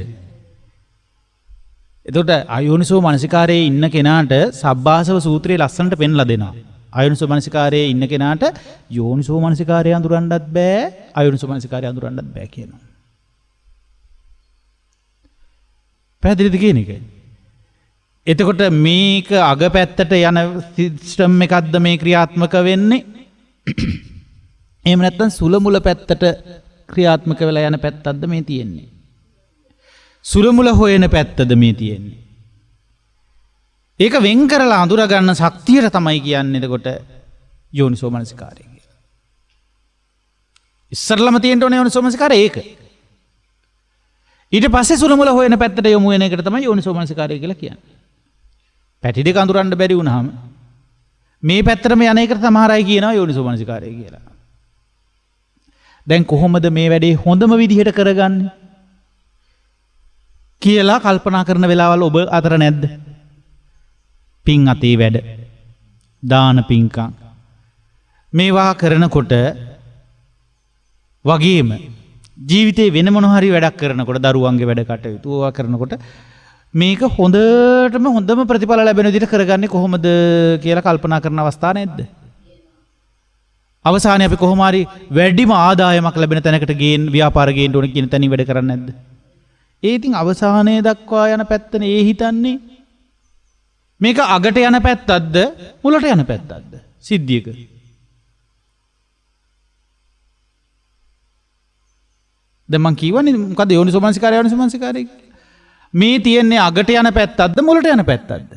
Speaker 2: එතකොට අයෝනිසෝ මනසිකාරයේ ඉන්න කෙනාට සබ්බාසව සූත්‍රයේ ලස්සනට පෙන්ලා දෙනවා. අයෝනිසෝ මනසිකාරයේ ඉන්න කෙනාට යෝනිසෝ මනසිකාරය අඳුරන්නත් බෑ, අයෝනිසෝ මනසිකාරය අඳුරන්නත් බෑ කියනවා. පැහැදිලිද කියන එක? එතකොට මේක අග පැත්තට යන සිස්ටම් එකක්ද මේ ක්‍රියාත්මක වෙන්නේ? එහෙම නැත්නම් සුල මුල පැත්තට ක්‍රියාත්මක වෙලා යන පැත්තක්ද මේ තියෙන්නේ? සුල මුල හොයන පැත්තද මේ තියෙන්නේ? ඒක වෙන් කරලා අඳුර ගන්න ශක්තියට තමයි කියන්නේ එතකොට යෝනිසෝ මනසිකාරය කියලා. ඉස්සරළම තියෙන්න ඕනේ යෝනිසෝ මනසිකාරය ඒක. ඊට පස්සේ සුල මුල හොයන පැත්තට යොමු වෙන එකට තමයි යෝනිසෝ මනසිකාරය කියලා කියන්නේ. පැටි දෙක අඳුරන්න බැරි වුණාම මේ පැත්තටම යන එකට සමහර අය කියනවා යෝනිසෝ මනසිකාරය කියලා. දැන් කොහොමද මේ වැඩේ හොඳම විදිහට කරගන්නේ කියලා කල්පනා කරන වෙලාවල් ඔබ අතර නැද්ද? පින් අතේ වැඩ, දාන පින්කම් මේවා කරනකොට වගේම ජීවිතේ වෙන මොන හරි වැඩක් කරනකොට, දරුවන්ගේ වැඩ කටයුතු ඒවා කරනකොට මේක හොඳම ප්‍රතිඵල ලැබෙන විදිහට කරගන්නේ කොහොමද කියලා කල්පනා කරන අවස්ථා නැද්ද? අවසානයේ අපි කොහොම හරි වැඩිම ආදායමක් ලැබෙන තැනකට ව්‍යාපාර ගේන්න ඕන කියන තැනින් වැඩ කරන්නේ නැද්ද? ඒ ඉතින් අවසානයේ දක්වා යන පැත්තනේ ඒ හිතන්නේ. මේක අගට යන පැත්තක්ද මුලට යන පැත්තක්ද සිද්ධියක? දැන් මං කියවනේ මොකද යෝනිසෝ මනසිකාරය යෝනිසෝ මනසිකාරය මේ තියෙන්නේ අගට යන පැත්තක්ද මුලට යන පැත්තක්ද?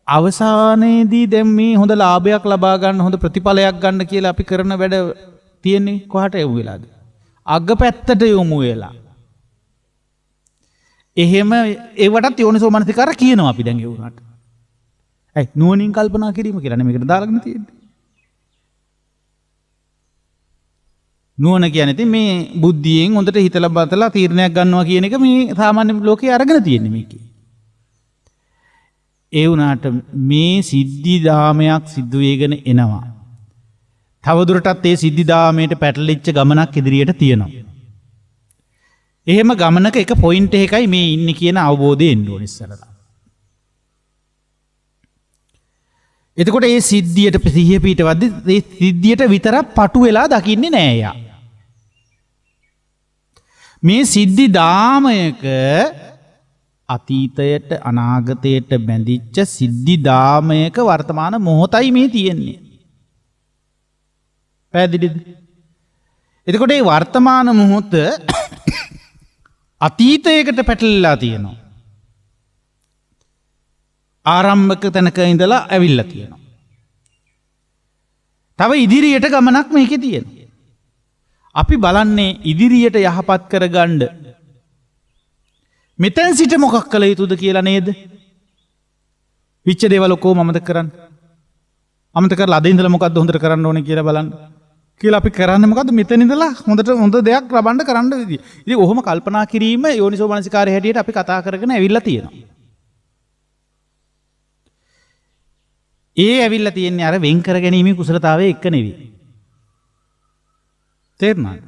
Speaker 2: අවසානයේදී දැන් මේ හොඳ ලාභයක් ලබා ගන්න, හොඳ ප්‍රතිඵලයක් ගන්න කියලා අපි කරන වැඩ තියෙන්නේ කොහට යොමු වෙලාද? අග පැත්තට යොමු වෙලා. එහෙම ඒවටත් යෝනිසෝ මනසිකාරය කියනවා අපි දැන් ඒ වුණාට. ඇයි නුවණින් කල්පනා කිරීම කියලා නේ මේකට දාලාගෙන තියෙන්නේ. නුවණ කියන්නේ ඉතින් මේ බුද්ධියෙන් හොඳට හිතලා බලලා තීරණයක් ගන්නවා කියන එක මේ සාමාන්‍ය ලෝකේ අරගෙන තියෙන්නේ මේකේ. ඒ වුණාට මේ සිද්ධි දාමයක් සිද්ධ වෙගෙන එනවා. තවදුරටත් ඒ සිද්ධි දාමයට පැටලිච්ච ගමනක් ඉදිරියට තියෙනවා. එහෙම ගමනක එක පොයින්ට් එකයි මේ ඉන්නේ කියන අවබෝධය එන්න ඕනේ ඉස්සරලා. එතකොට මේ සිද්ධියට සිහිය පිටවද්දි මේ සිද්ධියට විතරක් පටු වෙලා දකින්නේ නෑ යා. මේ සිද්ධි දාමයක අතීතයට අනාගතයට බැඳිච්ච සිද්ධි දාමයක වර්තමාන මොහොතයි මේ තියෙන්නේ. පැහැදිලිද? එතකොට මේ වර්තමාන මොහොත අතීතයකට පැටලලා තියෙනවා. ආරම්භක තැනක ඉඳලා ඇවිල්ලා තියෙනවා. තව ඉදිරියට ගමනක් මේකේ තියෙනවා. අපි බලන්නේ ඉදිරියට යහපත් කරගන්න මෙතෙන් සිට මොකක් කළ යුතුද කියලා නේද? විච්ච දේවල් ඔක්කොම අමතක කරන්න. අමතක කරලා අද ඉඳලා මොකද්ද හොඳට කරන්න ඕනේ කියලා බලන්න. කියලා අපි කරන්නේ මොකද්ද? මෙතන ඉඳලා හොඳ දෙයක් ලබන්න කරන්න විදිය. ඉතින් ඔහොම කල්පනා කිරීම යෝනිසෝ මනසිකාරය හැටියට අපි කතා කරගෙන ඇවිල්ලා තියෙනවා. ඒ ඇවිල්ලා තියෙන්නේ අර වෙන් කර ගැනීමේ කුසලතාවයේ එක නෙවෙයි. තේරුණාද?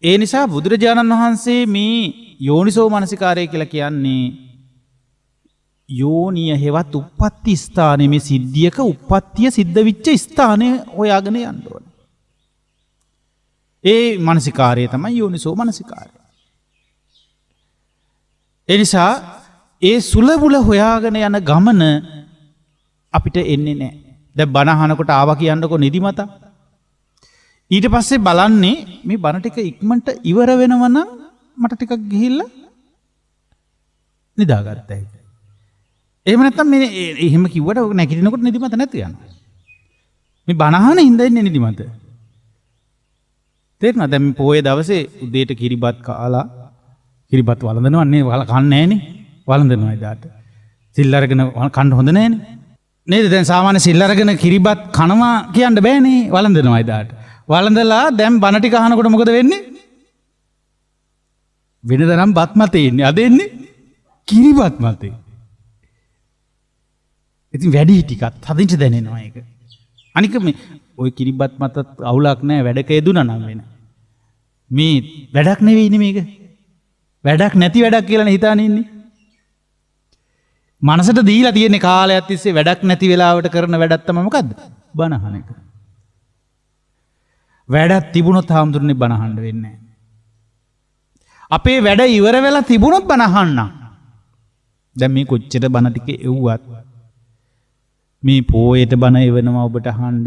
Speaker 2: ඒ නිසා බුදුරජාණන් වහන්සේ මේ යෝනිසෝ මනසිකාරය කියලා කියන්නේ යෝනිය හෙවත් උප්පත්ති ස්ථානයේ මේ සිද්ධියක උප්පත්තිය සිද්ධ වෙච්ච ස්ථානය හොයාගෙන යන්න ඕනේ. ඒ මනසිකාරය තමයි යෝනිසෝ මනසිකාරය. ඒ නිසා ඒ සුලබුල හොයාගෙන යන ගමන අපිට එන්නේ නැහැ. දැන් බණ අහනකොට ආවා කියන්නකෝ නිදිමත. ඊට පස්සේ බලන්නේ මේ බණ ටික ඉක්මනට ඉවර වෙනවා නම් මට ටිකක් ගිහිල්ලා නිදාගත්තයි. එහෙම නැත්නම් මේ එහෙම කිව්වට ඔක නැගිටිනකොට නිදිමත නැති යනවා. මේ බණ අහන හින්දා ඉන්නේ නිදිමත. තේරුණාද? දැන් පොයේ දවසේ උදේට කිරිබත් කාලා කිරිබත් වළඳනවන්නේ කන්නේ නැහනේ. වළඳනවා එදාට. සිල් අරගෙන කන්න හොඳ නැහනේ. නේද? දැන් සාමාන්‍ය සිල් අරගෙන කිරිබත් කනවා කියන්න බෑනේ. වළඳනවා එදාට. වළඳලා දැන් බණ ටික අහනකොට මොකද වෙන්නේ? වෙනදනම් බත් මතේ ඉන්නේ. අද එන්නේ කිරිබත් මතේ. ඉතින් වැඩි ටිකක් හදින්ට දැනෙනවා ඒක. අනික මේ ওই කිරිබත් මතත් අවුලක් නැහැ වැඩක යෙදුණා නම් වෙන. මේ වැඩක් නෙවෙයිනේ මේක. වැඩක් නැති වැඩක් කියලානේ හිතාන ඉන්නේ. මනසට දීලා තියෙන කාලයක් තිස්සේ වැඩක් නැති වෙලාවට කරන වැඩක් තමයි මොකද්ද? බණ අහන එක. වැඩක් තිබුණොත් හාමුදුරනේ බණ අහන්න වෙන්නේ නැහැ. අපේ වැඩ ඉවර වෙලා තිබුණොත් බණ අහන්න. දැන් මේ කොච්චර බණ ටික එව්වත් මේ පොයේට බණ එවනවා ඔබට අහන්න.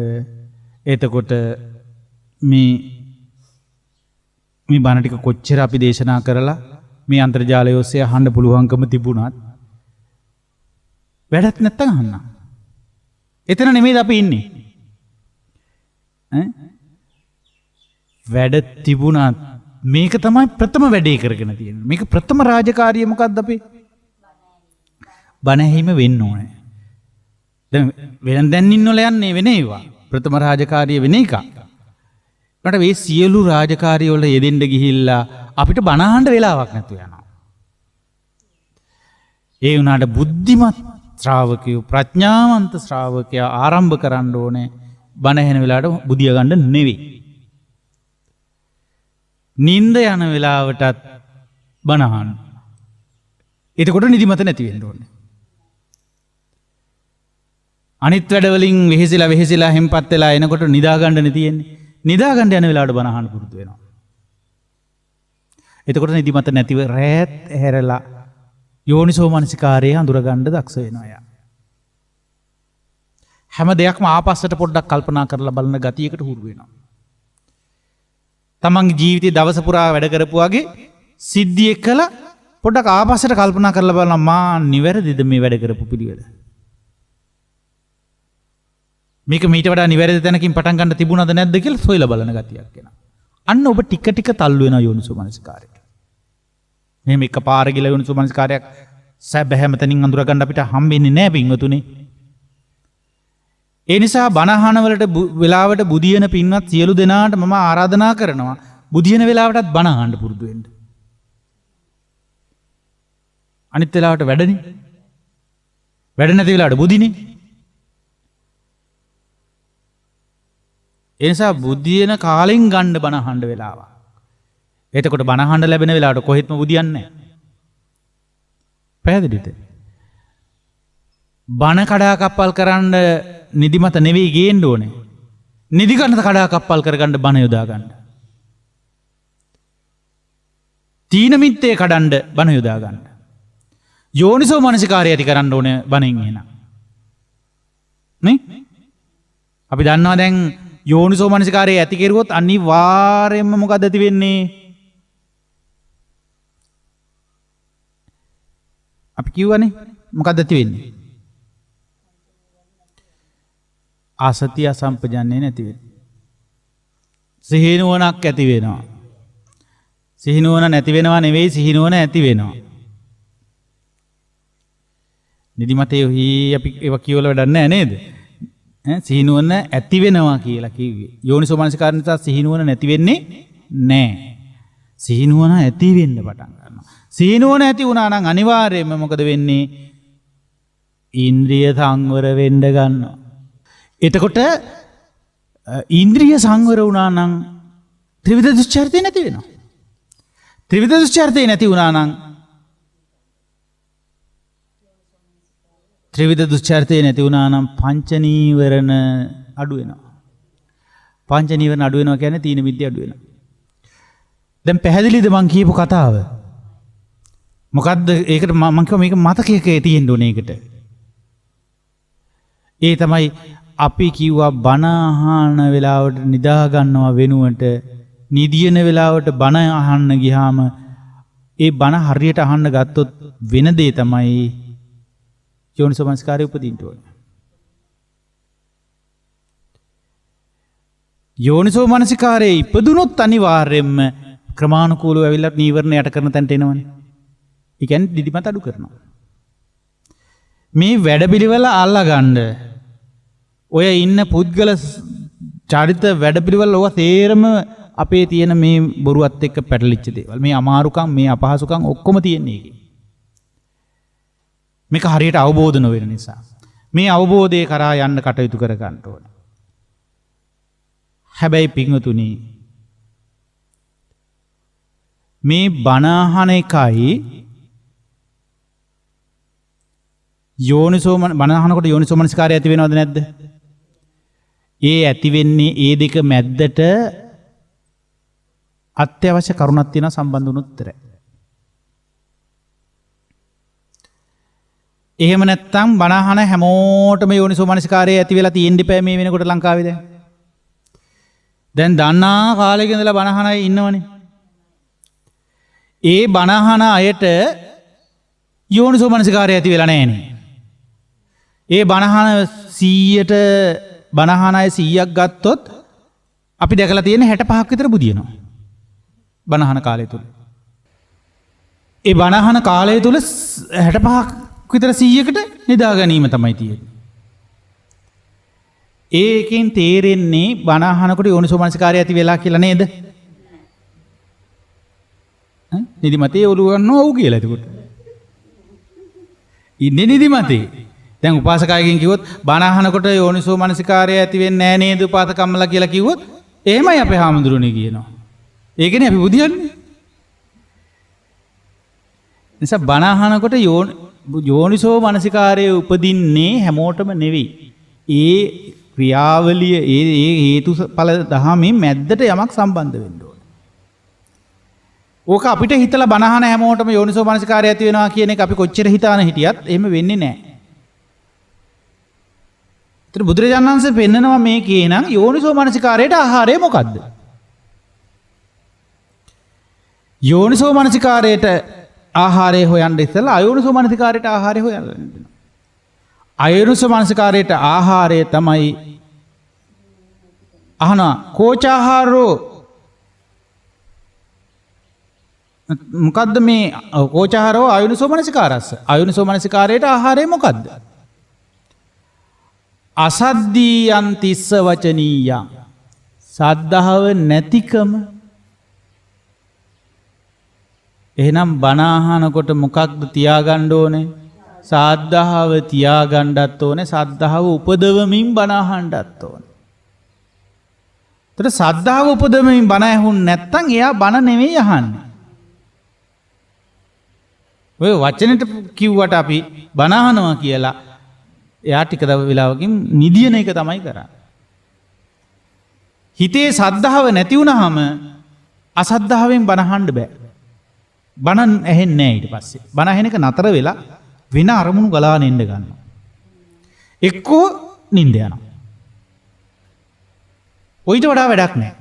Speaker 2: එතකොට මේ බණ ටික කොච්චර අපි දේශනා කරලා මේ අන්තර්ජාලය ඔස්සේ අහන්න පුළුවන්කම තිබුණත් වැඩක් නැත්තම් අහන්න. එතන නෙමෙයිද අපි ඉන්නේ. වැඩ තිබුණත් මේක තමයි ප්‍රථම වැඩේ කරගෙන තියෙන්නේ. මේක ප්‍රථම රාජකාරිය මොකක්ද අපේ? බණ ඇහිම වෙන්න ඕනේ. දැන් ඉන්නවල යන්නේ වෙන ඒවා. ප්‍රථම රාජකාරිය වෙන එක. මට මේ සියලු රාජකාරිය වල යෙදෙන්න ගිහිල්ලා අපිට බණ අහන්න වෙලාවක් නැතු යනවා. ඒ වුණාට බුද්ධිමත් ශ්‍රාවකයෝ ප්‍රඥාවන්ත ශ්‍රාවකයා ආරම්භ කරන්න ඕනේ බණ ඇහෙන වෙලාවට බුදිය ගන්න නෙවෙයි. නිින්ද යන වෙලාවටත් බණ අහන්න. එතකොට නිදිමත නැති වෙන්න ඕනේ. අනිත් වැඩවලින් වෙහෙසිලා හෙම්පත් වෙලා එනකොට නිදා ගන්නනේ තියෙන්නේ. නිදා ගන්න යන වෙලාවට බණ අහන්න පුරුදු වෙනවා. එතකොට නිදිමත නැතිව රැත් ඇහැරලා යෝනිසෝ මනසිකාරයේ අඳුර ගන්න දක්ෂ වෙනවා යා. හැම දෙයක්ම ආපස්සට පොඩ්ඩක් කල්පනා කරලා බලන ගතියකට හුරු වෙනවා. තමන්ගේ ජීවිතේ දවස පුරා වැඩ කරපු වගේ සිද්ධිය කළා පොඩ්ඩක් ආපස්සට කල්පනා කරලා බලනවා මා නිවැරදිද මේ වැඩ කරපු පිළිවෙල. මේක මීට වඩා නිවැරදි තැනකින් පටන් ගන්න තිබුණාද නැද්ද කියලා සොයලා බලන ගතියක් එනවා. අන්න ඔබ ටික ටික තල්ලු වෙනවා යෝනිසෝ මනසිකාරයට. මෙහෙම එකපාර ගිලා යෝනිසෝ මනසිකාරයක් සැබෑම තනින් අඳුර ගන්න අපිට හම්බෙන්නේ නැහැ පින්වතුනි. ඒ නිසා බණ අහන වලට වෙලාවට බුදියන පින්වත් සියලු දෙනාට මම ආරාධනා කරනවා බුදියන වෙලාවටත් බණ අහන්න පුරුදු වෙන්න. අනිත් වෙලාවට වැඩනේ. වැඩ නැති වෙලාවට බුදිනේ. ඒ නිසා බුදියන කාලෙන් ගන්න බණ අහන්න වෙලාවක්. එතකොට බණ අහන්න ලැබෙන වෙලාවට කොහෙත්ම බුදියන්නේ නැහැ. පැහැදිලිද? බණ කඩා කප්පල් කරන්න නිදිමත නෙවෙයි ගේන්න ඕනේ. නිදි ගන්න කඩා කප්පල් කරගන්න බණ යොදා ගන්න. තීන මිත්තේ කඩන්න බණ යොදා ගන්න. යෝනිසෝ මනසිකාරය ඇති කරන්න ඕනේ බණෙන් එහෙනම්. නේ? අපි දන්නවා දැන් යෝනිසෝ මනසිකාරය ඇති කෙරුවොත් අනිවාර්යයෙන්ම මොකද ඇති වෙන්නේ? අපි කියවනේ මොකද ඇති වෙන්නේ? ආසතිය අසම්පජන්ණය නැති වෙනවා. සිහිනුවණක් ඇති වෙනවා. සිහිනුවණ නැති වෙනවා නෙවෙයි සිහිනුවණ ඇති වෙනවා. නිදිමතේ අපි ඒවා කියවල වැඩක් නැහැ නේද? සිහිනුවණ ඇති වෙනවා කියලා කිව්වේ. යෝනිසෝ මනසිකාර නිසා සිහිනුවණ නැති වෙන්නේ නැහැ. සිහිනුවණ ඇති වෙන්න පටන් ගන්නවා. සිහිනුවණ ඇති වුණා නම් අනිවාර්යයෙන්ම මොකද වෙන්නේ? ඉන්ද්‍රිය සංවර වෙන්න ගන්නවා. එතකොට ඉන්ද්‍රිය සංවර වුණා නම් ත්‍රිවිධ දුස්චරිතය නැති වෙනවා. ත්‍රිවිධ දුස්චරිතය නැති වුණා නම් ත්‍රිවිධ දුස්චරිතය නැති වුණා නම් පංච නීවරණ අඩු වෙනවා. පංච නීවරණ අඩු වෙනවා කියන්නේ තීන මිද්‍ය අඩු වෙනවා. දැන් පැහැදිලිද මං කියපු කතාව? මොකද්ද ඒකට මම කිව්වා මේක මතකයක තියෙන්න ඕනේ ඒකට. ඒ තමයි අපි කිව්වා බණ අහන වෙලාවට නිදා ගන්නවා වෙනුවට නිදියන වෙලාවට බණ අහන්න ගියාම ඒ බණ හරියට අහන්න ගත්තොත් වෙන දේ තමයි යෝනිසෝමනසිකාරය උපදින්න ඕනේ. යෝනිසෝමනසිකාරයේ ඉපදුනොත් අනිවාර්යයෙන්ම ක්‍රමානුකූලව ඇවිල්ලා නීවරණ යට කරන තැනට එනවනේ. ඒ කියන්නේ දිදිමත අඩු කරනවා. මේ වැඩපිළිවෙල අල්ලා ගන්න ඔය ඉන්න පුද්ගල චරිත වැඩපිළිවෙල ඔය තේරම අපේ තියෙන මේ බොරුවත් එක්ක පැටලිච්ච දේවල්. මේ අමාරුකම්, මේ අපහසුකම් ඔක්කොම තියෙන්නේ ඒකේ. මේක හරියට අවබෝධ නොවෙන නිසා. මේ අවබෝධය කරා යන්න කටයුතු කර ගන්න ඕන. හැබැයි පින්වතුනි මේ බණ අහන එකයි බණ අහනකොට යෝනිසෝමනසිකාරය ඇති වෙනවද නැද්ද? ඒ ඇති වෙන්නේ ඒ දෙක මැද්දට අත්‍යවශ්‍ය කරුණක් තියෙන සම්බන්ධ වුණොත් විතරයි. එහෙම නැත්නම් බණ අහන හැමෝටම යෝනිසෝමනසිකාරය ඇති වෙලා තියෙන්න ඉපෑ මේ වෙනකොට ලංකාවේ දැන්. දැන් දන්නා කාලෙක ඉඳලා බණ අහන අය ඉන්නවනේ. ඒ බණ අහන අයට යෝනිසෝමනසිකාරය ඇති වෙලා නැහැ නේ. ඒ බණ අහන 100ට බණ අහන අය 100ක් ගත්තොත් අපි දැකලා තියෙන 65ක් විතර බුදියනවා. බණ අහන කාලය තුල. ඒ බණ අහන කාලය තුල 65ක් විතර 100කට නිදා ගැනීම තමයි තියෙන්නේ. ඒකෙන් තේරෙන්නේ බණ අහනකොට යෝනිසෝමනසිකාරය ඇති වෙලා කියලා නේද? නිදිමතේ ඔළුව ගන්නව ඔව් කියලා එතකොට. ඉන්නේ නිදිමතේ. දැන් උපාසකයගෙන් කිව්වොත් බණ අහනකොට යෝනිසෝමනසිකාරය ඇති වෙන්නේ නැහැ නේද උපාසකම්මලා කියලා කිව්වොත් එහෙමයි අපේ හාමුදුරනේ කියනවා. ඒකනේ අපි බුදියන්නේ. නිසා බණ අහනකොට යෝනිසෝමනසිකාරය උපදින්නේ හැමෝටම නෙවෙයි. ඒ ක්‍රියාවලිය ඒ හේතුඵල දහමින් මැද්දට යමක් සම්බන්ධ වෙන්න ඕන. ඕක අපිට හිතලා බණ අහන හැමෝටම යෝනිසෝමනසිකාරය ඇති වෙනවා කියන එක අපි කොච්චර හිතාන හිටියත් එහෙම වෙන්නේ නැහැ. ඒතර බුදුරජාණන් වහන්සේ පෙන්නනවා මේකේ නම් යෝනිසෝමනසිකාරයට ආහාරය මොකද්ද? යෝනිසෝමනසිකාරයට ආහාරය හොයන්න ඉස්සෙල්ලා අයෝනිසෝමනසිකාරයට ආහාරය හොයන්න වෙනවා. අයෝනිසෝමනසිකාරයට ආහාරය තමයි අහනවා කෝචාහාරෝ මොකද්ද මේ කෝචාහාරෝ අයෝනිසෝමනසිකාරස්ස අයෝනිසෝමනසිකාරයට ආහාරය මොකද්ද? අසද්දීයන් තිස්ස වචනීයං සද්ධාව නැතිකම. එහෙනම් බණ අහනකොට මොකක්ද තියාගන්න ඕනේ? සද්ධාව තියාගන්නත් ඕනේ. සද්ධාව උපදවමින් බණ අහන්නත් ඕනේ. ඒතර සද්ධාව උපදවමින් බණ ඇහුන් නැත්නම් එයා බණ නෙවෙයි අහන්නේ. ඔය වචනෙට කිව්වට අපි බණ අහනවා කියලා එයා ටික වෙලාවකින් නිදියන එක තමයි කරන්නේ. හිතේ සද්ධාව නැති වුනහම අසද්ධාවෙන් බණ අහන්න බෑ. බණ ඇහෙන්නේ නැහැ ඊට පස්සේ. බණ ඇහෙන එක නතර වෙලා වෙන අරමුණු ගලාගෙන එන්න ගන්නවා. එක්කෝ නිින්ද යනවා. ඔයිට වඩා වැඩක් නැහැ.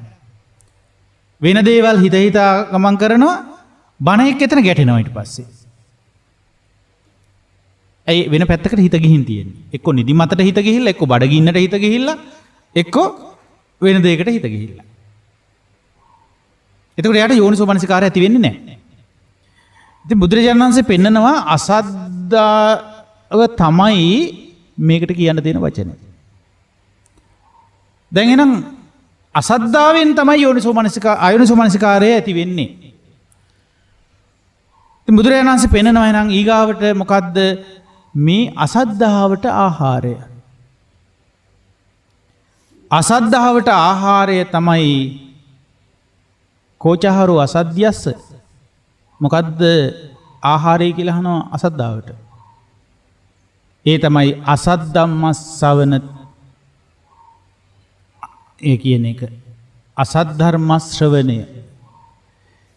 Speaker 2: වෙන දේවල් හිත හිතා ගමන් කරනවා බණ එක්ක එතන ගැටෙනවා ඊට පස්සේ. ඇයි වෙන පැත්තකට හිත ගිහින් තියෙන්නේ. එක්කෝ නිදිමතට හිත ගිහිල්ලා, එක්කෝ බඩගින්නට හිත ගිහිල්ලා, එක්කෝ වෙන දෙයකට හිත ගිහිල්ලා. එතකොට යාට යෝනිසෝමනසිකාරය ඇති වෙන්නේ නැහැ. ඉතින් බුදුරජාණන් වහන්සේ පෙන්නනවා අසද්ධාව තමයි මේකට කියන්න තියෙන වචනේ. දැන් එහෙනම් අසද්ධාවෙන් තමයි අයෝනිසෝමනසිකාරය ඇති වෙන්නේ. ඉතින් බුදුරජාණන් වහන්සේ පෙන්නනවා එහෙනම් ඊගාවට මොකද්ද මේ අසද්ධාවට ආහාරය? අසද්ධාවට ආහාරය තමයි කෝචාහාරෝ අසද්ධියස්ස මොකද්ද ආහාරය කියලා අහනවා අසද්ධාවට. ඒ තමයි අසත් ධම්ම ශ්‍රවණ ඒ කියන එක. අසත් ධර්ම ශ්‍රවණය.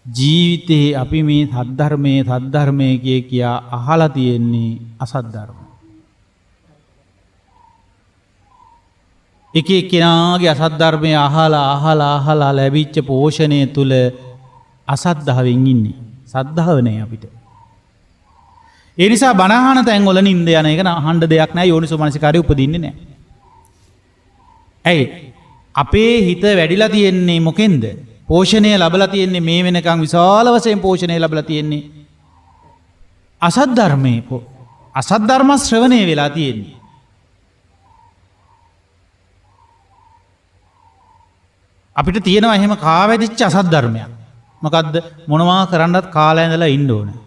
Speaker 2: ජීවිතේ අපි මේ සද්ධර්මයේ කියා අහලා තියෙන්නේ අසත් ධර්ම. එක එක්කෙනාගේ අසත් ධර්මයේ අහලා ලැබිච්ච පෝෂණය තුල අසද්ධාවෙන් ඉන්නේ. සද්ධාව නෑ අපිට. ඒ නිසා බණ අහන තැන් වල නින්ද යන එක අහන්න දෙයක් නෑ. යෝනිසෝ මනසිකාරය උපදින්නේ නෑ. ඇයි? අපේ හිත වැඩිලා තියෙන්නේ මොකෙන්ද? පෝෂණය ලැබලා තියෙන්නේ මේ වෙනකන් විශාල වශයෙන් පෝෂණය ලැබලා තියෙන්නේ අසත් ධර්මයේ. අසත් ධර්ම ශ්‍රවණය වෙලා තියෙන්නේ. අපිට තියෙනවා එහෙම කාවැදිච්ච අසත් ධර්මයක්. මොකද්ද? මොනවා කරන්නත් කාලා ඇඳලා ඉන්න ඕනේ.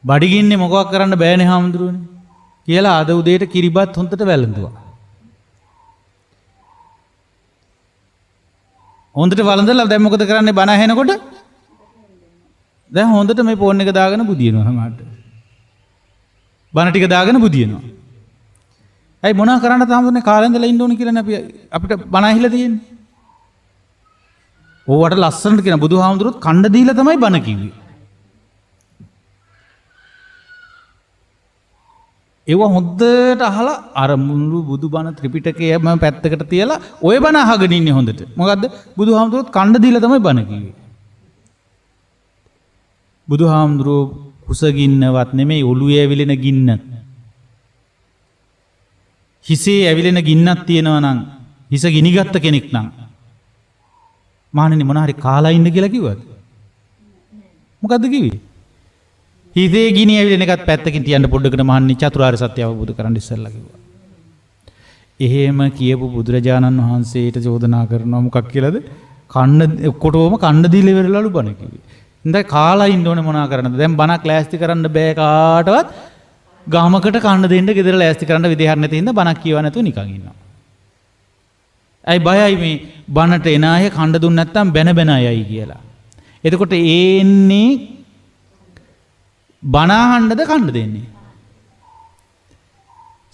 Speaker 2: බඩගින්නේ මොකක් කරන්න බෑනේ හාමුදුරුවනේ කියලා අද උදේට කිරිබත් හොන්දට වැළඳුවා. හොඳට වළඳලා දැන් මොකද කරන්නේ? බණ ඇහෙනකොට දැන් හොඳට මේ ෆෝන් එක දාගෙන බුදිනවා හැමකට. බණ ටික දාගෙන බුදිනවා. ඇයි මොනවා කරන්නද හාමුදුරනේ කාලා ඉඳලා ඉන්න ඕනේ කියලා නේ අපිට බණ ඇහිලා තියෙන්නේ. ඕවට ලස්සනට කියන බුදුහාමුදුරුවොත් කණ්ඩ දීලා තමයි බණ කිව්වේ. ඒව හොඳට අහලා අර මුළු බුදුබණ ත්‍රිපිටකයම පැත්තකට තියලා ඔය බණ අහගෙන ඉන්නේ හොඳට. මොකද්ද? බුදුහාමුදුරුවොත් කණ්ඩ දීලා තමයි බණ කිව්වේ. බුදුහාමුදුරුවෝ කුසගින්නවත් නෙමෙයි ඔළුවේ ඇවිලෙන ගින්න. හිසේ ඇවිලෙන ගින්නක් තියෙනවා නම් හිස ගිනිගත්ත කෙනෙක් නම් මහණෙනි මොන හරි කාලා ඉන්න කියලා කිව්වද? මොකද්ද කිව්වේ? හිතේ ගිනි ඇවිලෙන එකත් පැත්තකින් තියන්න පොඩ්ඩකට මහණෙනි චතුරාර්ය සත්‍ය අවබෝධ කරගන්න ඉස්සෙල්ලා කිව්වා. එහෙම කියපු බුදුරජාණන් වහන්සේට චෝදනා කරනවා මොකක් කියලාද? ඔක්කොටම කන්න දීලා ඉවරලාලු බණ කිව්වේ. ඉතින් කාලා ඉන්න ඕනේ මොනා කරන්නද? දැන් බණක් ලෑස්ති කරන්න බෑ කාටවත්. ගාමකට කන්න දෙන්න ගෙදර ලෑස්ති කරන්න විදිහක් නැති හින්දා බණක් කියව නැතුව නිකන් ඉන්නවා. ඇයි බයයි මේ බණට එන අය කන්න දුන්න නැත්තම් බැන අයයි කියලා. එතකොට එන්නේ බණ අහන්නද කන්න දෙන්නේ?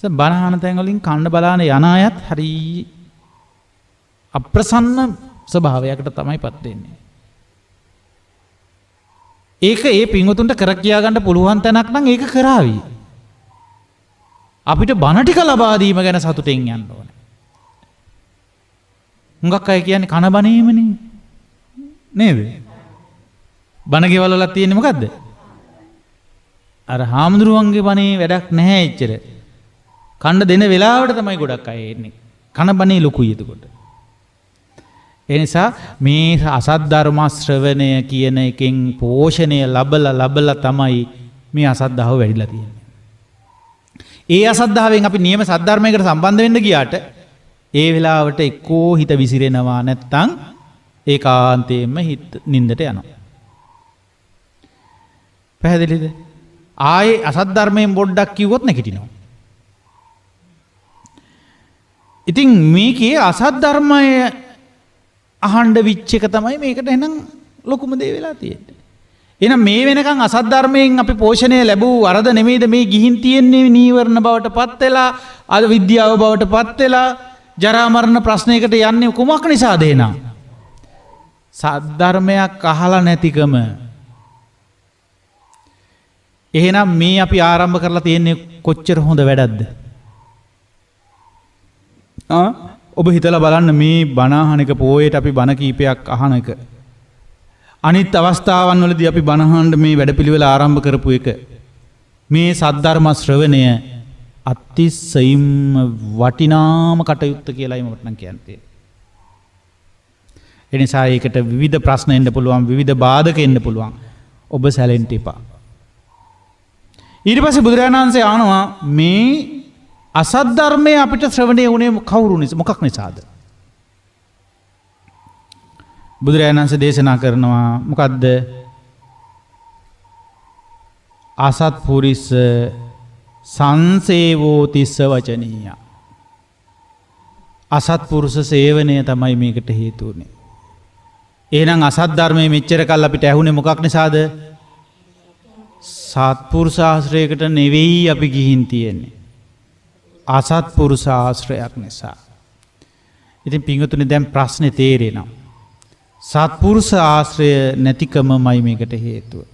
Speaker 2: බණ අහන තැන් වලින් කන්න බලාන යන අයත් හරි අප්‍රසන්න ස්වභාවයකට තමයිපත් වෙන්නේ. ඒක ඒ පින්වතුන්ට කර කියා ගන්න පුළුවන් තැනක් නම් ඒක කරાવી. අපිට බණ ටික ලබා දීම ගැන සතුටින් යන්න ඕනේ. හුඟක් අය කියන්නේ කන බණීමනේ. නේද? බණ ගෙවල් වල තියෙන්නේ මොකද්ද? අර හාමුදුරුවන්ගේ බණේ වැඩක් නැහැ එච්චර. කන්න දෙන වෙලාවට තමයි ගොඩක් අය එන්නේ. කන බණේ ලොකුයි එතකොට. ඒ නිසා මේ අසත් ධර්ම ශ්‍රවණය කියන එකෙන් පෝෂණය ලබලා තමයි මේ අසද්ධාව වැඩිලා තියෙන්නේ. ඒ අසද්ධාවෙන් අපි නියම සද්ධර්මයකට සම්බන්ධ වෙන්න ගියාට ඒ වෙලාවට එක්කෝ හිත විසිරෙනවා නැත්තම් ඒකාන්තයෙන්ම හිත නින්දට යනවා. පැහැදිලිද? ආයේ අසත් ධර්මයෙන් පොඩ්ඩක් කිව්වොත් නැගිටිනවා. ඉතින් මේකේ අසත් ධර්මය අහන්න විච් එක තමයි මේකට එහෙනම් ලොකුම දේ වෙලා තියෙන්නේ. එහෙනම් මේ වෙනකන් අසත් ධර්මයෙන් අපි පෝෂණය ලැබුව අරද නෙමෙයිද මේ ගිහින් තියෙන්නේ නීවරණ බවට පත් වෙලා අද විද්‍යාව බවට පත් වෙලා ජරා මරණ ප්‍රශ්නයකට යන්නේ කුමක් නිසාද එහෙනම්? සද්ධර්මයක් අහලා නැතිකම. එහෙනම් මේ අපි ආරම්භ කරලා තියෙන්නේ කොච්චර හොඳ වැඩක්ද? ඔබ හිතලා බලන්න මේ බණ අහන එක පොයේට අපි බණ කීපයක් අහන එක. අනිත් අවස්ථාවන් වලදී අපි බණ අහන්න මේ වැඩපිළිවෙල ආරම්භ කරපු එක. මේ සද්ධර්ම ශ්‍රවණය අතිශයින්ම වටිනාම කටයුත්ත කියලායි මට නම් කියන්නේ. ඒ නිසා ඒකට විවිධ ප්‍රශ්න එන්න පුළුවන්, විවිධ බාධක එන්න පුළුවන්. ඔබ සැලෙන්න එපා. ඊට පස්සේ බුදුරජාණන් වහන්සේ ආනවා මේ අසත් ධර්මය අපිට ශ්‍රවණය වුණේ කවුරු නිසා? මොකක් නිසාද? බුදුරජාණන් වහන්සේ දේශනා කරනවා මොකද්ද? අසත්පුරිස සංසේවෝ තිස්ස වචනීය. අසත්පුරුෂ සේවනය තමයි මේකට හේතු වුනේ. එහෙනම් අසත් ධර්මයේ මෙච්චර කල් අපිට ඇහුනේ මොකක් නිසාද? සත්පුරුෂ ආශ්‍රයයකට නෙවෙයි අපි ගිහින් තියෙන්නේ. අසත්පුරුෂ ආශ්‍රයයක් නිසා. ඉතින් පිංගුතුනි දැන් ප්‍රශ්නේ තේරෙනවා. සත්පුරුෂ ආශ්‍රය නැතිකමමයි මේකට හේතුව.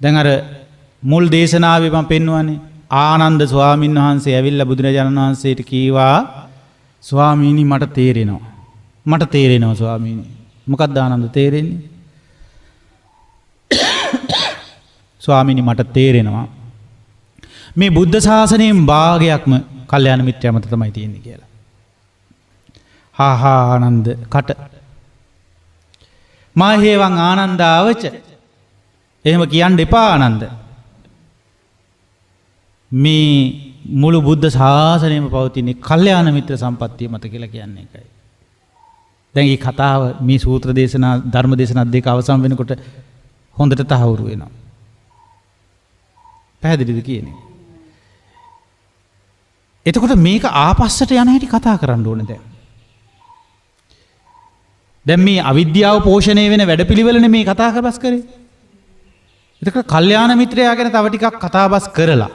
Speaker 2: දැන් අර මුල් දේශනාවේ මම පෙන්වන්නේ ආනන්ද ස්වාමීන් වහන්සේ ඇවිල්ලා බුදුරජාණන් වහන්සේට කීවා ස්වාමීනි මට තේරෙනවා. මට තේරෙනවා ස්වාමීනි. මොකක්ද ආනන්ද තේරෙන්නේ? ස්වාමීනි මට තේරෙනවා මේ බුද්ධ ශාසනයෙන් භාගයක්ම කල්යාණ මිත්‍රයා මත තමයි තියෙන්නේ කියලා. හා ආනන්ද කට මා හේවං ආනන්දාවච එහෙම කියන්න එපා ආනන්ද. මේ මුළු බුද්ධ ශාසනයම පවතින්නේ කල්යාණ මිත්‍ර සම්පත්තිය මත කියලා කියන්නේ එකයි. දැන් මේ කතාව මේ සූත්‍ර දේශනා ධර්ම දේශනා දෙක අවසන් වෙනකොට හොඳට තහවුරු වෙනවා. පැහැදිලිද කියන්නේ? එතකොට මේක ආපස්සට යන හැටි කතා කරන්න ඕනේ දැන්. දැන් මේ අවිද්‍යාව පෝෂණය වෙන වැඩපිළිවෙලනේ මේ කතා කරබස් කරේ. එතකොට කල්යාණ මිත්‍රයා ගැන තව ටිකක් කතාබස් කරලා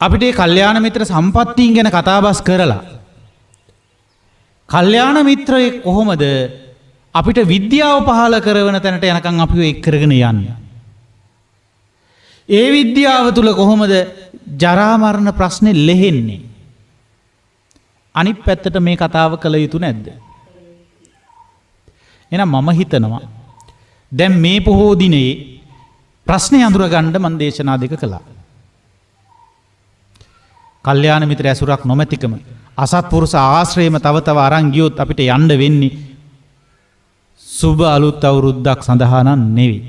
Speaker 2: අපිට මේ කල්යාණ මිත්‍ර සම්පත්තීන් ගැන කතාබස් කරලා කල්යාණ මිත්‍රයෙක් කොහොමද අපිට විද්‍යාව පහළ කරන තැනට යනකම් අපිව එක් කරගෙන යන්නේ. ඒ විද්‍යාව තුල කොහොමද ජරා මරණ ප්‍රශ්නේ ලෙහෙන්නේ? අනිත් පැත්තට මේ කතාව කළ යුතු නැද්ද? එහෙනම් මම හිතනවා දැන් මේ පොහෝ දිනේ ප්‍රශ්නේ අඳුරගන්න මම දේශනා දෙක කළා. කල්යාණ මිත්‍ර ඇසුරක් නොමැතිකම අසත්පුරුෂ ආශ්‍රයම තව තව අරන් ගියොත් අපිට යන්න වෙන්නේ සුබ අලුත් අවුරුද්දක් සඳහා නම් නෙවෙයි.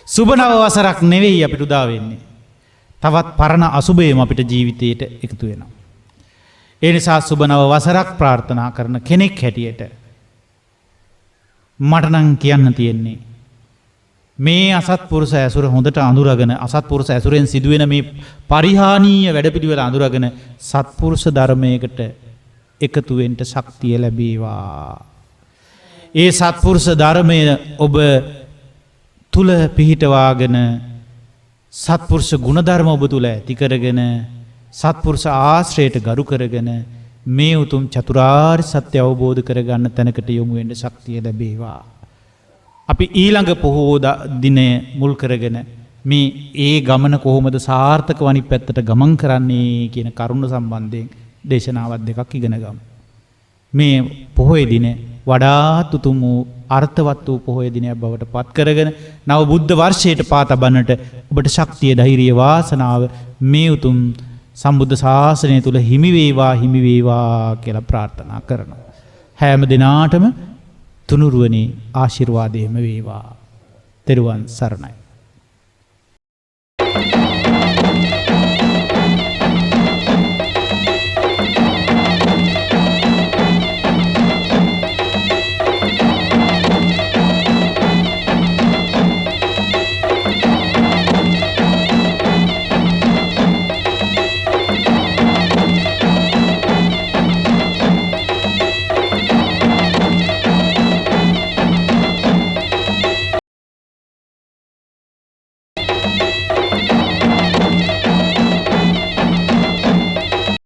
Speaker 2: සුබ නව වසරක් නෙවෙයි අපිට උදා වෙන්නේ. තවත් පරණ අසුබයම අපිට ජීවිතේට එකතු වෙනවා. ඒ නිසා සුබ නව වසරක් ප්‍රාර්ථනා කරන කෙනෙක් හැටියට මට නම් කියන්න තියෙන්නේ මේ අසත්පුරුෂ ඇසුර හොඳට අඳුරගෙන අසත්පුරුෂ ඇසුරෙන් සිදුවෙන මේ පරිහානීය වැඩපිළිවෙල අඳුරගෙන සත්පුරුෂ ධර්මයකට එකතු වෙන්න ශක්තිය ලැබේවා. ඒ සත්පුරුෂ ධර්මය ඔබ තුල පිහිටවාගෙන සත්පුරුෂ ගුණධර්ම ඔබ තුල ඇති කරගෙන සත්පුරුෂ ආශ්‍රයයට ගරු කරගෙන මේ උතුම් චතුරාර්ය සත්‍ය අවබෝධ කරගන්න තැනකට යොමු වෙන්න ශක්තිය ලැබේවා. අපි ඊළඟ පොහෝ දිනය මුල් කරගෙන මේ ඒ ගමන කොහොමද සාර්ථකව අනිත් පැත්තට ගමන් කරන්නේ කියන කරුණ සම්බන්ධයෙන් දේශනාවක් දෙකක් ඉගෙන ගමු. මේ පොහොය දින වඩාත් උතුම් වූ අර්ථවත් වූ පොහොය දිනයක් බවට පත් කරගෙන නව බුද්ධ වර්ෂයට පා තබන්නට ඔබට ශක්තිය ධෛර්යය වාසනාව මේ උතුම් සම්බුද්ධ ශාසනය තුල හිමි වේවා කියලා ප්‍රාර්ථනා කරනවා. හැම දිනාටම තුනුරුවනේ ආශිර්වාදයම වේවා. තෙරුවන් සරණයි.